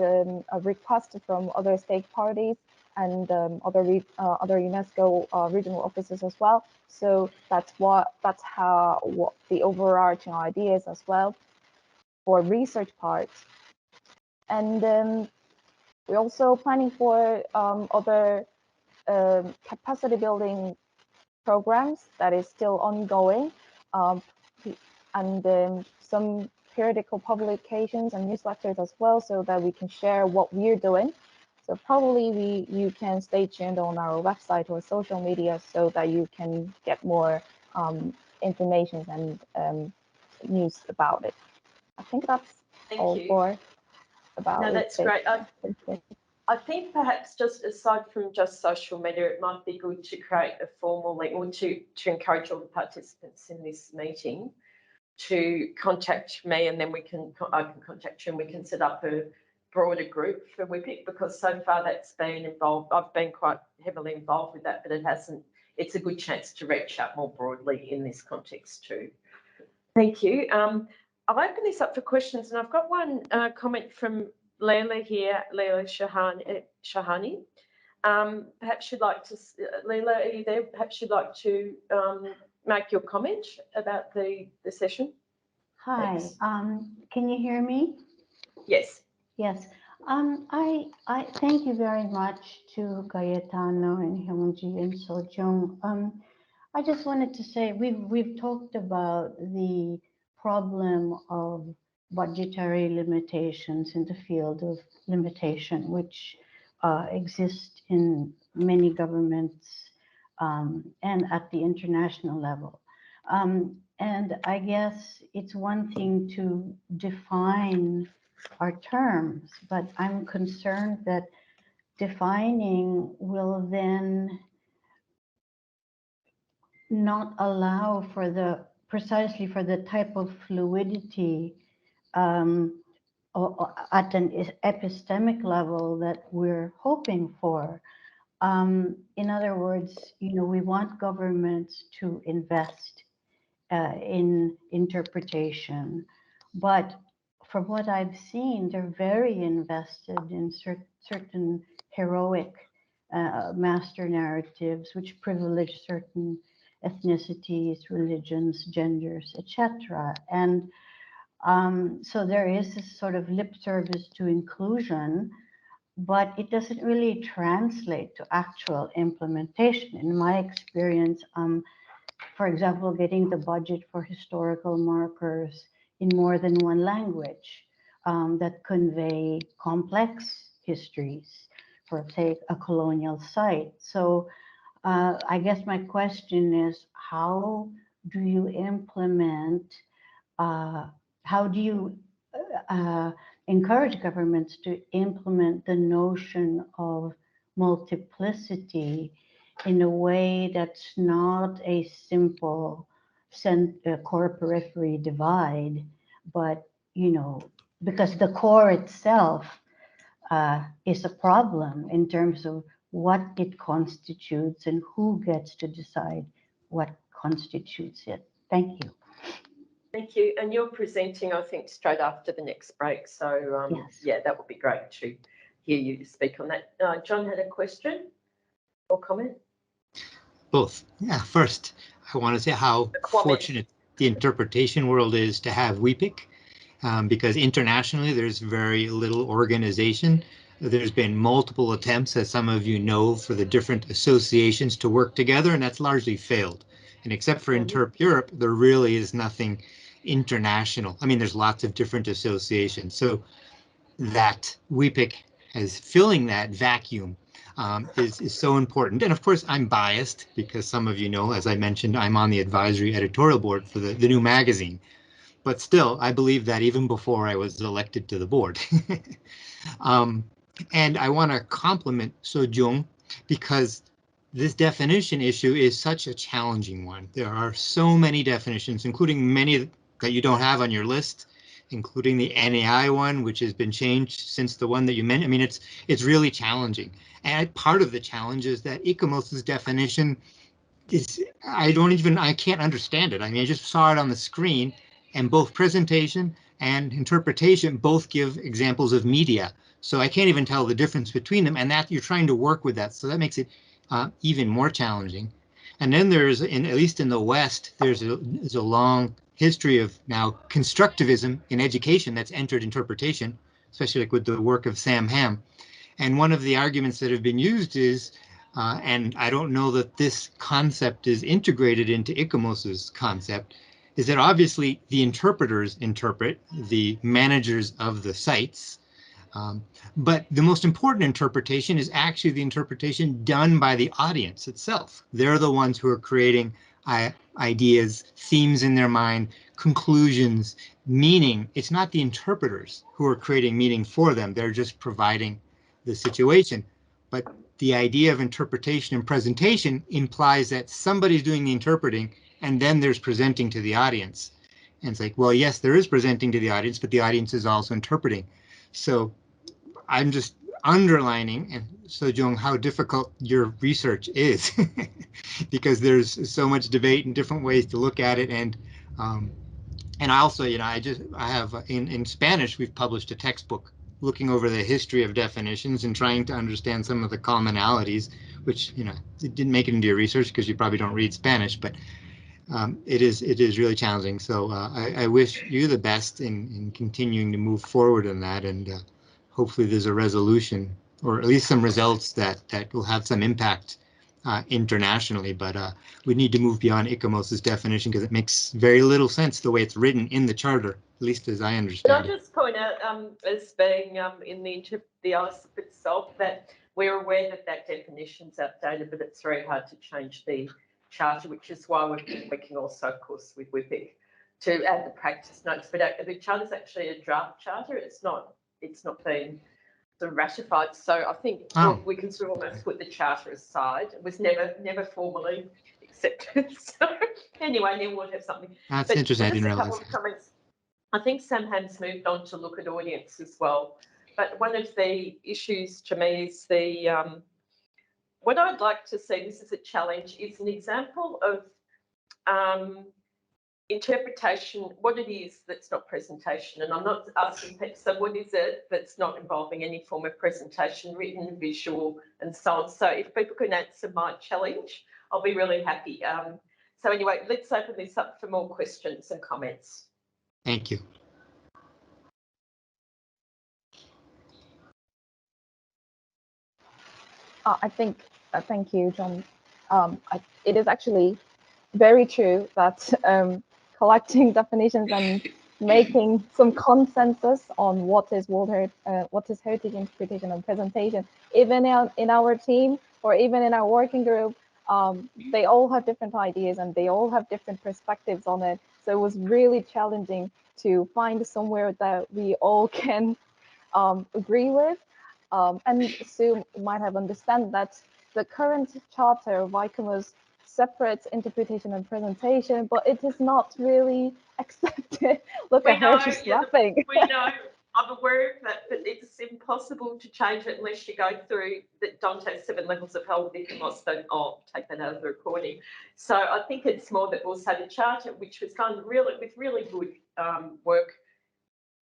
requests from other state parties and other UNESCO regional offices as well. So that's what the overarching ideas as well for research part. And we're also planning for other capacity building programs that is still ongoing, and some periodical publications and newsletters as well, so that we can share what we're doing. So probably you can stay tuned on our website or social media so that you can get more information and news about it. I think that's all for about No, that's great. I think perhaps just aside from just social media, it might be good to create a formal link, or to encourage all the participants in this meeting to contact me, and then I can contact you and we can set up a broader group for WIPIC, because so far that's been involved. I've been quite heavily involved with that, but it's a good chance to reach out more broadly in this context too. Thank you. I'll open this up for questions, and I've got one comment from Leila here, Leila Shahani. Perhaps you'd like to, Leila, are you there? Perhaps you'd like to make your comment about the session. Hi, Thanks. Can you hear me? Yes. Yes. I thank you very much to Cayetano and Hyunji and Sojung. I just wanted to say we've talked about the problem of budgetary limitations in the field of limitation, which exist in many governments and at the international level. And I guess it's one thing to define our terms, but I'm concerned that defining will then not allow for precisely for the type of fluidity or at an epistemic level that we're hoping for. In other words, we want governments to invest in interpretation, but from what I've seen, they're very invested in certain heroic master narratives which privilege certain ethnicities, religions, genders, etc. And so there is this sort of lip service to inclusion, but it doesn't really translate to actual implementation. In my experience, for example, getting the budget for historical markers in more than one language that convey complex histories for, say, a colonial site. So I guess my question is, how do you implement, how do you encourage governments to implement the notion of multiplicity in a way that's not a simple core periphery divide, but, because the core itself is a problem in terms of what it constitutes and who gets to decide what constitutes it. Thank you. Thank you. And you're presenting, I think, straight after the next break. So, yes. Yeah, that would be great to hear you speak on that. John had a question or comment? Both. Yeah, first, I want to say how fortunate the interpretation world is to have WEPIC, because internationally there's very little organization. There's been multiple attempts, as some of you know, for the different associations to work together, and that's largely failed. And except for Interp Europe, there really is nothing international. I mean, there's lots of different associations. So that WEPIC is filling that vacuum is so important. And of course, I'm biased because some of you know, as I mentioned, I'm on the advisory editorial board for the new magazine. But still, I believe that even before I was elected to the board. And I want to compliment Sojung because this definition issue is such a challenging one. There are so many definitions, including many that you don't have on your list, including the NAI one, which has been changed since the one that you mentioned. I mean, it's really challenging. And part of the challenge is that ICOMOS's definition is, I can't understand it. I mean, I just saw it on the screen, and both presentation and interpretation both give examples of media. So I can't even tell the difference between them, and that you're trying to work with that. So that makes it even more challenging. And then there's, at least in the West, there's a long history of now constructivism in education that's entered interpretation, especially like with the work of Sam Ham. And one of the arguments that have been used is, and I don't know that this concept is integrated into ICOMOS's concept, is that obviously the interpreters interpret, the managers of the sites, but the most important interpretation is actually the interpretation done by the audience itself. They're the ones who are creating ideas, themes in their mind, conclusions, meaning. It's not the interpreters who are creating meaning for them. They're just providing the situation. But the idea of interpretation and presentation implies that somebody's doing the interpreting and then there's presenting to the audience. And it's like, well, yes, there is presenting to the audience, but the audience is also interpreting. So I'm just underlining, and Sojung, how difficult your research is because there's so much debate and different ways to look at it. And I also, I have in Spanish, we've published a textbook looking over the history of definitions and trying to understand some of the commonalities, which, it didn't make it into your research because you probably don't read Spanish, but it is really challenging. So I wish you the best in continuing to move forward in that, and hopefully there's a resolution or at least some results that will have some impact internationally. But we need to move beyond ICOMOS's definition because it makes very little sense the way it's written in the charter, at least as I understand it. Can I just point out, as being in the ISIP itself, that we're aware that definition's outdated, but it's very hard to change the charter, which is why we've been working also, of course, with WEPIC to add the practice notes. But the charter's actually a draft charter. It's not been sort of ratified. So I think we can sort of almost put the charter aside. It was never formally accepted. So anyway, Neil will have something. That's interesting. I didn't realize. I think Sam Ham's moved on to look at audience as well. But one of the issues to me is what I'd like to see, this is a challenge, is an example of interpretation, what it is that's not presentation. And I'm not asking people, so what is it that's not involving any form of presentation, written, visual, and so on. So if people can answer my challenge, I'll be really happy. So anyway, let's open this up for more questions and comments. Thank you. I think, thank you, John. It is actually very true that collecting definitions and making some consensus on what is heritage interpretation and presentation, even in our team or even in our working group, they all have different ideas and they all have different perspectives on it. So it was really challenging to find somewhere that we all can agree with. And Sue might have understand that the current charter of ICOMOS separates interpretation and presentation, but it is not really accepted. Look at her, she's laughing. We know, I'm aware of that, but it's impossible to change it unless you go through the Dante's 7 levels of hell with ICOMOS. Don't take that out of the recording. So I think it's more that also the charter, which was done really with really good work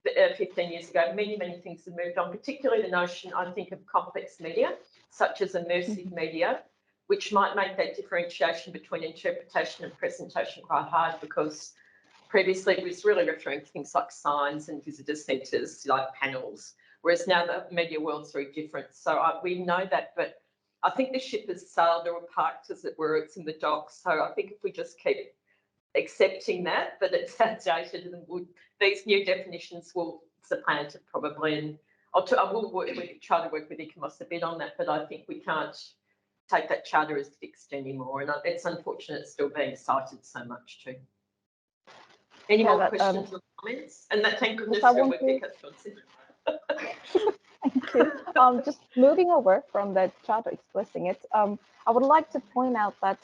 15 years ago, many things have moved on, particularly the notion, I think, of complex media, such as immersive media, which might make that differentiation between interpretation and presentation quite hard, because previously it was really referring to things like signs and visitor centres, like panels, whereas now the media world's very different. So we know that, but I think the ship has sailed or parked, as it were, it's in the docks. So I think if we just keep accepting that it's outdated, and these new definitions will supplant it probably. And I will try to work with ICOMOS a bit on that, but I think we can't take that charter as fixed anymore. And it's unfortunate it's still being cited so much too. Any more questions or comments? And that, thank goodness for Whitpick, Johnson. Thank you. Just moving over from the charter explicing it, I would like to point out that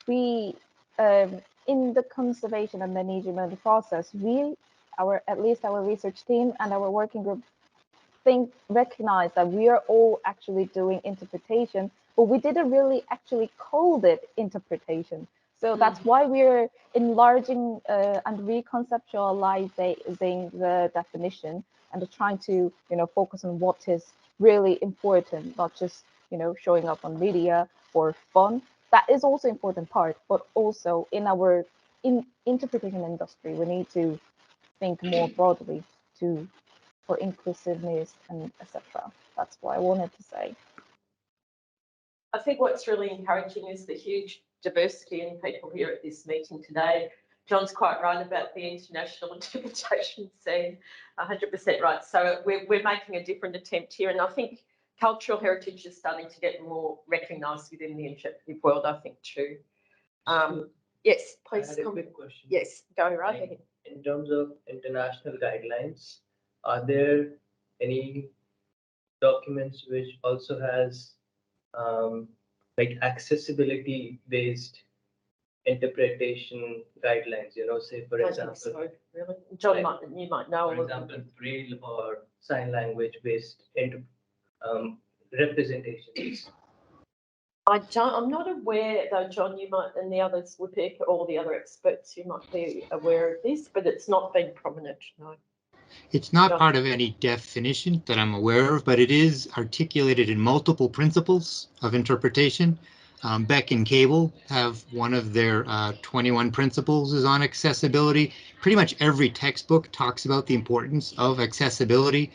we, in the conservation and management process, at least our research team and our working group recognize that we are all actually doing interpretation, but we didn't really actually code it interpretation. So that's why we're enlarging and reconceptualizing the definition and trying to, focus on what is really important, not just, showing up on media for fun. That is also important part, but also in our interpretation industry, we need to think more broadly for inclusiveness and etc. That's what I wanted to say. I think what's really encouraging is the huge diversity in people here at this meeting today. John's quite right about the international interpretation scene, 100% right. So we're making a different attempt here, and I think cultural heritage is starting to get more recognised within the interpretive world, I think, too. Yes, please. I had a quick question. Yes, go right ahead. In terms of international guidelines, are there any documents which also has like accessibility based interpretation guidelines, say for example, so, really? John, like, you might know. For example, Braille or sign language based representations. I'm not aware though, John, you might, and the others would be, all the other experts, you might be aware of this, but it's not been prominent, no. It's not part of any definition that I'm aware of, but it is articulated in multiple principles of interpretation. Beck and Cable have one of their 21 principles is on accessibility. Pretty much every textbook talks about the importance of accessibility.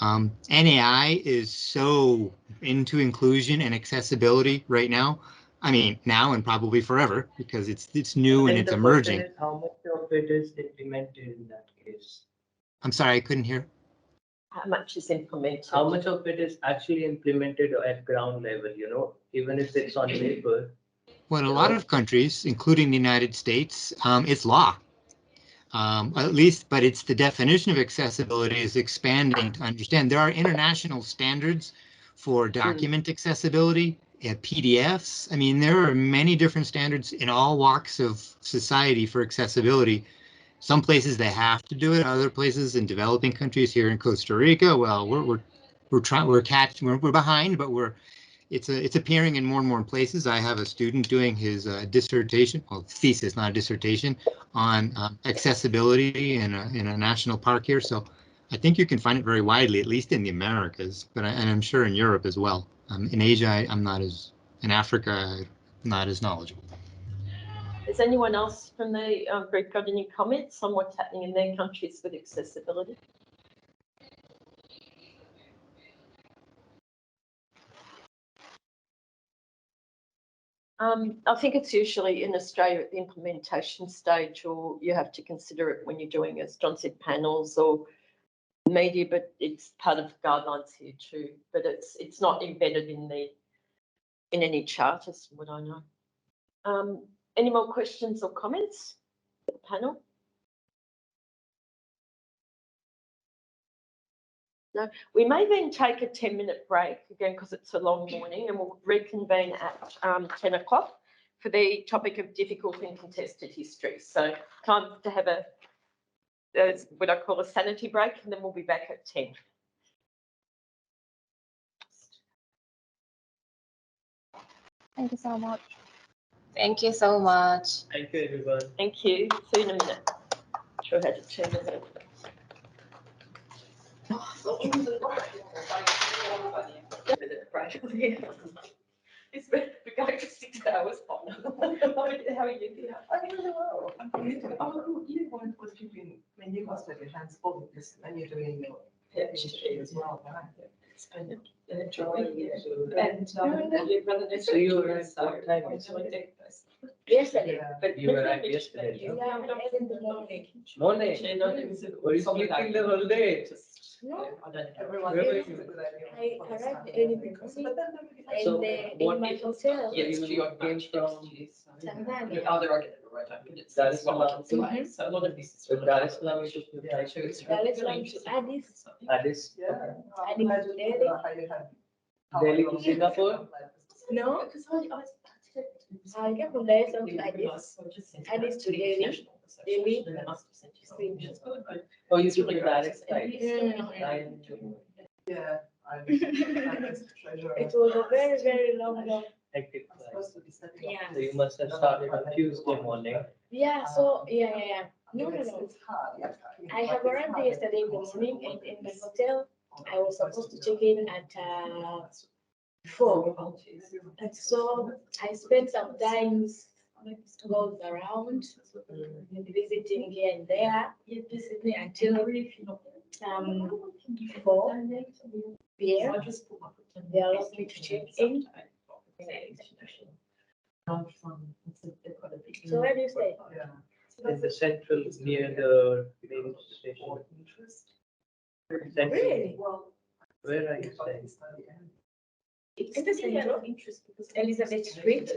NAI is so into inclusion and accessibility right now. I mean, now and probably forever, because it's new and it's emerging. How much of it is implemented in that case? I'm sorry, I couldn't hear. How much is implemented? How much of it is actually implemented at ground level, even if it's on paper? Well, in a lot of countries, including the United States, it's law. At least, but it's the definition of accessibility is expanding to understand. There are international standards for document accessibility, PDFs. I mean, there are many different standards in all walks of society for accessibility. Some places they have to do it. Other places in developing countries, here in Costa Rica, well, we're behind, but it's appearing in more and more places. I have a student doing his dissertation, well, thesis, not a dissertation, on accessibility in a national park here. So I think you can find it very widely, at least in the Americas, and I'm sure in Europe as well. In Asia, I'm not as, in Africa, I'm not as knowledgeable. Has anyone else from the group got any comments on what's happening in their countries with accessibility? I think it's usually in Australia at the implementation stage, or you have to consider it when you're doing, as John said, panels or media, but it's part of the guidelines here too. But it's not embedded in any charters, from what I know. Any more questions or comments for the panel? No, we may then take a 10-minute break again because it's a long morning, and we'll reconvene at 10 o'clock for the topic of difficult and contested history. So time to have what I call a sanity break, and then we'll be back at 10. Thank you so much. Thank you so much. Thank you, everyone. Thank you. See you in a minute. Sure how to turn it. It's be going for 6 hours. How are you? I'm really well. Oh, you weren't what you've been, I mean, you must have your hands full with this, and you're doing your PhD as well, right? It's been a joy. And So you arrived what time? Yesterday. But You arrived yesterday. Yeah, I arrived in the morning. Morning? Were you sleeping the whole day? No, Everyone Where were thinks you? it's a good idea. I arrived early in the morning So in what my hotel. you came from Tanzania. Oh, they're getting it right. Dar es Salaam to Mhm. So a lot of this is. so Dar es Salaam to Dar es Salaam to Addis, Addis, Yeah. Addis to Delhi. How you had. Delhi to Singapore. No, I came from Dar es Salaam to Addis, Addis to Delhi, Delhi. Oh, you took a direct flight. Mm. Yeah. I'm the treasurer. It was a very, very long. Hectic flight. Supposed to be setting up. Yeah. So you must have started on Tuesday morning. Yeah, so, yeah. No. It's hard, yeah. I have arrived there yesterday in the morning and in my hotel, I was supposed to check in at 4. And so I spent some time going around, visiting here and there, visiting until 4 p.m. They allowed me to check in. So where do you stay? In the central near the main station. Central. Really? Where are you staying? In the central, Elizabeth Street.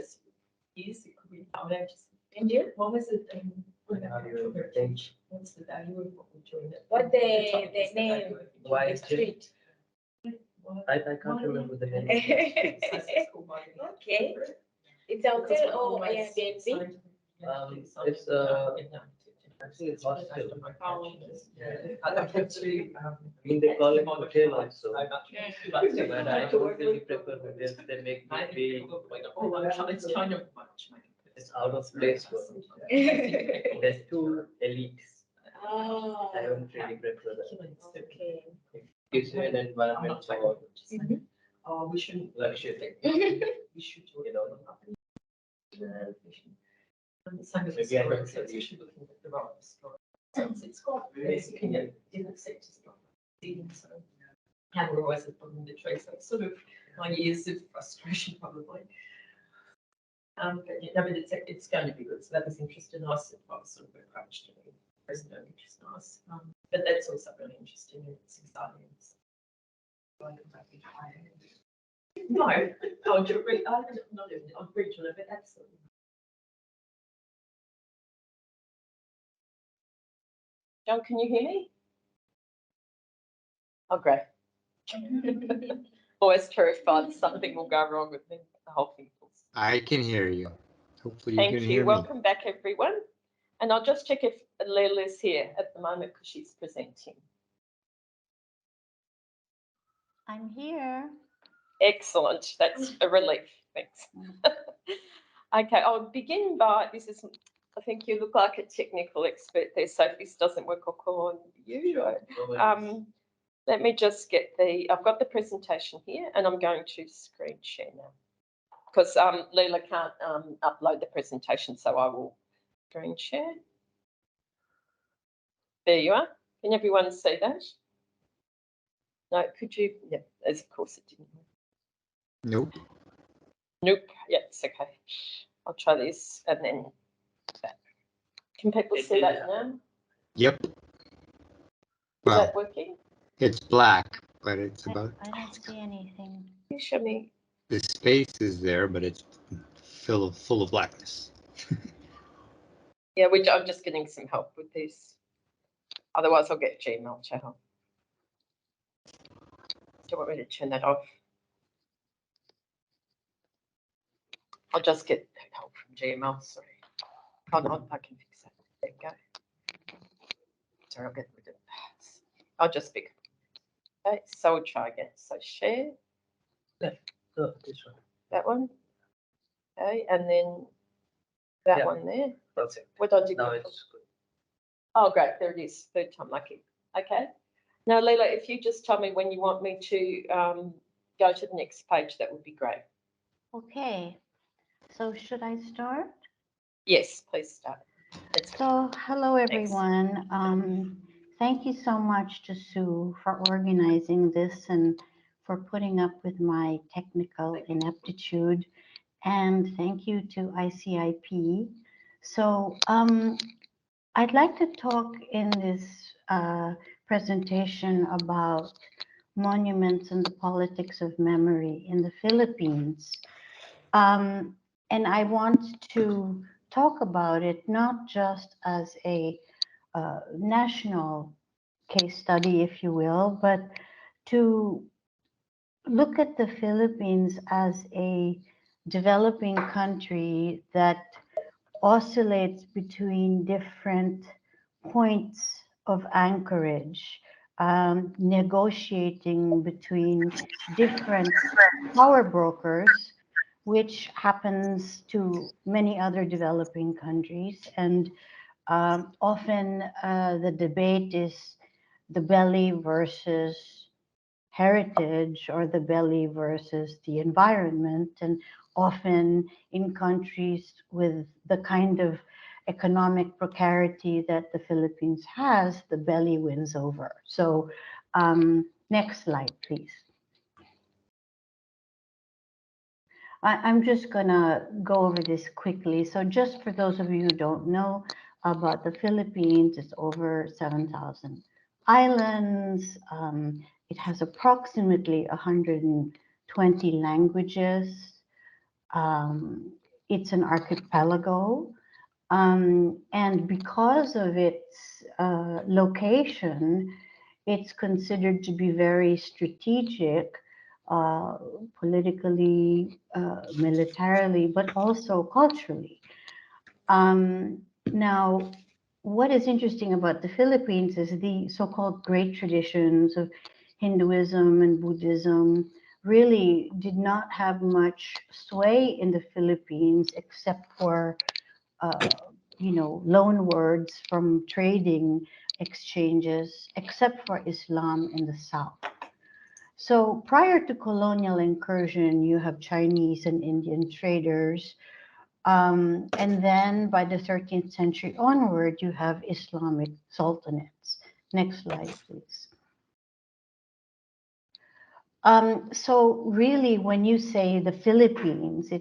And you? Where are you staying? What the name? Why The is it? street. I can't remember the name. Okay. It's a hotel or Airbnb? It's actually it's hostel. I mean, they call it hotel also. But I don't really prefer hotels. They make me feel it's out of place for me. There's too elites. Oh. I don't really prefer that. Okay. Gives you an environment for We shouldn't. luxury. We should. You know. Maybe I don't say you should look at the right story. It's got basically different sectors. So camera always has problem with the trace. So it's sort of my years of frustration probably. But yeah, no, but it's going to be good. So that was interesting. I was sort of approached to the president, which is nice. But that's also really interesting and it's exciting. No, not even on regional, but absolutely. John, can you hear me? Oh, great. Always terrified something will go wrong with me. The whole thing. I can hear you. Hopefully you Thank can you. hear me. Welcome back, everyone. And I'll just check if Leila's here at the moment because she's presenting. I'm here. Excellent. That's a relief. Thanks. Okay, I'll begin by this is. I think you look like a technical expert there. So if this doesn't work, I'll call on you. Let me just get I've got the presentation here and I'm going to screen share now because Leila can't upload the presentation, so I will screen share. There you are. Can everyone see that? No, could you? Yeah, as of course it didn't. Nope. Nope. Yeah, it's okay. I'll try this and then that. Can people see that now? Yep. Is Well, that working? it's black, but it's about I don't see anything. Can you show me? the space is there, but it's full of blackness. Yeah, I'm just getting some help with this. Otherwise, I'll get Gmail to help. Do you want me to turn that off? I'll just get help from Gmail. Sorry. Hold on, I can fix that. There you go. Sorry, I'll get rid of that. I'll just pick. Okay, so we'll try again. So share. This one. That one. Okay, and then that one there. That's it. What I did. Now it's good. Oh, great. There it is. Third time lucky. Okay. Now, Leila, if you just tell me when you want me to go to the next page, that would be great. Okay. So should I start? Yes, please start. So hello, everyone. Thank you so much to Sue for organizing this and for putting up with my technical ineptitude. And thank you to ICIP. So I'd like to talk in this presentation about monuments and the politics of memory in the Philippines. And I want to talk about it not just as a national case study, if you will, but to look at the Philippines as a developing country that oscillates between different points of anchorage, negotiating between different power brokers, which happens to many other developing countries. And often the debate is the belly versus heritage, or the belly versus the environment. And often in countries with the kind of economic precarity that the Philippines has, the belly wins over. So next slide, please. I'm just gonna go over this quickly. So just for those of you who don't know about the Philippines, it's over 7,000 islands. It has approximately 120 languages. It's an archipelago. And because of its location, it's considered to be very strategic, politically, militarily, but also culturally. Now, what is interesting about the Philippines is the so-called great traditions of Hinduism and Buddhism really did not have much sway in the Philippines, except for loan words from trading exchanges, except for Islam in the south. So prior to colonial incursion, you have Chinese and Indian traders. And then by the 13th century onward, you have Islamic sultanates. Next slide, please. So really, when you say the Philippines,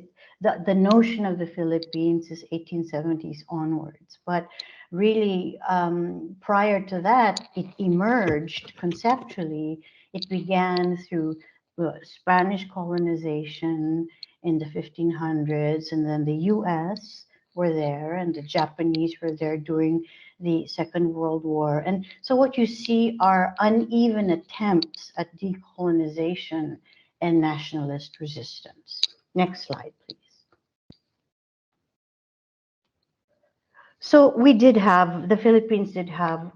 the notion of the Philippines is 1870s onwards. But really, prior to that, it emerged conceptually. It began through Spanish colonization in the 1500s, and then the US were there, and the Japanese were there during the Second World War. And so what you see are uneven attempts at decolonization and nationalist resistance. Next slide, please. So the Philippines did have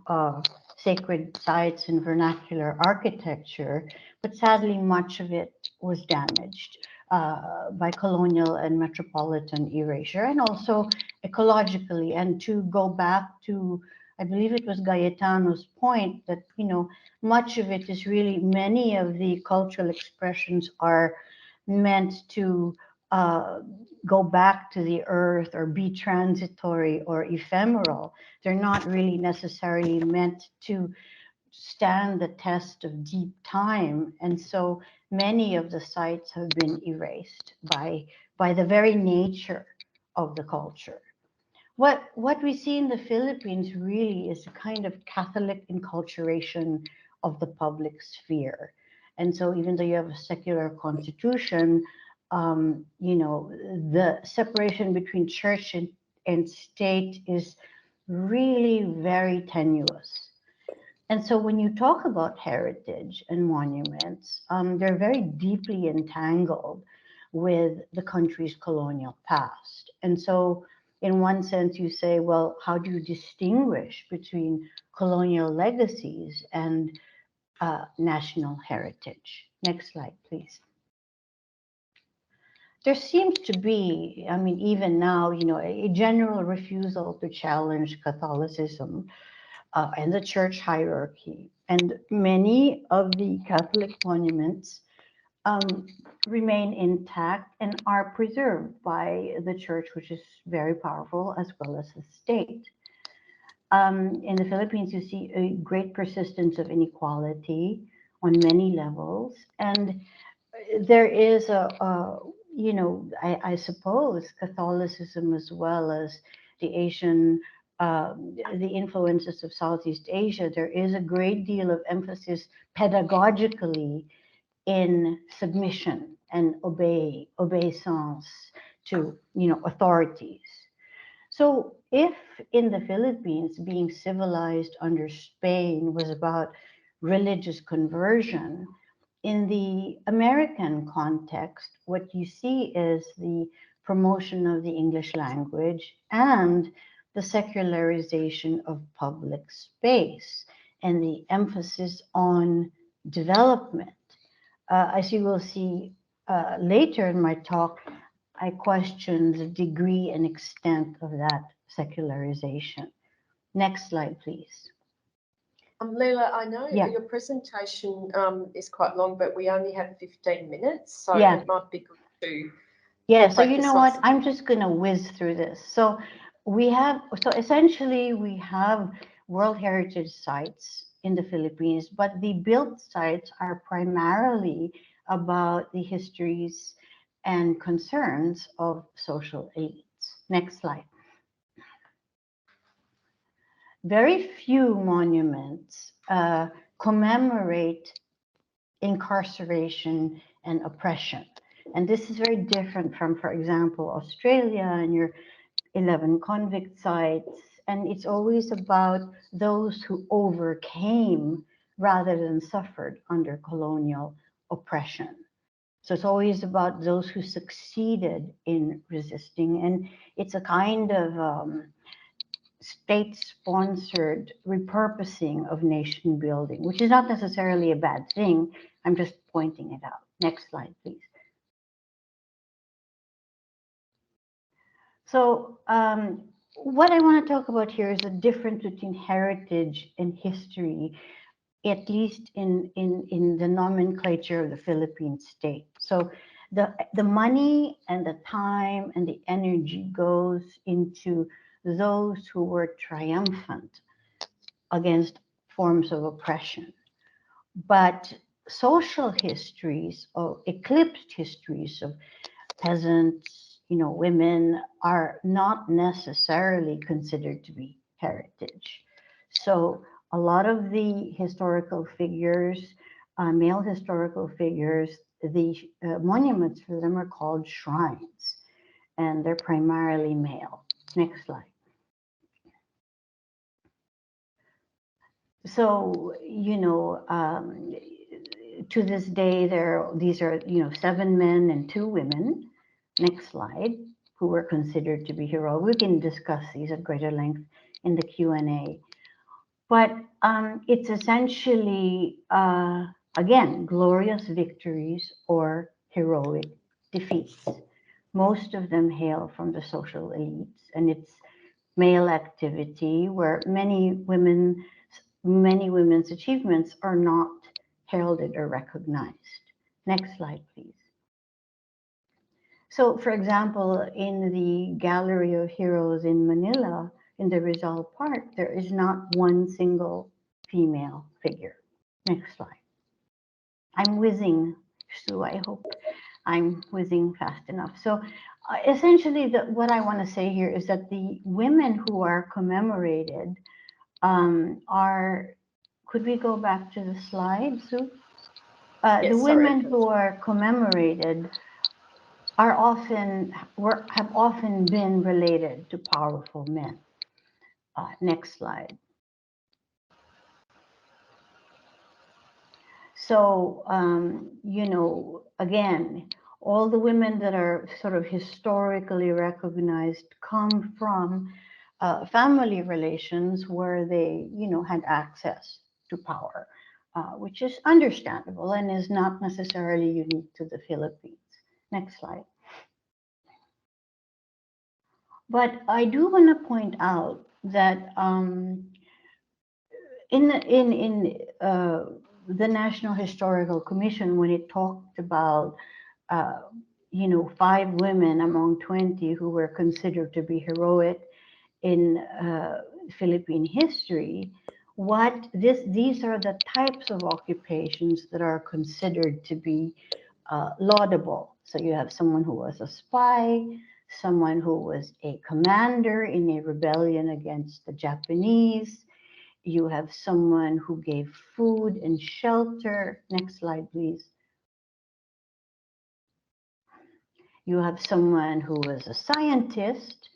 sacred sites and vernacular architecture, but sadly much of it was damaged by colonial and metropolitan erasure, and also ecologically. And to go back to, I believe it was Gaetano's point, that much of it is really, many of the cultural expressions are meant to go back to the earth or be transitory or ephemeral. They're not really necessarily meant to stand the test of deep time. And so many of the sites have been erased by the very nature of the culture. What we see in the Philippines really is a kind of Catholic enculturation of the public sphere. And so even though you have a secular constitution, the separation between church and state is really very tenuous. And so when you talk about heritage and monuments, they're very deeply entangled with the country's colonial past. And so in one sense, you say, well, how do you distinguish between colonial legacies and national heritage? Next slide, please. There seems to be, I mean, even now, a general refusal to challenge Catholicism and the church hierarchy. And many of the Catholic monuments remain intact and are preserved by the church, which is very powerful, as well as the state. In the Philippines, you see a great persistence of inequality on many levels, and there is you know, I suppose Catholicism, as well as the Asian, the influences of Southeast Asia, there is a great deal of emphasis pedagogically in submission and obeisance to, you know, authorities. So if in the Philippines being civilized under Spain was about religious conversion, in the American context, what you see is the promotion of the English language and the secularization of public space and the emphasis on development. As you will see later in my talk, I question the degree and extent of that secularization. Next slide, please. Leila, I know Yeah. your presentation is quite long, but we only have 15 minutes, so Yeah. it might be good to. Yeah, so break you the know what, slides. I'm just going to whiz through this. So essentially we have World Heritage sites in the Philippines, but the built sites are primarily about the histories and concerns of social elites. Next slide. Very few monuments commemorate incarceration and oppression. And this is very different from, for example, Australia and your 11 convict sites. And it's always about those who overcame rather than suffered under colonial oppression. So it's always about those who succeeded in resisting. And it's a kind of state-sponsored repurposing of nation building, which is not necessarily a bad thing. I'm just pointing it out. Next slide, please. So what I want to talk about here is the difference between heritage and history, at least in the nomenclature of the Philippine state. So the money and the time and the energy goes into those who were triumphant against forms of oppression. But social histories or eclipsed histories of peasants, you know, women are not necessarily considered to be heritage. So a lot of the historical figures, male historical figures, the monuments for them are called shrines, and they're primarily male. Next slide. So, you know, to this day, these are, you know, 7 men and 2 women. Next slide, who were considered to be heroic. We can discuss these at greater length in the Q&A. But it's essentially, again, glorious victories or heroic defeats. Most of them hail from the social elites, and it's male activity where many women's achievements are not heralded or recognized. Next slide, please. So, for example, in the Gallery of Heroes in Manila, in the Rizal Park, there is not one single female figure. Next slide. I'm whizzing, Sue, I hope I'm whizzing fast enough. So essentially, what I want to say here is that the women who are commemorated could we go back to the slide, Sue? Yes, the sorry. women who are commemorated have often been related to powerful men. Next slide. So, you know, again, all the women that are sort of historically recognized come from family relations where they, you know, had access to power, which is understandable and is not necessarily unique to the Philippines. Next slide. But I do want to point out that in the National Historical Commission, when it talked about, you know, 5 women among 20 who were considered to be heroic in Philippine history, these are the types of occupations that are considered to be laudable. So you have someone who was a spy, someone who was a commander in a rebellion against the Japanese. You have someone who gave food and shelter. Next slide, please. You have someone who was a scientist,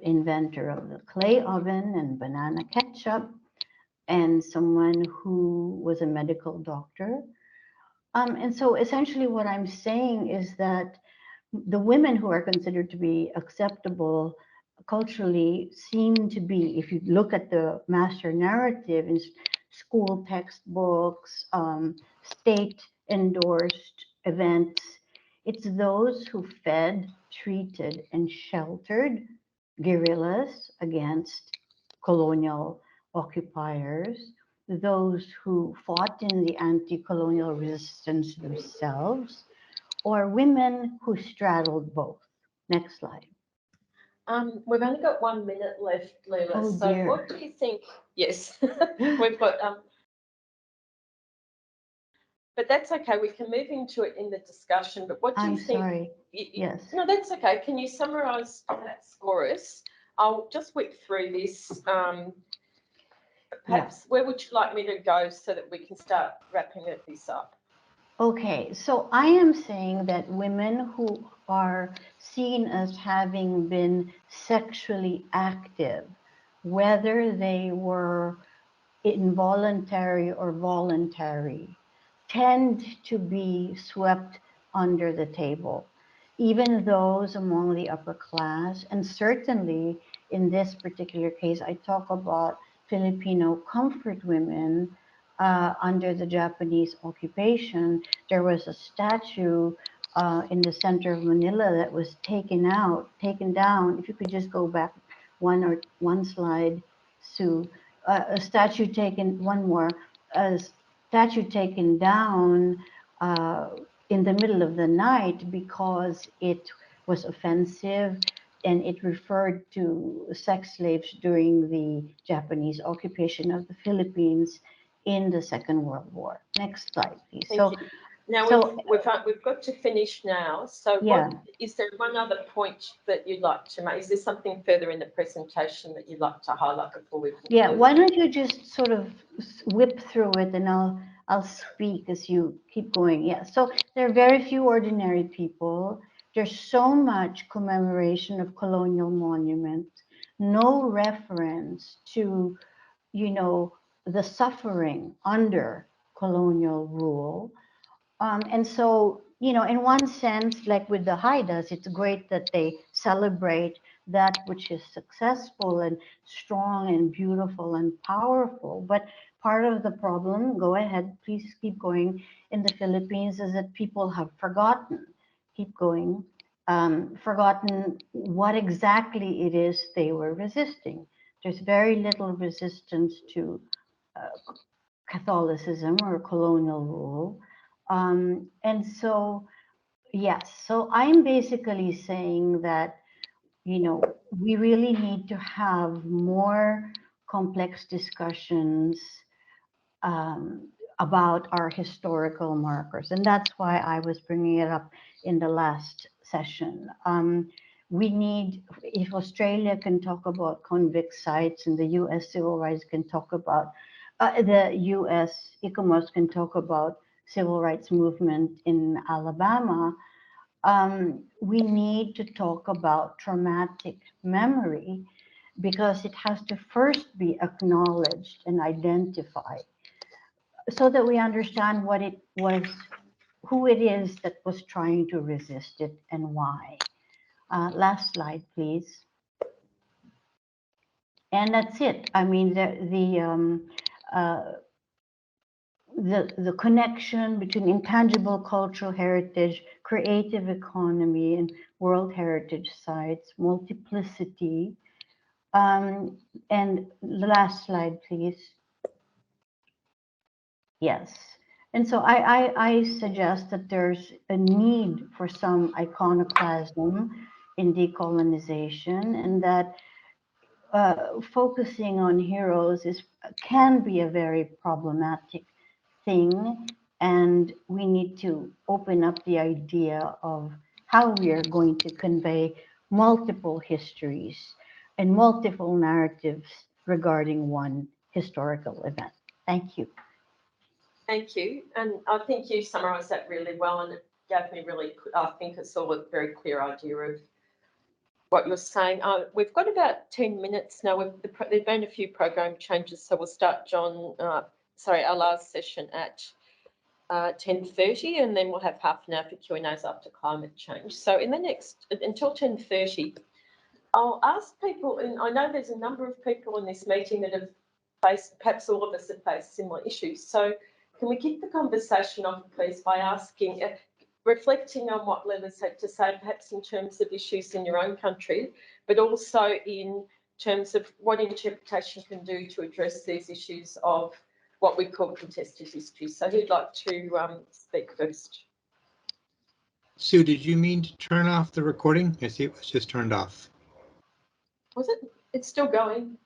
inventor of the clay oven and banana ketchup, and someone who was a medical doctor. And so essentially what I'm saying is that the women who are considered to be acceptable culturally seem to be, if you look at the master narrative in school textbooks, state-endorsed events, it's those who fed, treated, and sheltered guerrillas against colonial occupiers, those who fought in the anti-colonial resistance themselves, or women who straddled both. Next slide. We've only got 1 minute left, Leila. Oh, so dear. what do you think? Yes, we've got, but that's okay. We can move into it in the discussion. But what do you think? Sorry. Yes. No, that's okay. Can you summarise that for us? I'll just whip through this. Perhaps where would you like me to go so that we can start wrapping this up? Okay, so I am saying that women who are seen as having been sexually active, whether they were involuntary or voluntary, tend to be swept under the table. Even those among the upper class, and certainly in this particular case, I talk about Filipino comfort women under the Japanese occupation. There was a statue in the center of Manila that was taken down. If you could just go back one slide, Sue. A statue taken down in the middle of the night because it was offensive and it referred to sex slaves during the Japanese occupation of the Philippines in the Second World War. Next slide, please. Thank you. Now we've got to finish now. So yeah. Is there one other point that you'd like to make? Is there something further in the presentation that you'd like to highlight before we conclude? Yeah, why don't you just sort of whip through it and I'll speak as you keep going. Yeah, so there are very few ordinary people. There's so much commemoration of colonial monuments, no reference to, you know, the suffering under colonial rule. And so, you know, in one sense, like with the Haidas, it's great that they celebrate that which is successful and strong and beautiful and powerful. But part of the problem, go ahead, please keep going, in the Philippines is that people have forgotten, forgotten what exactly it is they were resisting. There's very little resistance to Catholicism or colonial rule. And so, yes, so I'm basically saying that, you know, we really need to have more complex discussions about our historical markers. And that's why I was bringing it up in the last session. We need, if Australia can talk about convict sites and the US civil rights can talk about, the US ICOMOS can talk about civil rights movement in Alabama, we need to talk about traumatic memory because it has to first be acknowledged and identified so that we understand what it was, who it is that was trying to resist it and why. Last slide, please. And that's it. I mean, the connection between intangible cultural heritage, creative economy, and World Heritage Sites, multiplicity. And the last slide, please. Yes. And so I suggest that there's a need for some iconoclasm in decolonization, and that focusing on heroes can be a very problematic thing, and we need to open up the idea of how we are going to convey multiple histories and multiple narratives regarding one historical event. Thank you. Thank you. And I think you summarised that really well, and it gave me really, I think it's all a very clear idea of what you're saying. We've got about 10 minutes now. There've been a few program changes, so we'll start our last session at 10:30, and then we'll have half an hour for Q&As after climate change. So in the next, until 10:30, I'll ask people, and I know there's a number of people in this meeting that have faced, perhaps all of us have faced similar issues. So can we kick the conversation off, please, by asking, reflecting on what Lila's had to say, perhaps in terms of issues in your own country, but also in terms of what interpretation can do to address these issues of what we call contested history. So who'd like to speak first? Sue, did you mean to turn off the recording? I see it was just turned off. Was it? It's still going.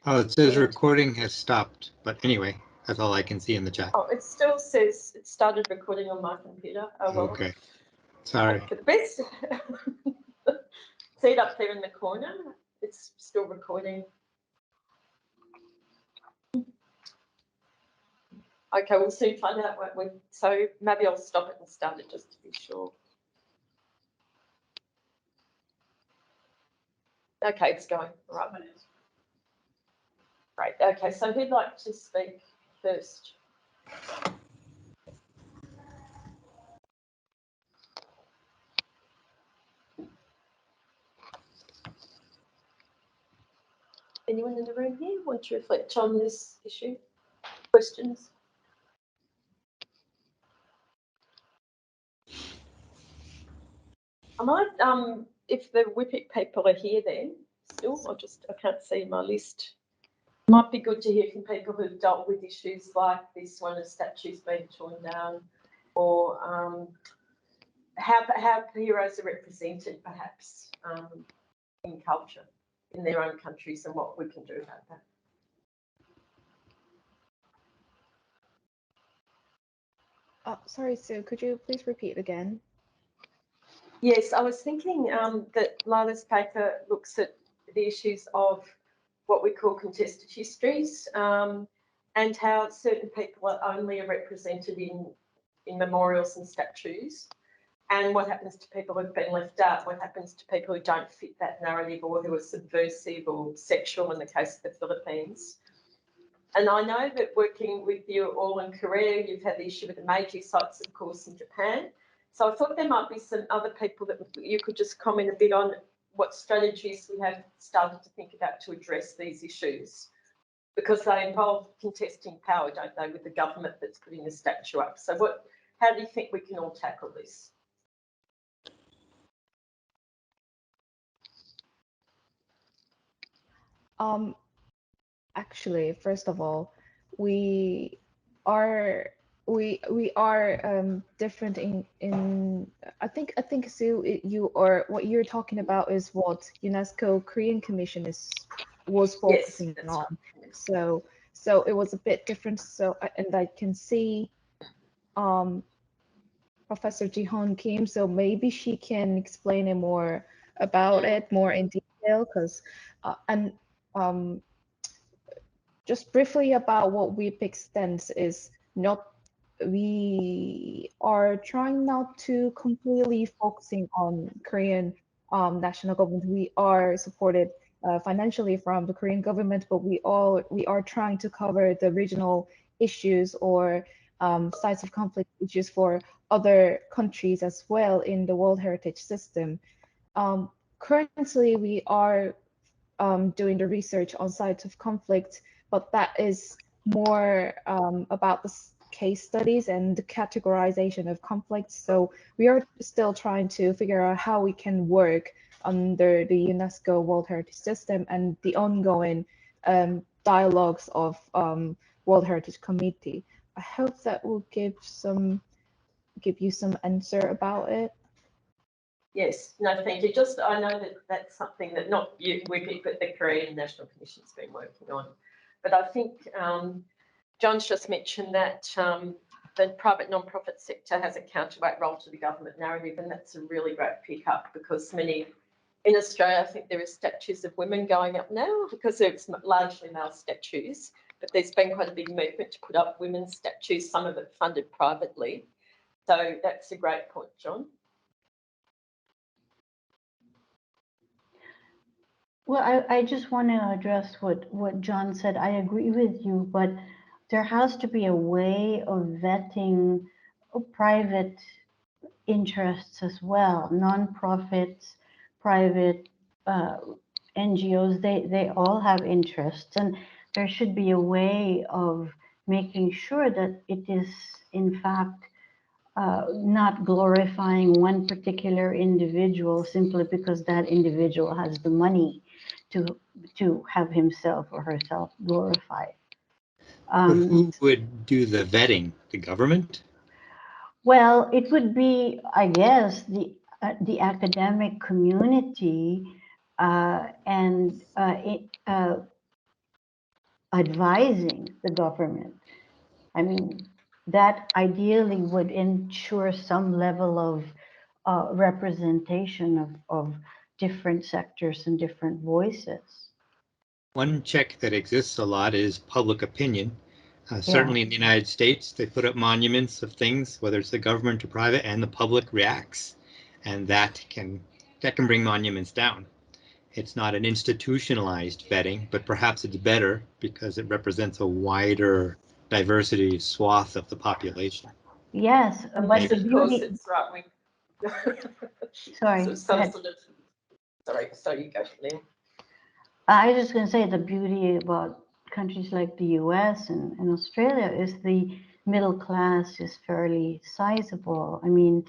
Oh, it says recording has stopped, but anyway, that's all I can see in the chat. Oh, it still says it started recording on my computer. Oh, well. Okay, sorry. For the best. See it up there in the corner? It's still recording. Okay, we'll soon find out what we. So maybe I'll stop it and start it just to be sure. Okay, it's going. All right. Great. Okay, so who'd like to speak first? Anyone in the room here want to reflect on this issue? Questions? I might, if the WIPIC people are here then, still, I can't see my list. Might be good to hear from people who've dealt with issues like this one of statues being torn down, or how heroes are represented perhaps in culture in their own countries and what we can do about that. Sorry, Sue, could you please repeat again? Yes, I was thinking that Lila's paper looks at the issues of what we call contested histories and how certain people are only represented in memorials and statues, and what happens to people who've been left out, what happens to people who don't fit that narrative or who are subversive or sexual in the case of the Philippines. And I know that working with you all in Korea, you've had the issue with the Meiji sites, of course, in Japan. So I thought there might be some other people that you could just comment a bit on what strategies we have started to think about to address these issues, because they involve contesting power, don't they, with the government that's putting the statue up. So how do you think we can all tackle this? Actually, first of all, we are different in I think Sue, what you're talking about is what UNESCO Korean Commission was focusing on. Right. So it was a bit different. So and I can see Professor Ji-Hon Kim, so maybe she can explain it more about it more in detail, because just briefly about what WIPIC stands is not, we are trying not to completely focusing on Korean national government. We are supported financially from the Korean government, but we are trying to cover the regional issues or sites of conflict issues for other countries as well in the World Heritage System. Currently, we are doing the research on sites of conflict, but that is more about the case studies and the categorization of conflicts. So we are still trying to figure out how we can work under the UNESCO World Heritage System and the ongoing dialogues of World Heritage Committee. I hope that will give you some answer about it. Yes, no, thank you. Just, I know that that's something that not you, but the Korean National Commission's been working on. But I think John's just mentioned that the private non-profit sector has a counterweight role to the government narrative, and that's a really great pick-up because in Australia, I think there are statues of women going up now because it's largely male statues, but there's been quite a big movement to put up women's statues, some of it funded privately. So that's a great point, John. Well, I just want to address what John said. I agree with you, but there has to be a way of vetting private interests as well. Non-profits, private NGOs, they all have interests, and there should be a way of making sure that it is, in fact, not glorifying one particular individual simply because that individual has the money to have himself or herself glorified. But who would do the vetting? The government? Well, it would be, I guess, the academic community and advising the government. I mean, that ideally would ensure some level of representation of different sectors and different voices. One check that exists a lot is public opinion. Certainly in the United States, they put up monuments of things, whether it's the government or private, and the public reacts, and that can bring monuments down. It's not an institutionalized vetting, but perhaps it's better because it represents a wider diversity swath of the population. Yes, but the beauty. It's right. Sorry. So you go, Lynn. I was just going to say the beauty about countries like the US and Australia is the middle class is fairly sizable. I mean,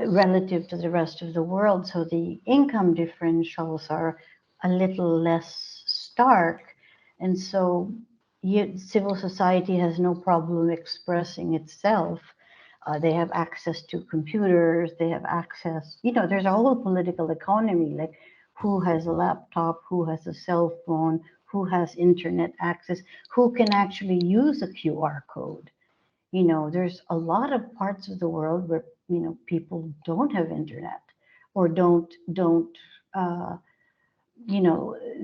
relative to the rest of the world. So the income differentials are a little less stark. And so civil society has no problem expressing itself. They have access to computers, they have access, there's a whole political economy, like who has a laptop, who has a cell phone, who has internet access, who can actually use a QR code. There's a lot of parts of the world where, people don't have internet or don't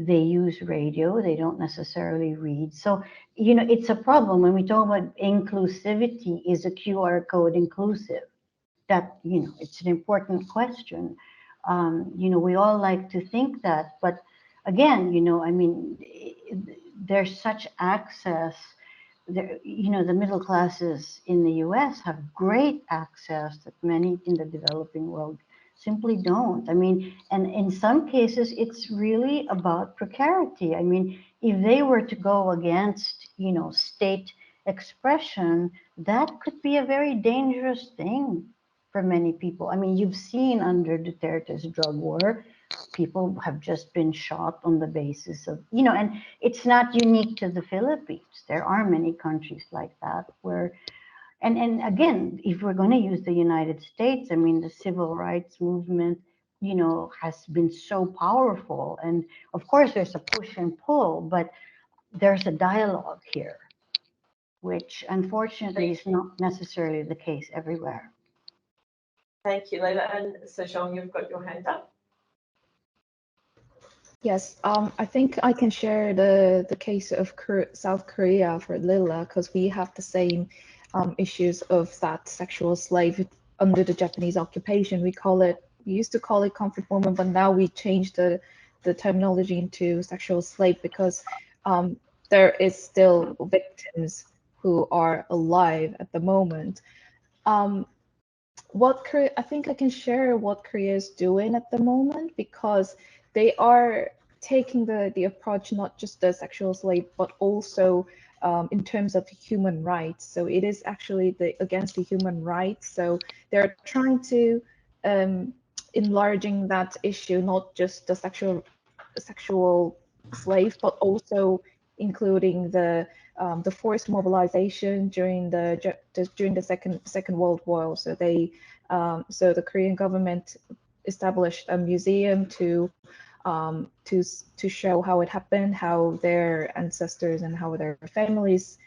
they use radio, they don't necessarily read. So, it's a problem when we talk about inclusivity. Is a QR code inclusive? That, it's an important question. We all like to think that, but again, I mean, there's such access. The middle classes in the US have great access that many in the developing world simply don't. I mean, and in some cases, it's really about precarity. I mean, if they were to go against, state expression, that could be a very dangerous thing for many people. I mean, you've seen under Duterte's drug war, people have just been shot on the basis of, and it's not unique to the Philippines. There are many countries like that where, and again, if we're going to use the United States, I mean, the civil rights movement, has been so powerful. And of course, there's a push and pull, but there's a dialogue here, which unfortunately is not necessarily the case everywhere. Thank you, Leila. And so, Jean, you've got your hand up. Yes, I think I can share the case of South Korea for Lila, because we have the same issues of that sexual slave under the Japanese occupation. We used to call it comfort woman, but now we changed the terminology into sexual slave because there is still victims who are alive at the moment. I think I can share what Korea is doing at the moment, because they are taking the approach not just the sexual slave, but also in terms of human rights. So it is actually against the human rights. So they're trying to enlarging that issue, not just the sexual slave, but also including the forced mobilization during the Second World War. So so the Korean government established a museum to show how it happened, how their ancestors and how their families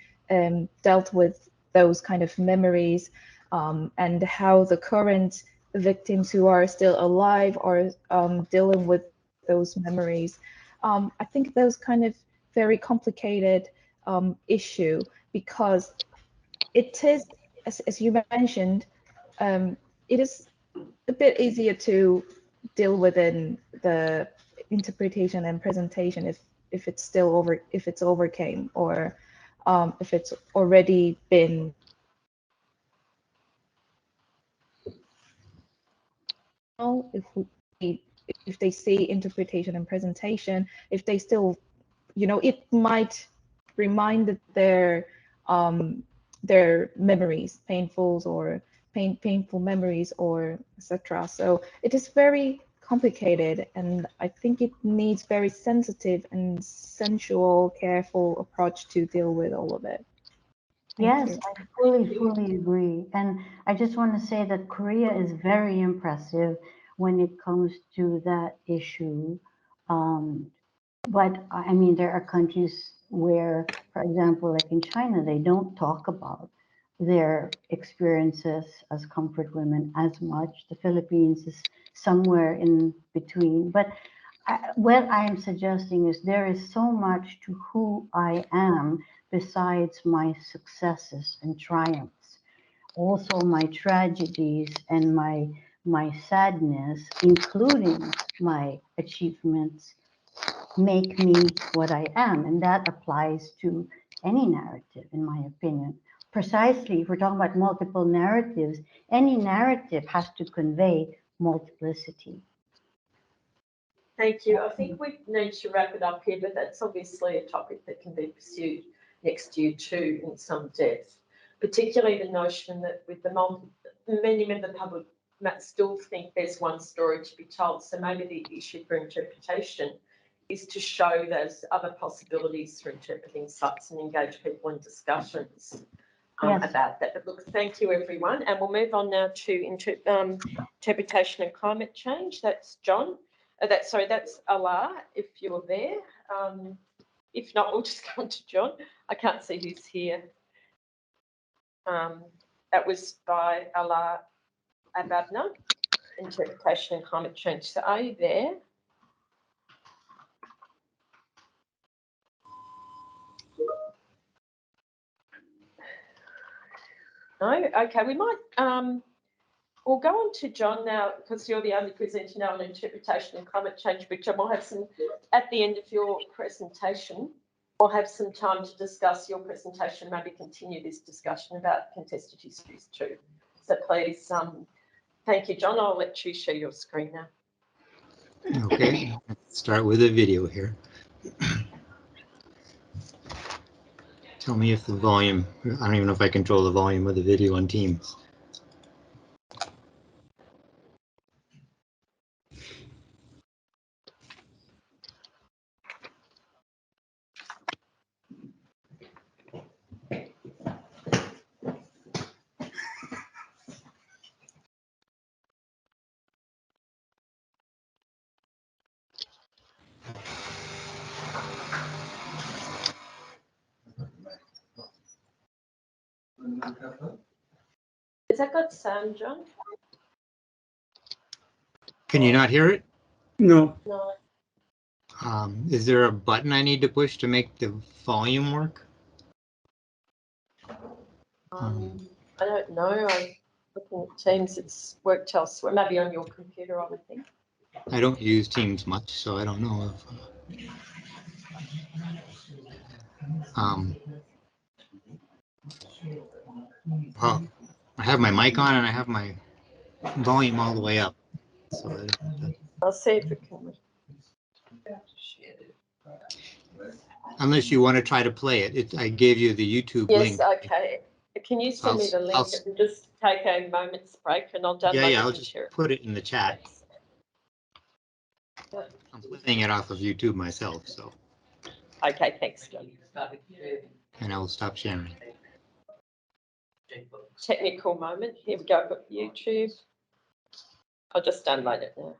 dealt with those kind of memories, and how the current victims who are still alive are dealing with those memories. I think those kind of very complicated issue, because it is, as you mentioned, it is a bit easier to deal within the interpretation and presentation if it's overcame, or if it's already been if they see interpretation and presentation, if they still, it might remind their memories, painful memories, or etc. So it is very complicated, and I think it needs very sensitive and sensual, careful approach to deal with all of it. Yes, I fully agree. And I just want to say that Korea is very impressive when it comes to that issue. But I mean, there are countries where, for example, like in China, they don't talk about their experiences as comfort women as much. The Philippines is somewhere in between. But what I am suggesting is there is so much to who I am besides my successes and triumphs. Also my tragedies and my sadness, including my achievements, make me what I am. And that applies to any narrative, in my opinion. Precisely, if we're talking about multiple narratives, any narrative has to convey multiplicity. Thank you. I think we need to wrap it up here, but that's obviously a topic that can be pursued next year too in some depth, particularly the notion that with many members of the public might still think there's one story to be told. So maybe the issue for interpretation is to show those other possibilities for interpreting sites and engage people in discussions about that. But look, thank you everyone. And we'll move on now to interpretation and climate change. That's John. That's Alaa, if you're there. If not, we'll just go on to John. I can't see who's here. That was by Alaa Ababna, interpretation and climate change. So are you there? No? Okay, we might, we'll go on to John now, because you're the only presenter now on interpretation and climate change, but John, we'll have some, at the end of your presentation, we'll have some time to discuss your presentation, maybe continue this discussion about contested histories too. So please, thank you, John. I'll let you share your screen now. Okay, let's start with a video here. Tell me if the volume, I don't even know if I control the volume of the video on Teams. Has that got sound, John? Can you not hear it? No. No. Is there a button I need to push to make the volume work? I don't know. I'm looking at Teams. It's worked elsewhere. Maybe on your computer, I would think. I don't use Teams much, so I don't know if. Well, I have my mic on and I have my volume all the way up. So I'll see if it can. Unless you want to try to play it, I gave you the YouTube link. Yes, okay. Can you send me the link and just take a moment's break and I'll download it. Yeah, I'll just put it in the chat. I'm playing it off of YouTube myself, so. Okay, thanks, John. And I will stop sharing. Technical moment. Here we go. I've got YouTube. I'll just download it now.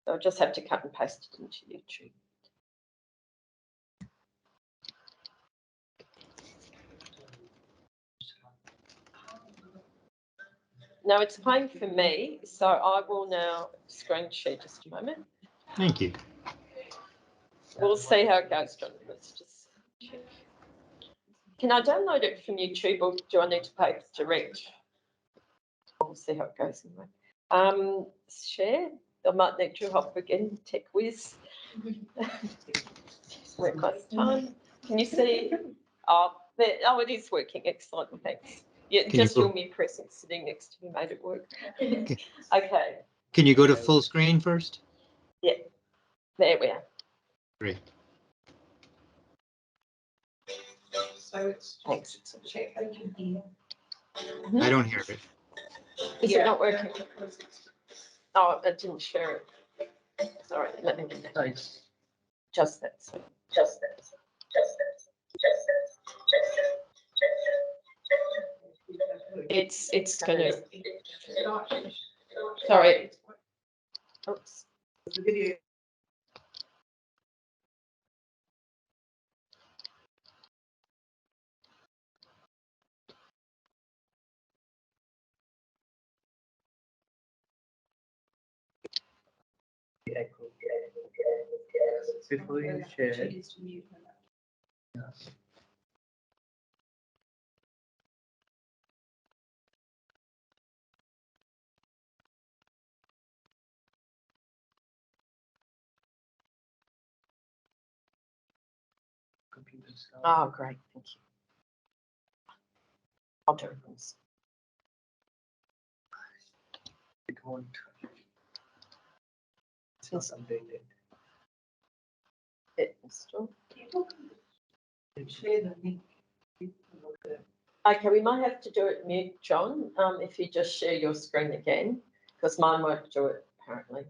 So I'll just have to cut and paste it into YouTube. Now it's playing for me, so I will now screen share just a moment. Thank you. We'll see how it goes, John. Let's just check. Can I download it from YouTube or do I need to pay direct? We'll see how it goes anyway. Share. I might need to hop again, tech whiz. Work last time. Can you see? Oh, there, oh, it is working. Excellent. Thanks. Yeah, Can just you your mute presence sitting next to me made it work. Okay. Can you go to full screen first? Yeah. There we are. Great. Thanks. I don't hear it. Is it not working? Oh, I didn't share it. Sorry, let me do that. Just that. Just that. It's gonna. Sorry. Oops. Before you share. Oh, great. Thank you. I'll do it. It won't. It's not updated. It installed. Share the link. Okay, we might have to do it mute, John, if you just share your screen again, because mine won't do it apparently.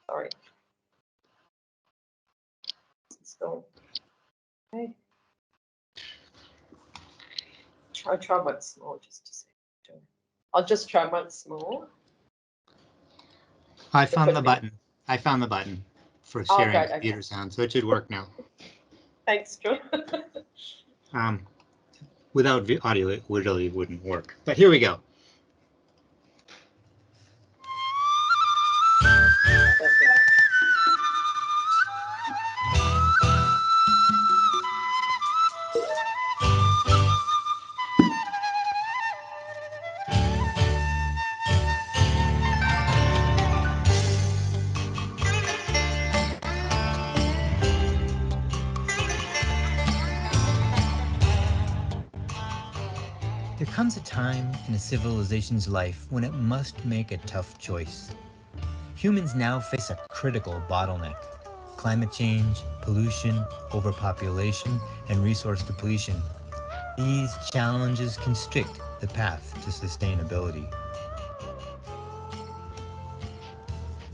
Sorry. Install. Okay. Try once more just to see. I'll just try once more. I found the button. I found the button for sharing great, computer okay. sound, so it should work now. Thanks, John. Without audio, it literally wouldn't work. But here we go. There comes a time in a civilization's life when it must make a tough choice. Humans now face a critical bottleneck: climate change, pollution, overpopulation, and resource depletion. These challenges constrict the path to sustainability.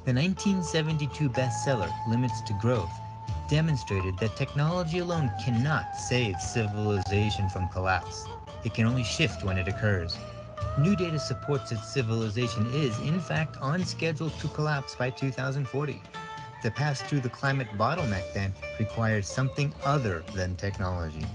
The 1972 bestseller, Limits to Growth, demonstrated that technology alone cannot save civilization from collapse. It can only shift when it occurs. New data supports that civilization is, in fact, on schedule to collapse by 2040. To pass through the climate bottleneck, then, requires something other than technology.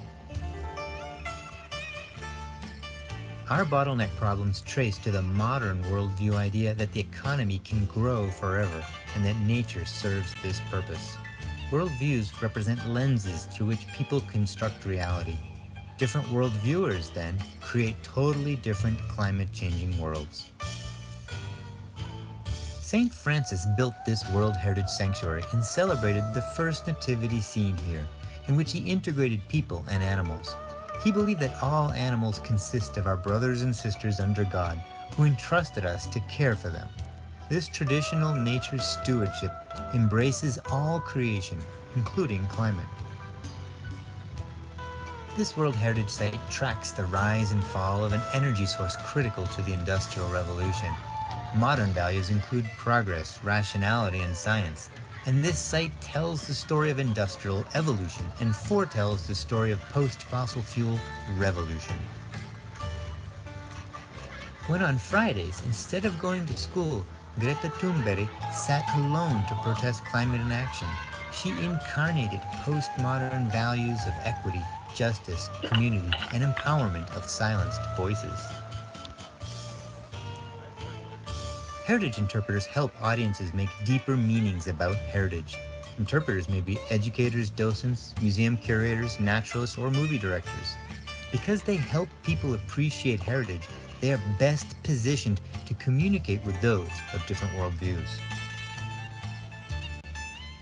Our bottleneck problems trace to the modern worldview idea that the economy can grow forever and that nature serves this purpose. Worldviews represent lenses through which people construct reality. Different worldviewers, then, create totally different climate-changing worlds. St. Francis built this World Heritage Sanctuary and celebrated the first nativity scene here, in which he integrated people and animals. He believed that all animals consist of our brothers and sisters under God, who entrusted us to care for them. This traditional nature stewardship embraces all creation, including climate. This World Heritage Site tracks the rise and fall of an energy source critical to the Industrial Revolution. Modern values include progress, rationality, and science. And this site tells the story of industrial evolution and foretells the story of post-fossil fuel revolution. When on Fridays, instead of going to school, Greta Thunberg sat alone to protest climate inaction, she incarnated postmodern values of equity, justice, community, and empowerment of silenced voices. Heritage interpreters help audiences make deeper meanings about heritage. Interpreters may be educators, docents, museum curators, naturalists, or movie directors. Because they help people appreciate heritage, they are best positioned to communicate with those of different worldviews.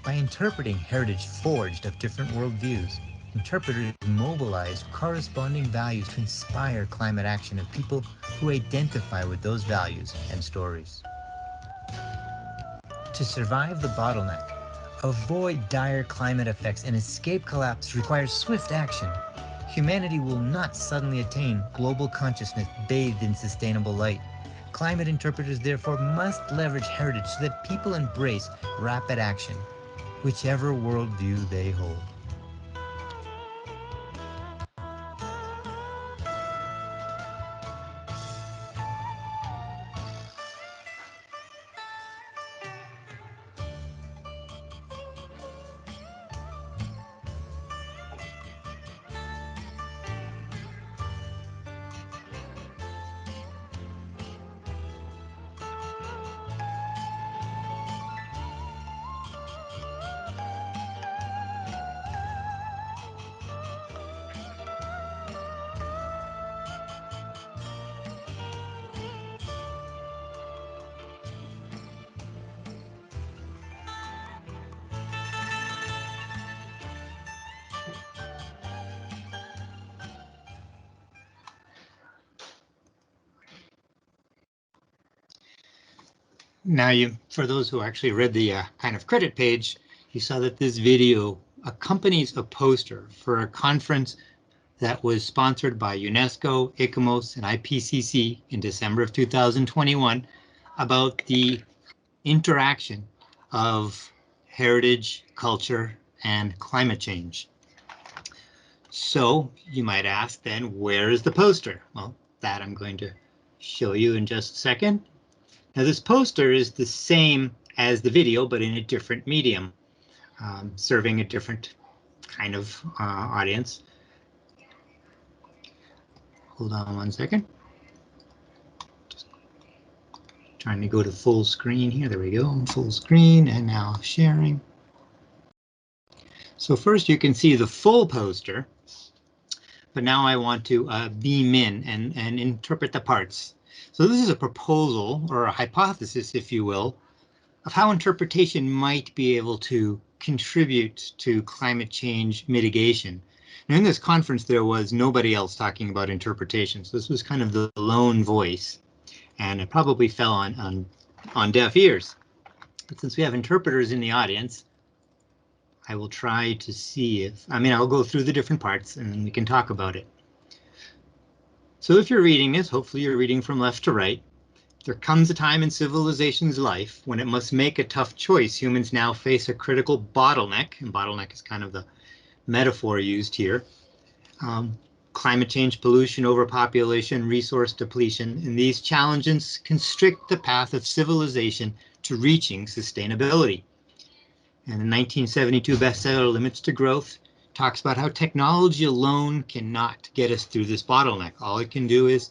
By interpreting heritage forged of different worldviews, interpreters mobilize corresponding values to inspire climate action of people who identify with those values and stories. To survive the bottleneck, avoid dire climate effects, and escape collapse requires swift action. Humanity will not suddenly attain global consciousness bathed in sustainable light. Climate interpreters therefore must leverage heritage so that people embrace rapid action, whichever worldview they hold. Now, for those who actually read the kind of credit page, you saw that this video accompanies a poster for a conference that was sponsored by UNESCO, ICOMOS, and IPCC in December of 2021 about the interaction of heritage, culture, and climate change. So you might ask then, where is the poster? Well, that I'm going to show you in just a second. Now, this poster is the same as the video, but in a different medium, serving a different kind of audience. Hold on one second. Just trying to go to full screen here. There we go, full screen, and now sharing. So first you can see the full poster, but now I want to beam in and interpret the parts. So this is a proposal or a hypothesis, if you will, of how interpretation might be able to contribute to climate change mitigation. Now, in this conference, there was nobody else talking about interpretation, so this was kind of the lone voice, and it probably fell on deaf ears. But since we have interpreters in the audience, I will try to see if, I'll go through the different parts and then we can talk about it. So if you're reading this, hopefully you're reading from left to right. There comes a time in civilization's life when it must make a tough choice. Humans now face a critical bottleneck, and bottleneck is kind of the metaphor used here. Climate change, pollution, overpopulation, resource depletion, and these challenges constrict the path of civilization to reaching sustainability. And the 1972 bestseller Limits to Growth talks about how technology alone cannot get us through this bottleneck. All it can do is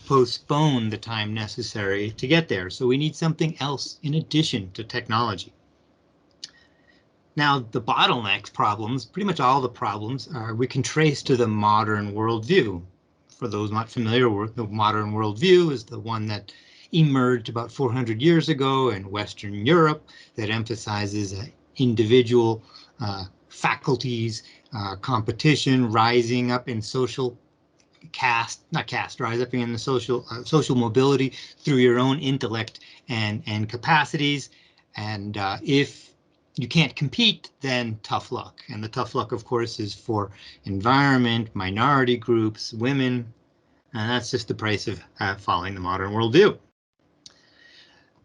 postpone the time necessary to get there. So we need something else in addition to technology. Now, the bottlenecks problems, pretty much all the problems, we can trace to the modern worldview. For those not familiar with the modern worldview, is the one that emerged about 400 years ago in Western Europe that emphasizes individual faculties, competition, rising up in social rise up in the social mobility through your own intellect and capacities. And if you can't compete, then tough luck. And the tough luck, of course, is for environment, minority groups, women, and that's just the price of following the modern worldview.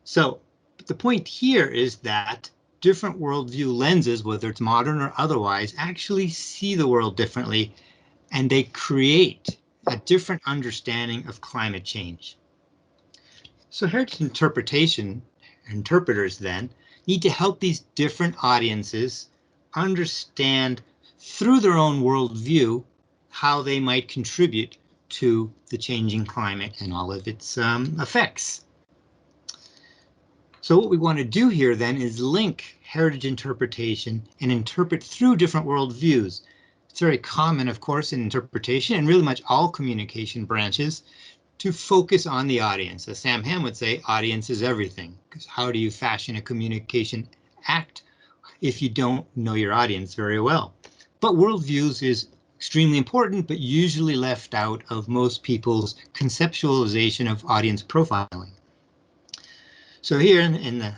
So the point here is that different worldview lenses, whether it's modern or otherwise, actually see the world differently, and they create a different understanding of climate change. So heritage interpreters then need to help these different audiences understand through their own worldview how they might contribute to the changing climate and all of its effects. So what we want to do here then is link heritage interpretation and interpret through different worldviews. It's very common, of course, in interpretation and really much all communication branches to focus on the audience. As Sam Ham would say, audience is everything. Because how do you fashion a communication act if you don't know your audience very well? But worldviews is extremely important, but usually left out of most people's conceptualization of audience profiling. So here in the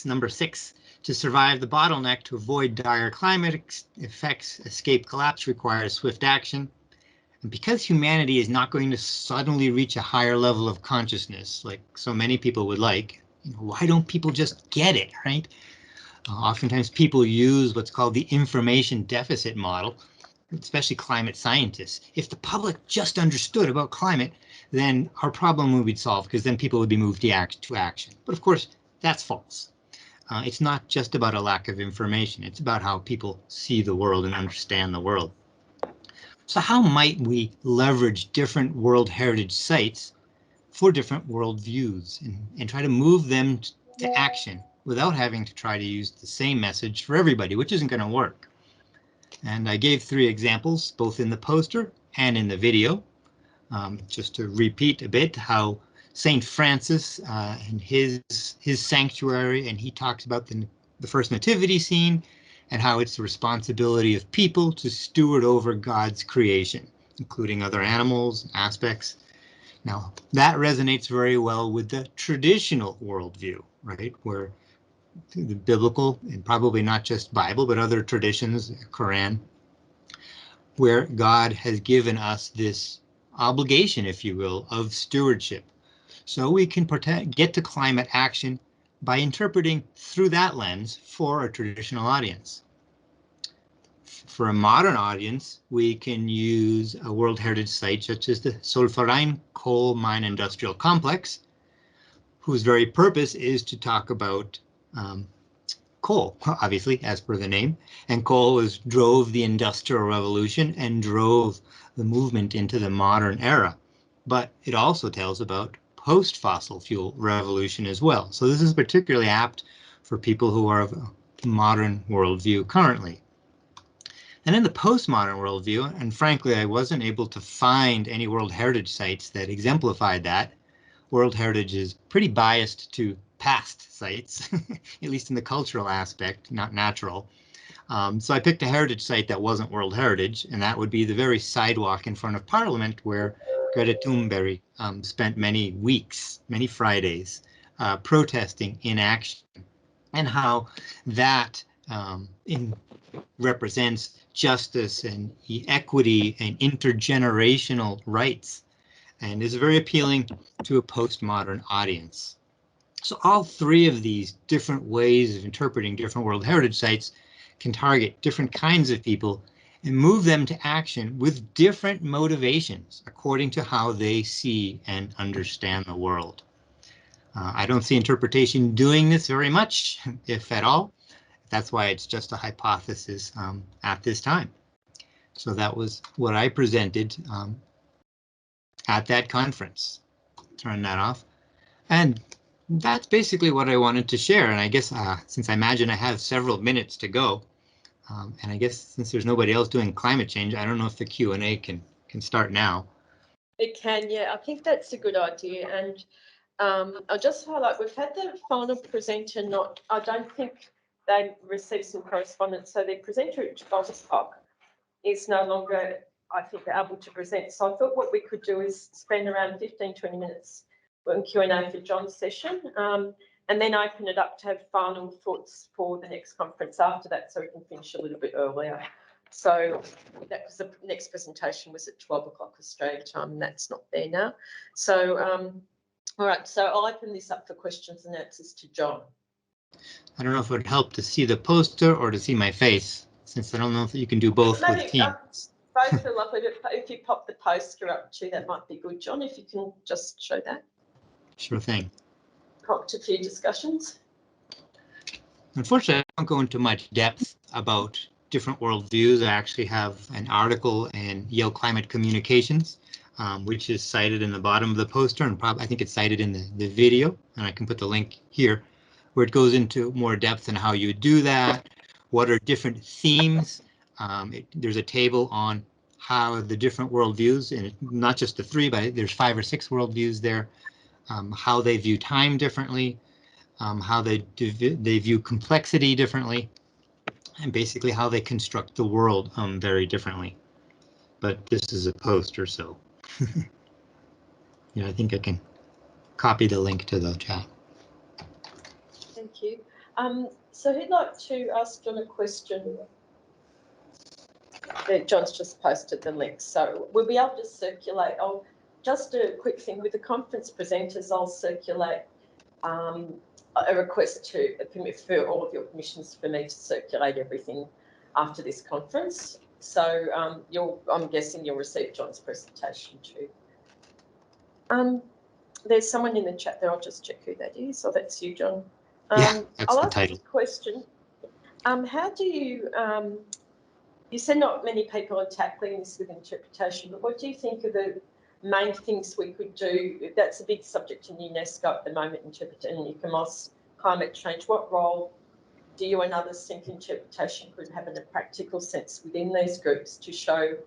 number 6, to survive the bottleneck to avoid dire climate effects, escape collapse requires swift action. And because humanity is not going to suddenly reach a higher level of consciousness, like so many people would like, why don't people just get it, right? Oftentimes people use what's called the information deficit model, especially climate scientists. If the public just understood about climate, then our problem would be solved, because then people would be moved to action. But of course, that's false. It's not just about a lack of information. It's about how people see the world and understand the world. So how might we leverage different World Heritage sites for different worldviews and try to move them to action without having to try to use the same message for everybody, which isn't going to work? And I gave 3 examples, both in the poster and in the video, just to repeat a bit how St. Francis and his sanctuary, and he talks about the first nativity scene and how it's the responsibility of people to steward over God's creation, including other animals and aspects. Now, that resonates very well with the traditional worldview, right? Where the biblical, and probably not just Bible, but other traditions, Quran, where God has given us this obligation, if you will, of stewardship. So we can get to climate action by interpreting through that lens for a traditional audience. For a modern audience, we can use a World Heritage site such as the Solfarein Coal Mine Industrial Complex, whose very purpose is to talk about coal, obviously, as per the name. And coal drove the Industrial Revolution and drove the movement into the modern era. But it also tells about post-fossil fuel revolution as well. So this is particularly apt for people who are of a modern worldview currently. And in the postmodern worldview, and frankly, I wasn't able to find any World Heritage sites that exemplified that. World Heritage is pretty biased to past sites, at least in the cultural aspect, not natural. So I picked a heritage site that wasn't World Heritage, and that would be the very sidewalk in front of Parliament where Greta Thunberg spent many weeks, many Fridays, protesting in action, and how that represents justice and equity and intergenerational rights, and is very appealing to a postmodern audience. So all 3 of these different ways of interpreting different World Heritage sites can target different kinds of people and move them to action with different motivations according to how they see and understand the world. I don't see interpretation doing this very much, if at all. That's why it's just a hypothesis at this time. So that was what I presented at that conference. Turn that off. And that's basically what I wanted to share. And I guess since I imagine I have several minutes to go, and I guess since there's nobody else doing climate change, I don't know if the Q&A can start now. It can, yeah, I think that's a good idea. And I'll just highlight, we've had the final presenter I don't think they received some correspondence. So the presenter at Boscock is no longer, I think, able to present. So I thought what we could do is spend around 15-20 minutes on Q&A for John's session, and then open it up to have final thoughts for the next conference after that, so we can finish a little bit earlier. So that was the next presentation was at 12 o'clock Australia time, and that's not there now. So All right, so I'll open this up for questions and answers to John. I don't know if it would help to see the poster or to see my face, since I don't know if you can do both with Maybe Teams. both are lovely, but if you pop the poster up too, that might be good. John, if you can just show that. Sure thing. Prompt a few discussions. Unfortunately, I don't go into much depth about different worldviews. I actually have an article in Yale Climate Communications, which is cited in the bottom of the poster, and probably I think it's cited in the video, and I can put the link here, where it goes into more depth on how you do that, what are different themes. There's a table on how the different worldviews, and not just the three, but there's 5 or 6 worldviews there, how they view time differently, how they view complexity differently, and basically how they construct the world very differently. But this is a poster, so I think I can copy the link to the chat. Thank you. So he'd like to ask John a question. John's just posted the link, so we'll be able to circulate. Just a quick thing with the conference presenters, I'll circulate a request for all of your permissions for me to circulate everything after this conference. So I'm guessing you'll receive John's presentation too. There's someone in the chat there. I'll just check who that is. So that's you, John. Yeah, that's I'll the ask title. you a question. How do you, you said not many people are tackling this with interpretation, but what do you think are the main things we could do? That's a big subject in UNESCO at the moment, interpreting ECOMOS, climate change. What role do you and others think interpretation could have in a practical sense within these groups to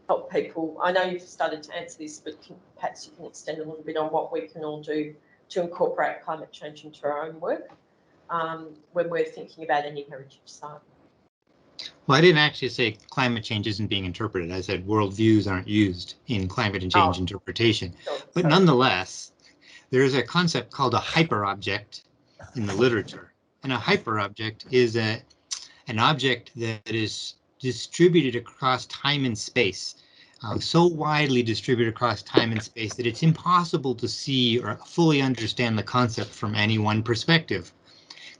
help people? I know you've started to answer this, but perhaps you can extend a little bit on what we can all do to incorporate climate change into our own work when we're thinking about any heritage site. Well, I didn't actually say climate change isn't being interpreted. I said worldviews aren't used in climate change interpretation. But nonetheless, there is a concept called a hyperobject in the literature. And a hyperobject is an object that is distributed across time and space, so widely distributed across time and space that it's impossible to see or fully understand the concept from any one perspective.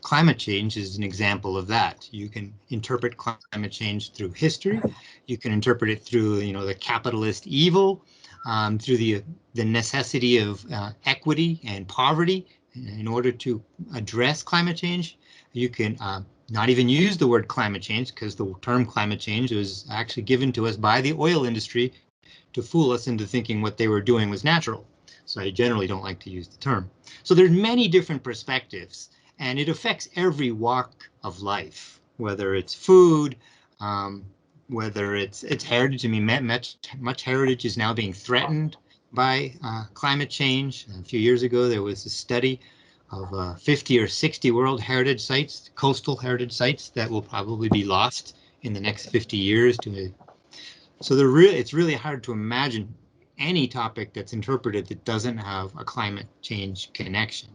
Climate change is an example of that. You can interpret climate change through history. You can interpret it through, the capitalist evil, through the necessity of equity and poverty in order to address climate change. You can not even use the word climate change, because the term climate change was actually given to us by the oil industry to fool us into thinking what they were doing was natural. So I generally don't like to use the term. So there's many different perspectives, and it affects every walk of life, whether it's food, whether it's heritage. I mean, much heritage is now being threatened by climate change. A few years ago, there was a study of 50 or 60 World Heritage Sites, coastal heritage sites, that will probably be lost in the next 50 years. So it's really hard to imagine any topic that's interpreted that doesn't have a climate change connection.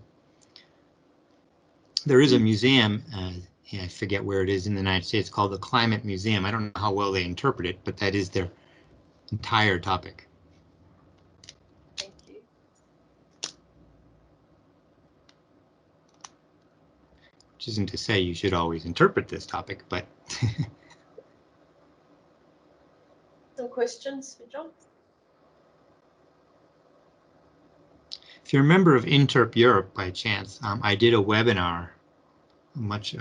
There is a museum, I forget where it is in the United States, called the Climate Museum. I don't know how well they interpret it, but that is their entire topic. Thank you. Which isn't to say you should always interpret this topic, but Some questions for John? if you're a member of Interp Europe by chance, I did a webinar, much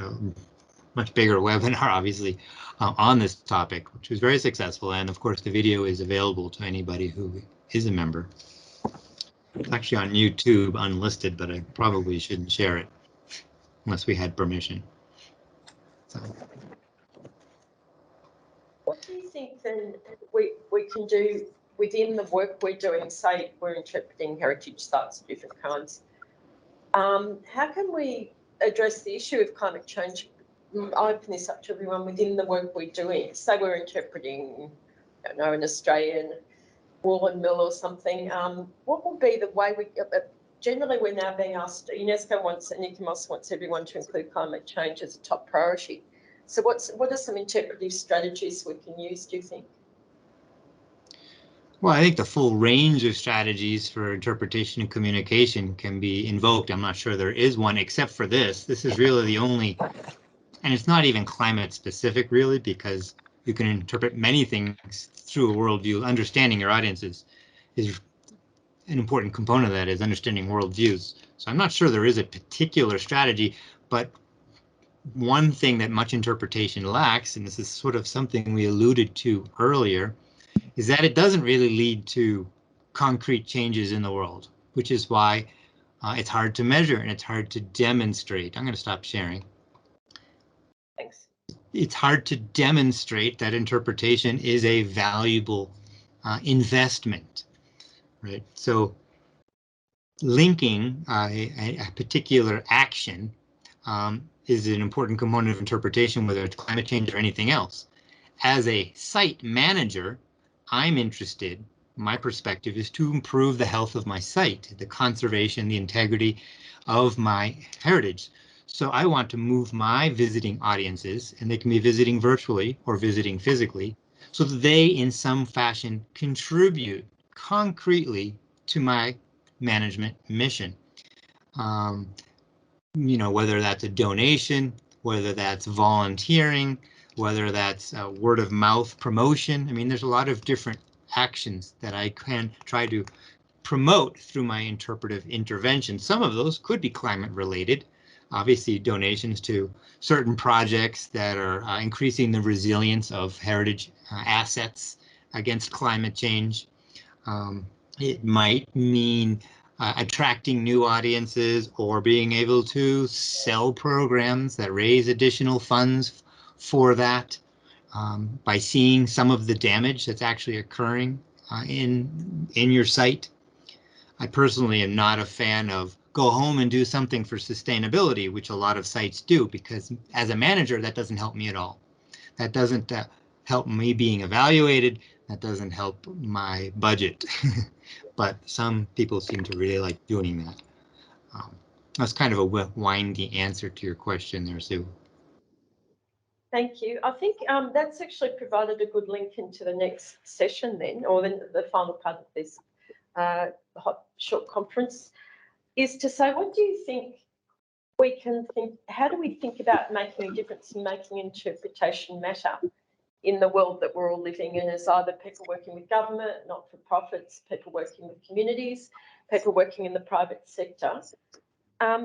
bigger webinar, obviously, on this topic, which was very successful. And of course, the video is available to anybody who is a member. It's actually on YouTube, unlisted, but I probably shouldn't share it unless we had permission. So. What do you think then we can do within the work we're doing? Say we're interpreting heritage sites of different kinds. How can we address the issue of climate change? I open this up to everyone within the work we're doing. Say we're interpreting, I don't know, an Australian woolen mill or something. What will be the way we? Generally, we're now being asked. UNESCO wants, and ECOMOS wants everyone to include climate change as a top priority. So what are some interpretive strategies we can use, do you think? Well, I think the full range of strategies for interpretation and communication can be invoked. I'm not sure there is one except for this. This is really the only, and it's not even climate specific really, because you can interpret many things through a worldview. Understanding your audiences is an important component of that, is understanding worldviews. So I'm not sure there is a particular strategy, but one thing that much interpretation lacks, and this is sort of something we alluded to earlier, is that it doesn't really lead to concrete changes in the world, which is why it's hard to measure and it's hard to demonstrate. I'm going to stop sharing. Thanks. It's hard to demonstrate that interpretation is a valuable investment, right? So linking a particular action is an important component of interpretation, whether it's climate change or anything else. As a site manager, I'm interested, my perspective is to improve the health of my site, the conservation, the integrity of my heritage. So I want to move my visiting audiences, and they can be visiting virtually or visiting physically, so that they in some fashion contribute concretely to my management mission. You know, whether that's a donation, whether that's volunteering, whether that's word of mouth promotion. I mean, there's a lot of different actions that I can try to promote through my interpretive intervention. Some of those could be climate related. Obviously, donations to certain projects that are increasing the resilience of heritage assets against climate change. It might mean attracting new audiences or being able to sell programs that raise additional funds for that, by seeing some of the damage that's actually occurring in your site. I personally am not a fan of go home and do something for sustainability, which a lot of sites do, because as a manager, that doesn't help me at all. That doesn't help me being evaluated. That doesn't help my budget. But some people seem to really like doing that. That's kind of a windy answer to your question there, Sue. Thank you. I think that's actually provided a good link into the next session then, or the final part of this short conference, is to say, what do you think we can think, how do we think about making a difference and making interpretation matter in the world that we're all living in, as either people working with government, not-for-profits, people working with communities, people working in the private sector.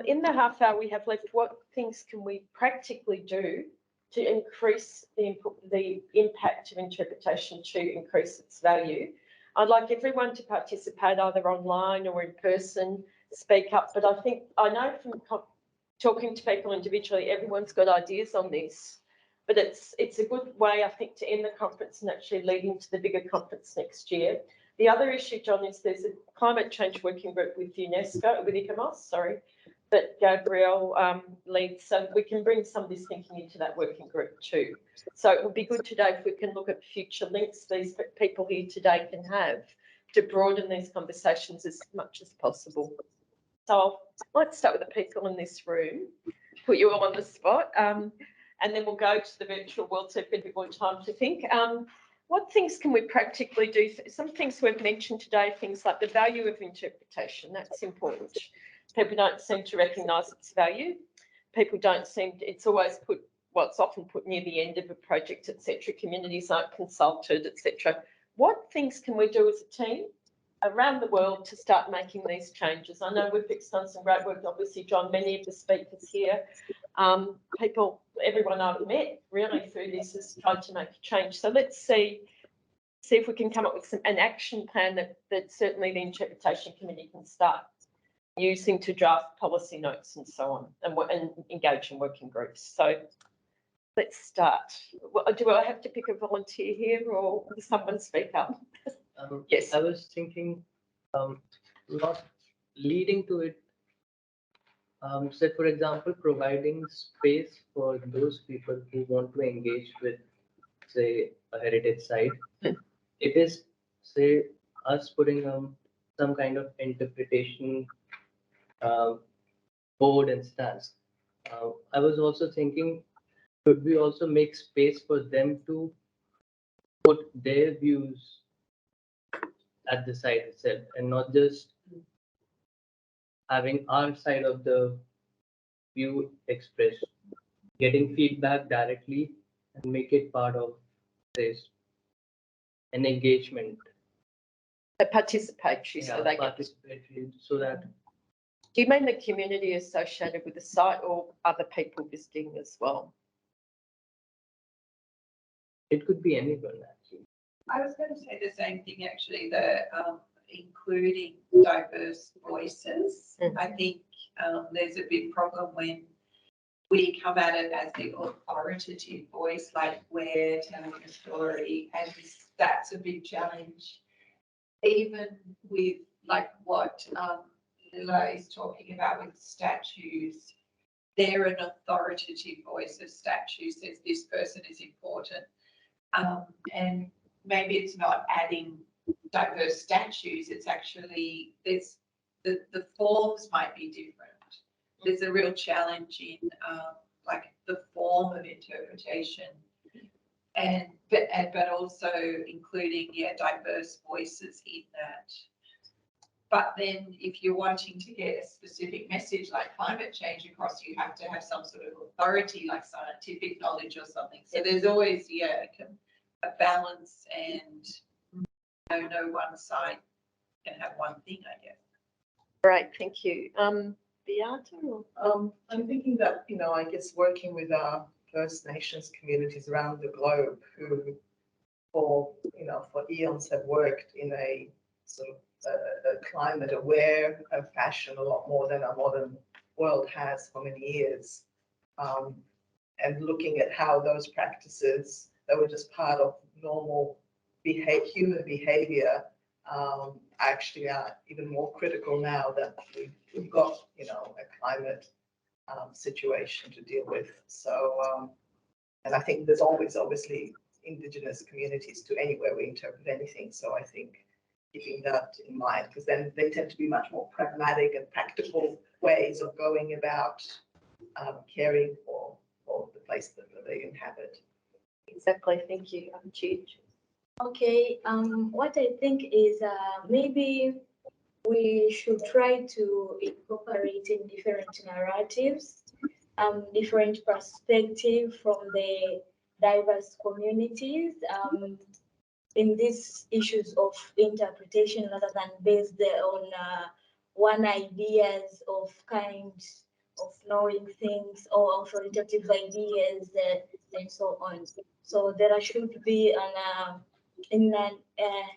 In the half hour we have left, what things can we practically do to increase the impact of interpretation, to increase its value? I'd like everyone to participate either online or in person, speak up, but I know from talking to people individually, everyone's got ideas on this, but it's a good way, I think, to end the conference and actually lead into the bigger conference next year. The other issue, John, is there's a climate change working group with UNESCO, with ICOMOS, sorry, that Gabrielle leads, so we can bring some of this thinking into that working group too. So it would be good today if we can look at future links these people here today can have to broaden these conversations as much as possible. So let's start with the people in this room, put you all on the spot, and then we'll go to the virtual world so if people have time to think. What things can we practically do? Some things we've mentioned today, things like the value of interpretation, that's important. People don't seem to recognise its value. People don't seem to, it's always put, well, it's often put near the end of a project, etc. Communities aren't consulted, etc. What things can we do as a team around the world to start making these changes? I know WIPIC's done some great work, obviously, John, many of the speakers here, people, everyone I've met really through this has tried to make a change. So let's see if we can come up with an action plan that certainly the Interpretation Committee can start using to draft policy notes and so on, and engage in working groups. So let's start. Do I have to pick a volunteer here, or will someone speak up? Yes. I was thinking, not leading to it, say, for example, providing space for those people who want to engage with, say, a heritage site. It is, say, us putting some kind of interpretation board and stance. I was also thinking, could we also make space for them to put their views at the site itself, and not just having our side of the view expressed, getting feedback directly and make it part of this an engagement. A participatory, so they get. Participatory, so that. Do you mean the community associated with the site or other people visiting as well? It could be anyone actually. I was going to say the same thing actually, the including diverse voices. I think there's a big problem when we come at it as the authoritative voice, like we're telling a story, and that's a big challenge. Even with like what Lila is talking about with statues, they're an authoritative voice of statues, says this person is important. And maybe it's not adding diverse statues, it's actually, there's the forms might be different. There's a real challenge in like the form of interpretation, and but also including diverse voices in that. But then if you're wanting to get a specific message like climate change across, you have to have some sort of authority like scientific knowledge or something. So there's always a balance, and no one side can have one thing, I guess. Great, thank you. Beata? I'm thinking that, I guess working with our First Nations communities around the globe who for eons have worked in a sort of a climate aware of fashion a lot more than our modern world has for many years. And looking at how those practices that were just part of normal human behavior actually are even more critical now that we've got, a climate situation to deal with. So, and I think there's always obviously Indigenous communities to anywhere we interpret anything. So I think keeping that in mind, because then they tend to be much more pragmatic and practical ways of going about caring for the place that they inhabit. Exactly, thank you. Jude. Okay, what I think is maybe we should try to incorporate in different narratives, different perspectives from the diverse communities in these issues of interpretation, rather than based on one ideas of kind of knowing things or authoritative ideas and so on. So there should be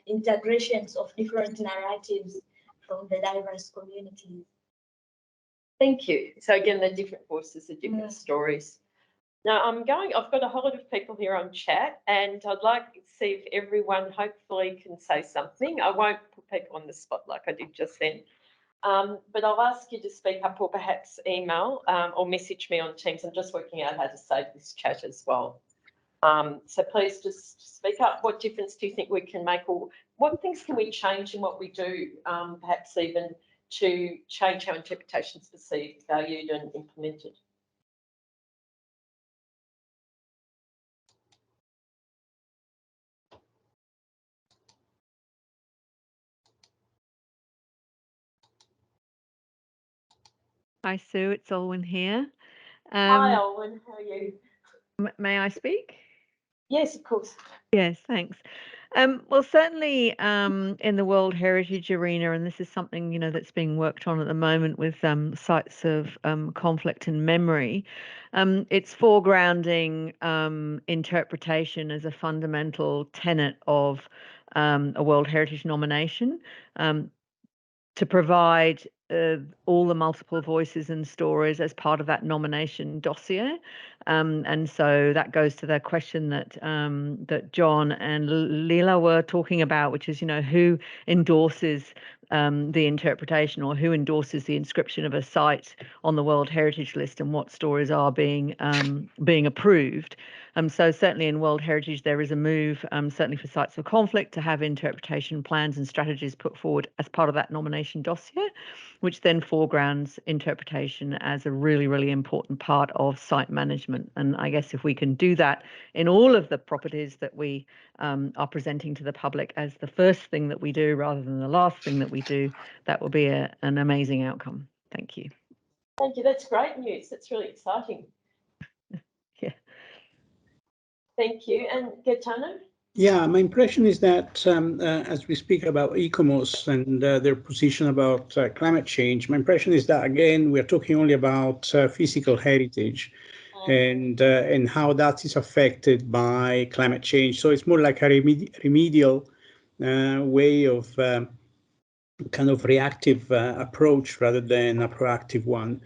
integrations of different narratives from the diverse communities. Thank you. So again, the different voices, the different stories. Now I've got a whole lot of people here on chat, and I'd like to see if everyone hopefully can say something. I won't put people on the spot like I did just then. But I'll ask you to speak up or perhaps email or message me on Teams. I'm just working out how to save this chat as well. So please just speak up. What difference do you think we can make, or what things can we change in what we do, perhaps even to change how interpretation is perceived, valued and implemented? Hi, Sue. It's Olwen here. Hi, Olwen. How are you? May I speak? Yes, of course. Yes, thanks. Well, certainly in the World Heritage arena, and this is something that's being worked on at the moment with sites of conflict and memory. It's foregrounding interpretation as a fundamental tenet of a World Heritage nomination, to provide all the multiple voices and stories as part of that nomination dossier. And so that goes to the question that that John and Lila were talking about, which is, who endorses the interpretation, or who endorses the inscription of a site on the World Heritage List, and what stories are being approved. So certainly in World Heritage, there is a move, certainly for sites of conflict, to have interpretation plans and strategies put forward as part of that nomination dossier, which then foregrounds interpretation as a really, really important part of site management. And I guess if we can do that in all of the properties that we are presenting to the public as the first thing that we do rather than the last thing that we do, that will be an amazing outcome. Thank you. Thank you. That's great news. That's really exciting. Yeah. Thank you. And Gaetano? Yeah, my impression is that as we speak about ICOMOS and their position about climate change, my impression is that, again, we're talking only about physical heritage and how that is affected by climate change. So it's more like a remedial way of kind of reactive approach rather than a proactive one.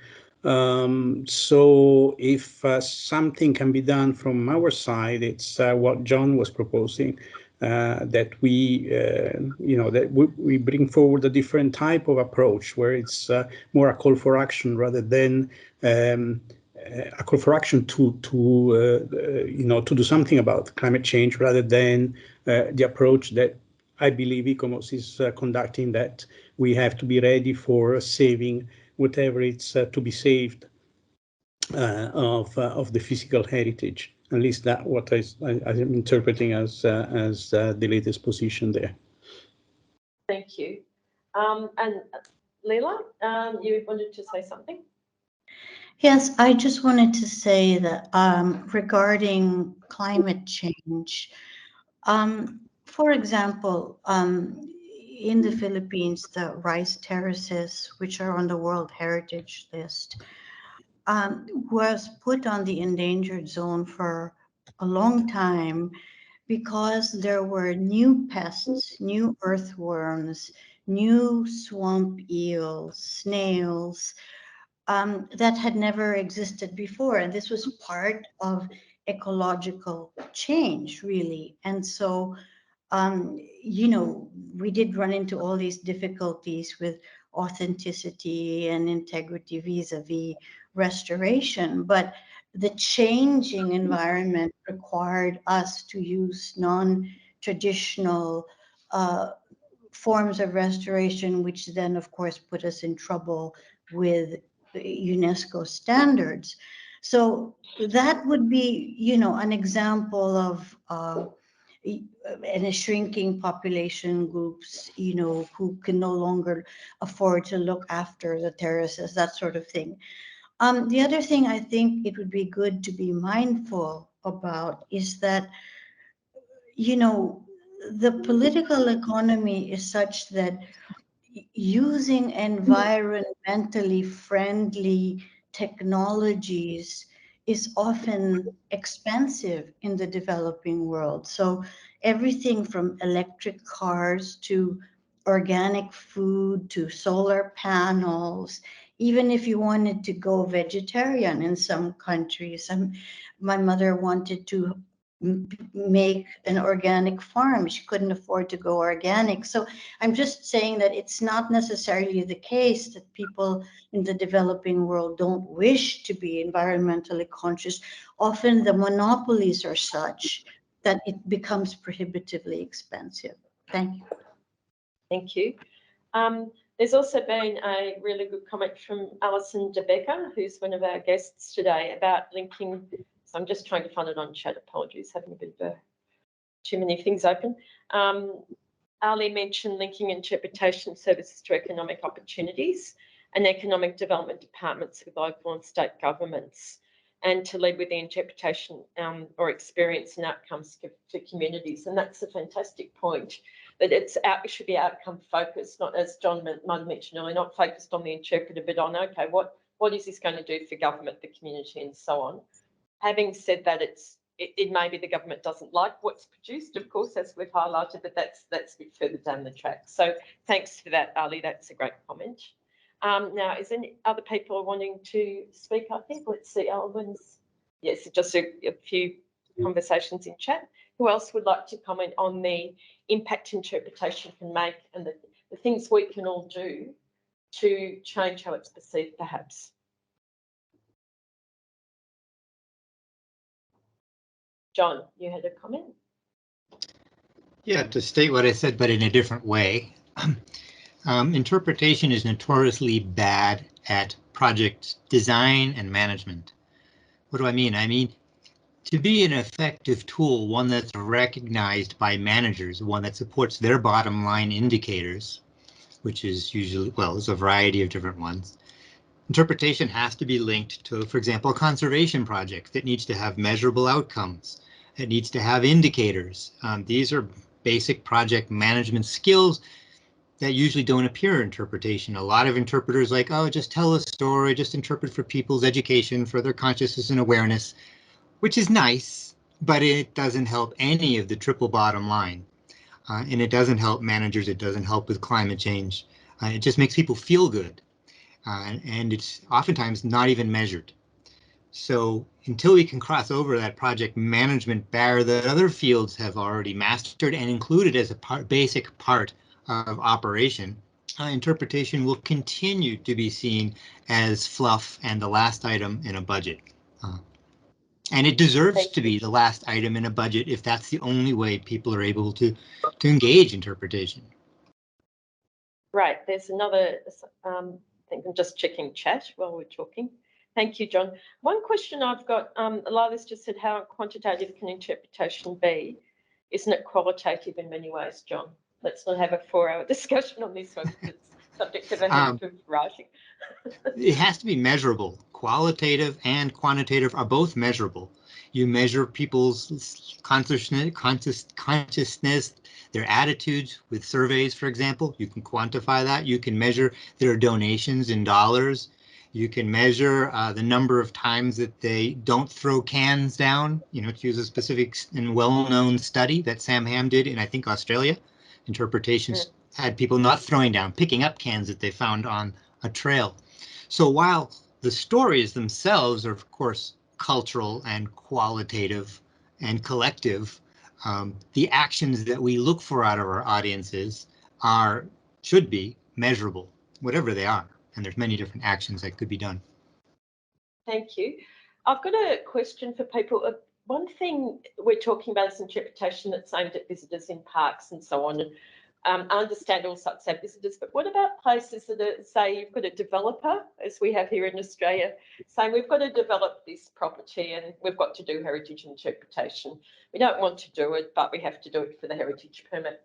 So if something can be done from our side, it's what John was proposing, that we, that we bring forward a different type of approach where it's more a call for action rather than a call for action to do something about climate change rather than the approach that I believe ICOMOS is conducting, that we have to be ready for saving whatever it's to be saved of the physical heritage. At least that's what I'm interpreting as the latest position there. Thank you. And Leila, you wanted to say something? Yes, I just wanted to say that regarding climate change, for example, in the Philippines, the rice terraces, which are on the World Heritage List, was put on the endangered zone for a long time because there were new pests, new earthworms, new swamp eels, snails, that had never existed before. And this was part of ecological change, really. And so, we did run into all these difficulties with authenticity and integrity vis-a-vis restoration, but the changing environment required us to use non-traditional forms of restoration, which then, of course, put us in trouble with UNESCO standards. So that would be, an example of and a shrinking population groups, who can no longer afford to look after the terraces, that sort of thing. The other thing I think it would be good to be mindful about is that, the political economy is such that using environmentally friendly technologies is often expensive in the developing world. So everything from electric cars to organic food to solar panels, even if you wanted to go vegetarian in some countries. My mother wanted to make an organic farm. She couldn't afford to go organic. So I'm just saying that it's not necessarily the case that people in the developing world don't wish to be environmentally conscious. Often the monopolies are such that it becomes prohibitively expensive. Thank you. Thank you. There's also been a really good comment from Alison DeBecker, who's one of our guests today, about linking. So I'm just trying to find it on chat. Apologies, having a bit of too many things open. Ali mentioned linking interpretation services to economic opportunities and economic development departments with local and state governments, and to lead with the interpretation or experience and outcomes for communities. And that's a fantastic point, that it should be outcome focused, not, as John might have mentioned earlier, not focused on the interpreter, but on, okay, what is this going to do for government, the community, and so on. Having said that, it may be the government doesn't like what's produced, of course, as we've highlighted, but that's a bit further down the track. So thanks for that, Ali. That's a great comment. Now, is any other people wanting to speak? I think, let's see, Alvin's. Yes, just a few conversations in chat. Who else would like to comment on the impact interpretation can make and the things we can all do to change how it's perceived, perhaps? John, you had a comment? Yeah, to state what I said, but in a different way. Interpretation is notoriously bad at project design and management. What do I mean? I mean, to be an effective tool, one that's recognized by managers, one that supports their bottom line indicators, which is usually, well, there's a variety of different ones. Interpretation has to be linked to, for example, a conservation project that needs to have measurable outcomes. It needs to have indicators. These are basic project management skills that usually don't appear in interpretation. A lot of interpreters like, oh, just tell a story, just interpret for people's education, for their consciousness and awareness, which is nice, but it doesn't help any of the triple bottom line. And it doesn't help managers. It doesn't help with climate change. It just makes people feel good. And it's oftentimes not even measured. So until we can cross over that project management barrier that other fields have already mastered and included as a basic part of operation, interpretation will continue to be seen as fluff and the last item in a budget. And it deserves to be the last item in a budget if that's the only way people are able to engage interpretation. Right, there's another, I think I'm just checking chat while we're talking. Thank you, John. One question I've got, Lila's just said, how quantitative can interpretation be? Isn't it qualitative in many ways, John? Let's not have a 4-hour discussion on this one. It's subject of a heap of writing. It has to be measurable. Qualitative and quantitative are both measurable. You measure people's consciousness, their attitudes with surveys, for example. You can quantify that. You can measure their donations in dollars. You can measure the number of times that they don't throw cans down, you know, to use a specific and well-known study that Sam Ham did in, I think, Australia. Interpretations had people not throwing down, picking up cans that they found on a trail. So while the stories themselves are, of course, cultural and qualitative and collective, the actions that we look for out of our audiences should be measurable, whatever they are. And there's many different actions that could be done. Thank you. I've got a question for people. One thing we're talking about is interpretation that's aimed at visitors in parks and so on. And I understand all sorts of visitors, but what about places that are, say, you've got a developer, as we have here in Australia, saying we've got to develop this property and we've got to do heritage interpretation. We don't want to do it, but we have to do it for the heritage permit.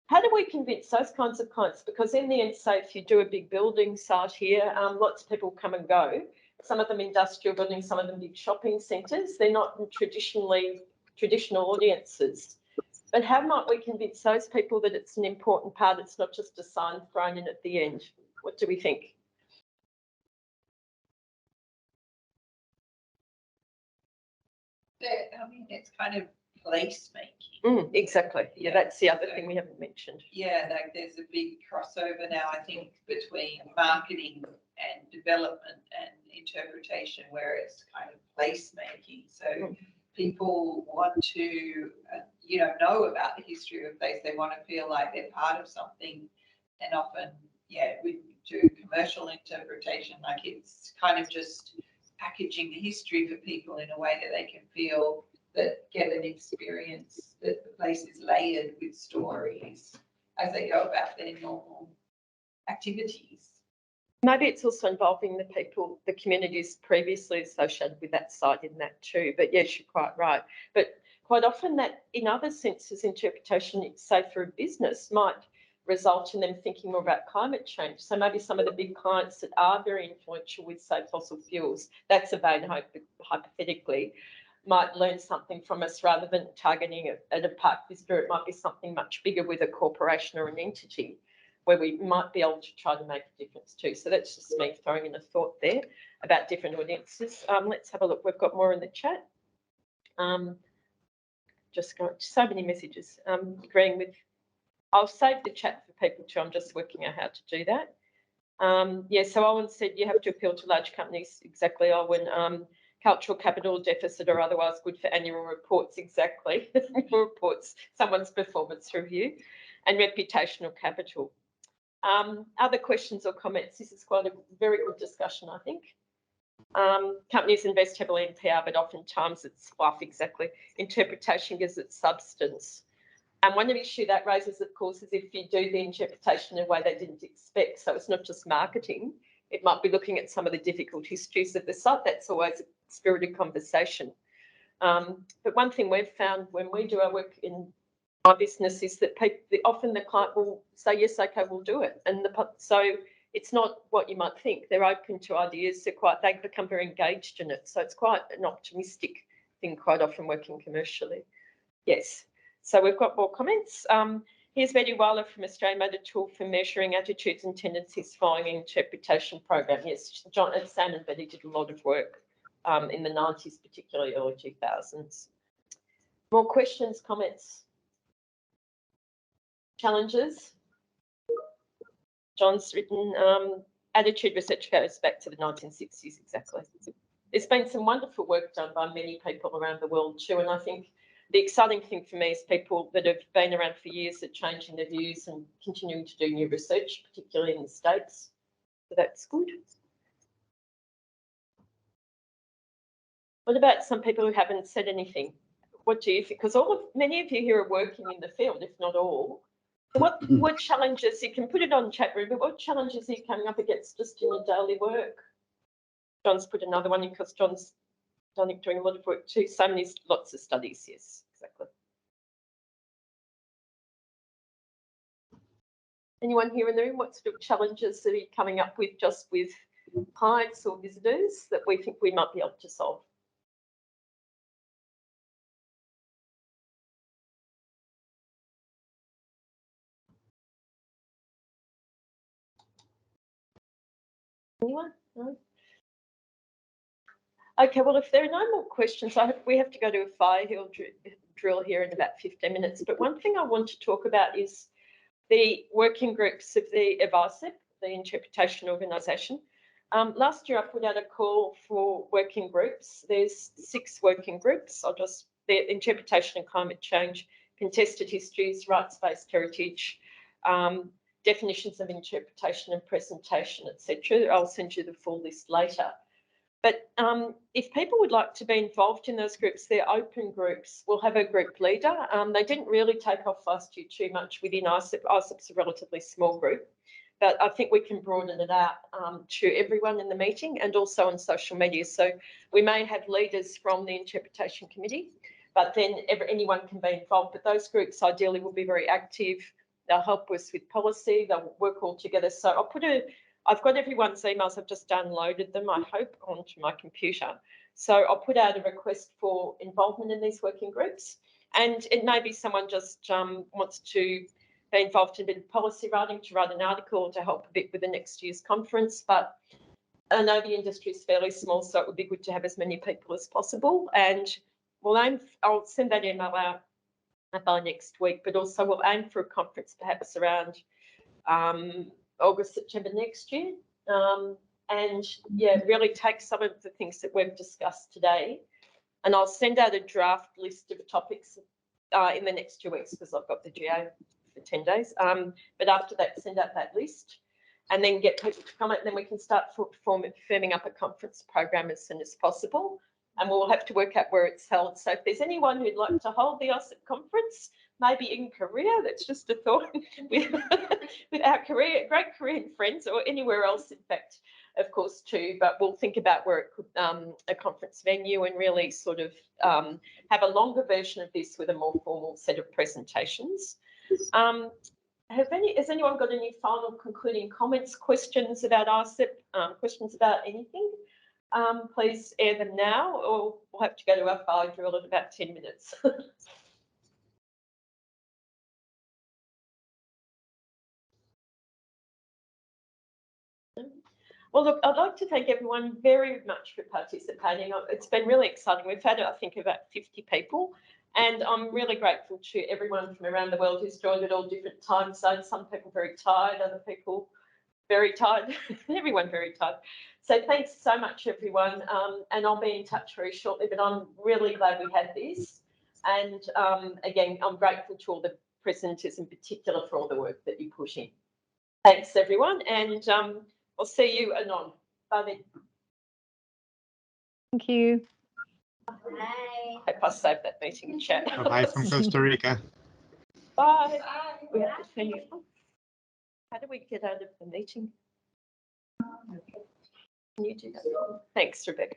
How do we convince those kinds of clients? Because in the end, say, if you do a big building site here, lots of people come and go. Some of them industrial buildings, some of them big shopping centres. They're not traditional audiences. But how might we convince those people that it's an important part? It's not just a sign thrown in at the end. What do we think? I mean, it's kind of placemaking. Exactly. Yeah, that's the other thing we haven't mentioned. Yeah, like there's a big crossover now, I think, between marketing and development and interpretation, where it's kind of placemaking. So people want to, know about the history of a place. They want to feel like they're part of something. And often, we do commercial interpretation, like it's kind of just packaging the history for people in a way that they can feel that get an experience that the place is layered with stories as they go about their normal activities. Maybe it's also involving the people, the communities previously associated with that site in that too. But yes, you're quite right. But quite often that in other senses, interpretation, say for a business, might result in them thinking more about climate change. So maybe some of the big clients that are very influential with, say, fossil fuels, that's a vein hypothetically, might learn something from us rather than targeting it at a park visitor. It might be something much bigger with a corporation or an entity where we might be able to try to make a difference too. So that's just me throwing in a thought there about different audiences. Let's have a look. We've got more in the chat. Just going, so many messages. Agreeing with, I'll save the chat for people too. I'm just working out how to do that. So Owen said you have to appeal to large companies. Exactly, Owen. Cultural capital deficit or otherwise good for annual reports, exactly. Annual reports, someone's performance review, and reputational capital. Other questions or comments? This is quite a very good discussion, I think. Companies invest heavily in PR, but oftentimes it's fluff, exactly. Interpretation gives it substance. And one issue that raises, of course, is if you do the interpretation in a way they didn't expect. So it's not just marketing. It might be looking at some of the difficult histories of the site. That's always a spirited conversation. But one thing we've found when we do our work in my business is that often the client will say, yes, okay, we'll do it. And so it's not what you might think. They're open to ideas. They become very engaged in it. So it's quite an optimistic thing quite often working commercially. Yes. So we've got more comments. Here's Betty Weiler from Australia made a tool for measuring attitudes and tendencies following an interpretation program. Yes, John and Sam and Betty did a lot of work in the 90s, particularly early 2000s. More questions, comments, challenges? John's written, attitude research goes back to the 1960s, exactly. There's been some wonderful work done by many people around the world too, and I think the exciting thing for me is people that have been around for years are changing their views and continuing to do new research, particularly in the States. So that's good. What about some people who haven't said anything? What do you think? Because many of you here are working in the field, if not all. So what challenges, you can put it on chat room, but what challenges are you coming up against just in your daily work? John's put another one in because John's doing a lot of work too. So many, lots of studies, yes, exactly. Anyone here in the room, what sort of challenges are you coming up with just with clients or visitors that we think we might be able to solve? Anyone? No? Okay, well, if there are no more questions, we have to go to a fire hill drill here in about 15 minutes. But one thing I want to talk about is the working groups of the ISEP, the Interpretation Organisation. Last year, I put out a call for working groups. There's 6 working groups. The Interpretation and Climate Change, Contested Histories, Rights-Based Heritage, Definitions of Interpretation and Presentation, etc. I'll send you the full list later. But if people would like to be involved in those groups, they're open groups. We'll have a group leader. They didn't really take off last year too much within ISEP. ISEP's a relatively small group, but I think we can broaden it out to everyone in the meeting and also on social media. So we may have leaders from the Interpretation Committee, but then anyone can be involved. But those groups ideally will be very active. They'll help us with policy. They'll work all together. So I've got everyone's emails. I've just downloaded them, I hope, onto my computer. So I'll put out a request for involvement in these working groups. And it may be someone just wants to be involved in a bit of policy writing, to write an article to help a bit with the next year's conference. But I know the industry is fairly small, so it would be good to have as many people as possible. And I'll send that email out by next week, but also we'll aim for a conference perhaps around August, September next year. And yeah, really take some of the things that we've discussed today. And I'll send out a draft list of topics in the next 2 weeks because I've got the GA for 10 days. But after that, send out that list and then get people to comment. And then we can start firming up a conference program as soon as possible. And we'll have to work out where it's held. So if there's anyone who'd like to hold the ISEP conference, maybe in Korea, that's just a thought, with our great Korean friends, or anywhere else, in fact, of course, too. But we'll think about where it could, a conference venue, and really sort of have a longer version of this with a more formal set of presentations. Has anyone got any final concluding comments, questions about ISEP, questions about anything? Please air them now, or we'll have to go to our fire drill in about 10 minutes. Well, look, I'd like to thank everyone very much for participating. It's been really exciting. We've had, I think, about 50 people, and I'm really grateful to everyone from around the world who's joined at all different time zones. Some people very tired, other people very tired, everyone very tired. So thanks so much, everyone, and I'll be in touch very shortly, but I'm really glad we had this. And again, I'm grateful to all the presenters in particular for all the work that you put in. Thanks, everyone, and I'll see you anon. Bye then. Thank you. Bye. I must save that meeting in chat. Bye from Costa Rica. Bye. We have to see you. How do we get out of the meeting? Can you do that? Thanks, Rebecca.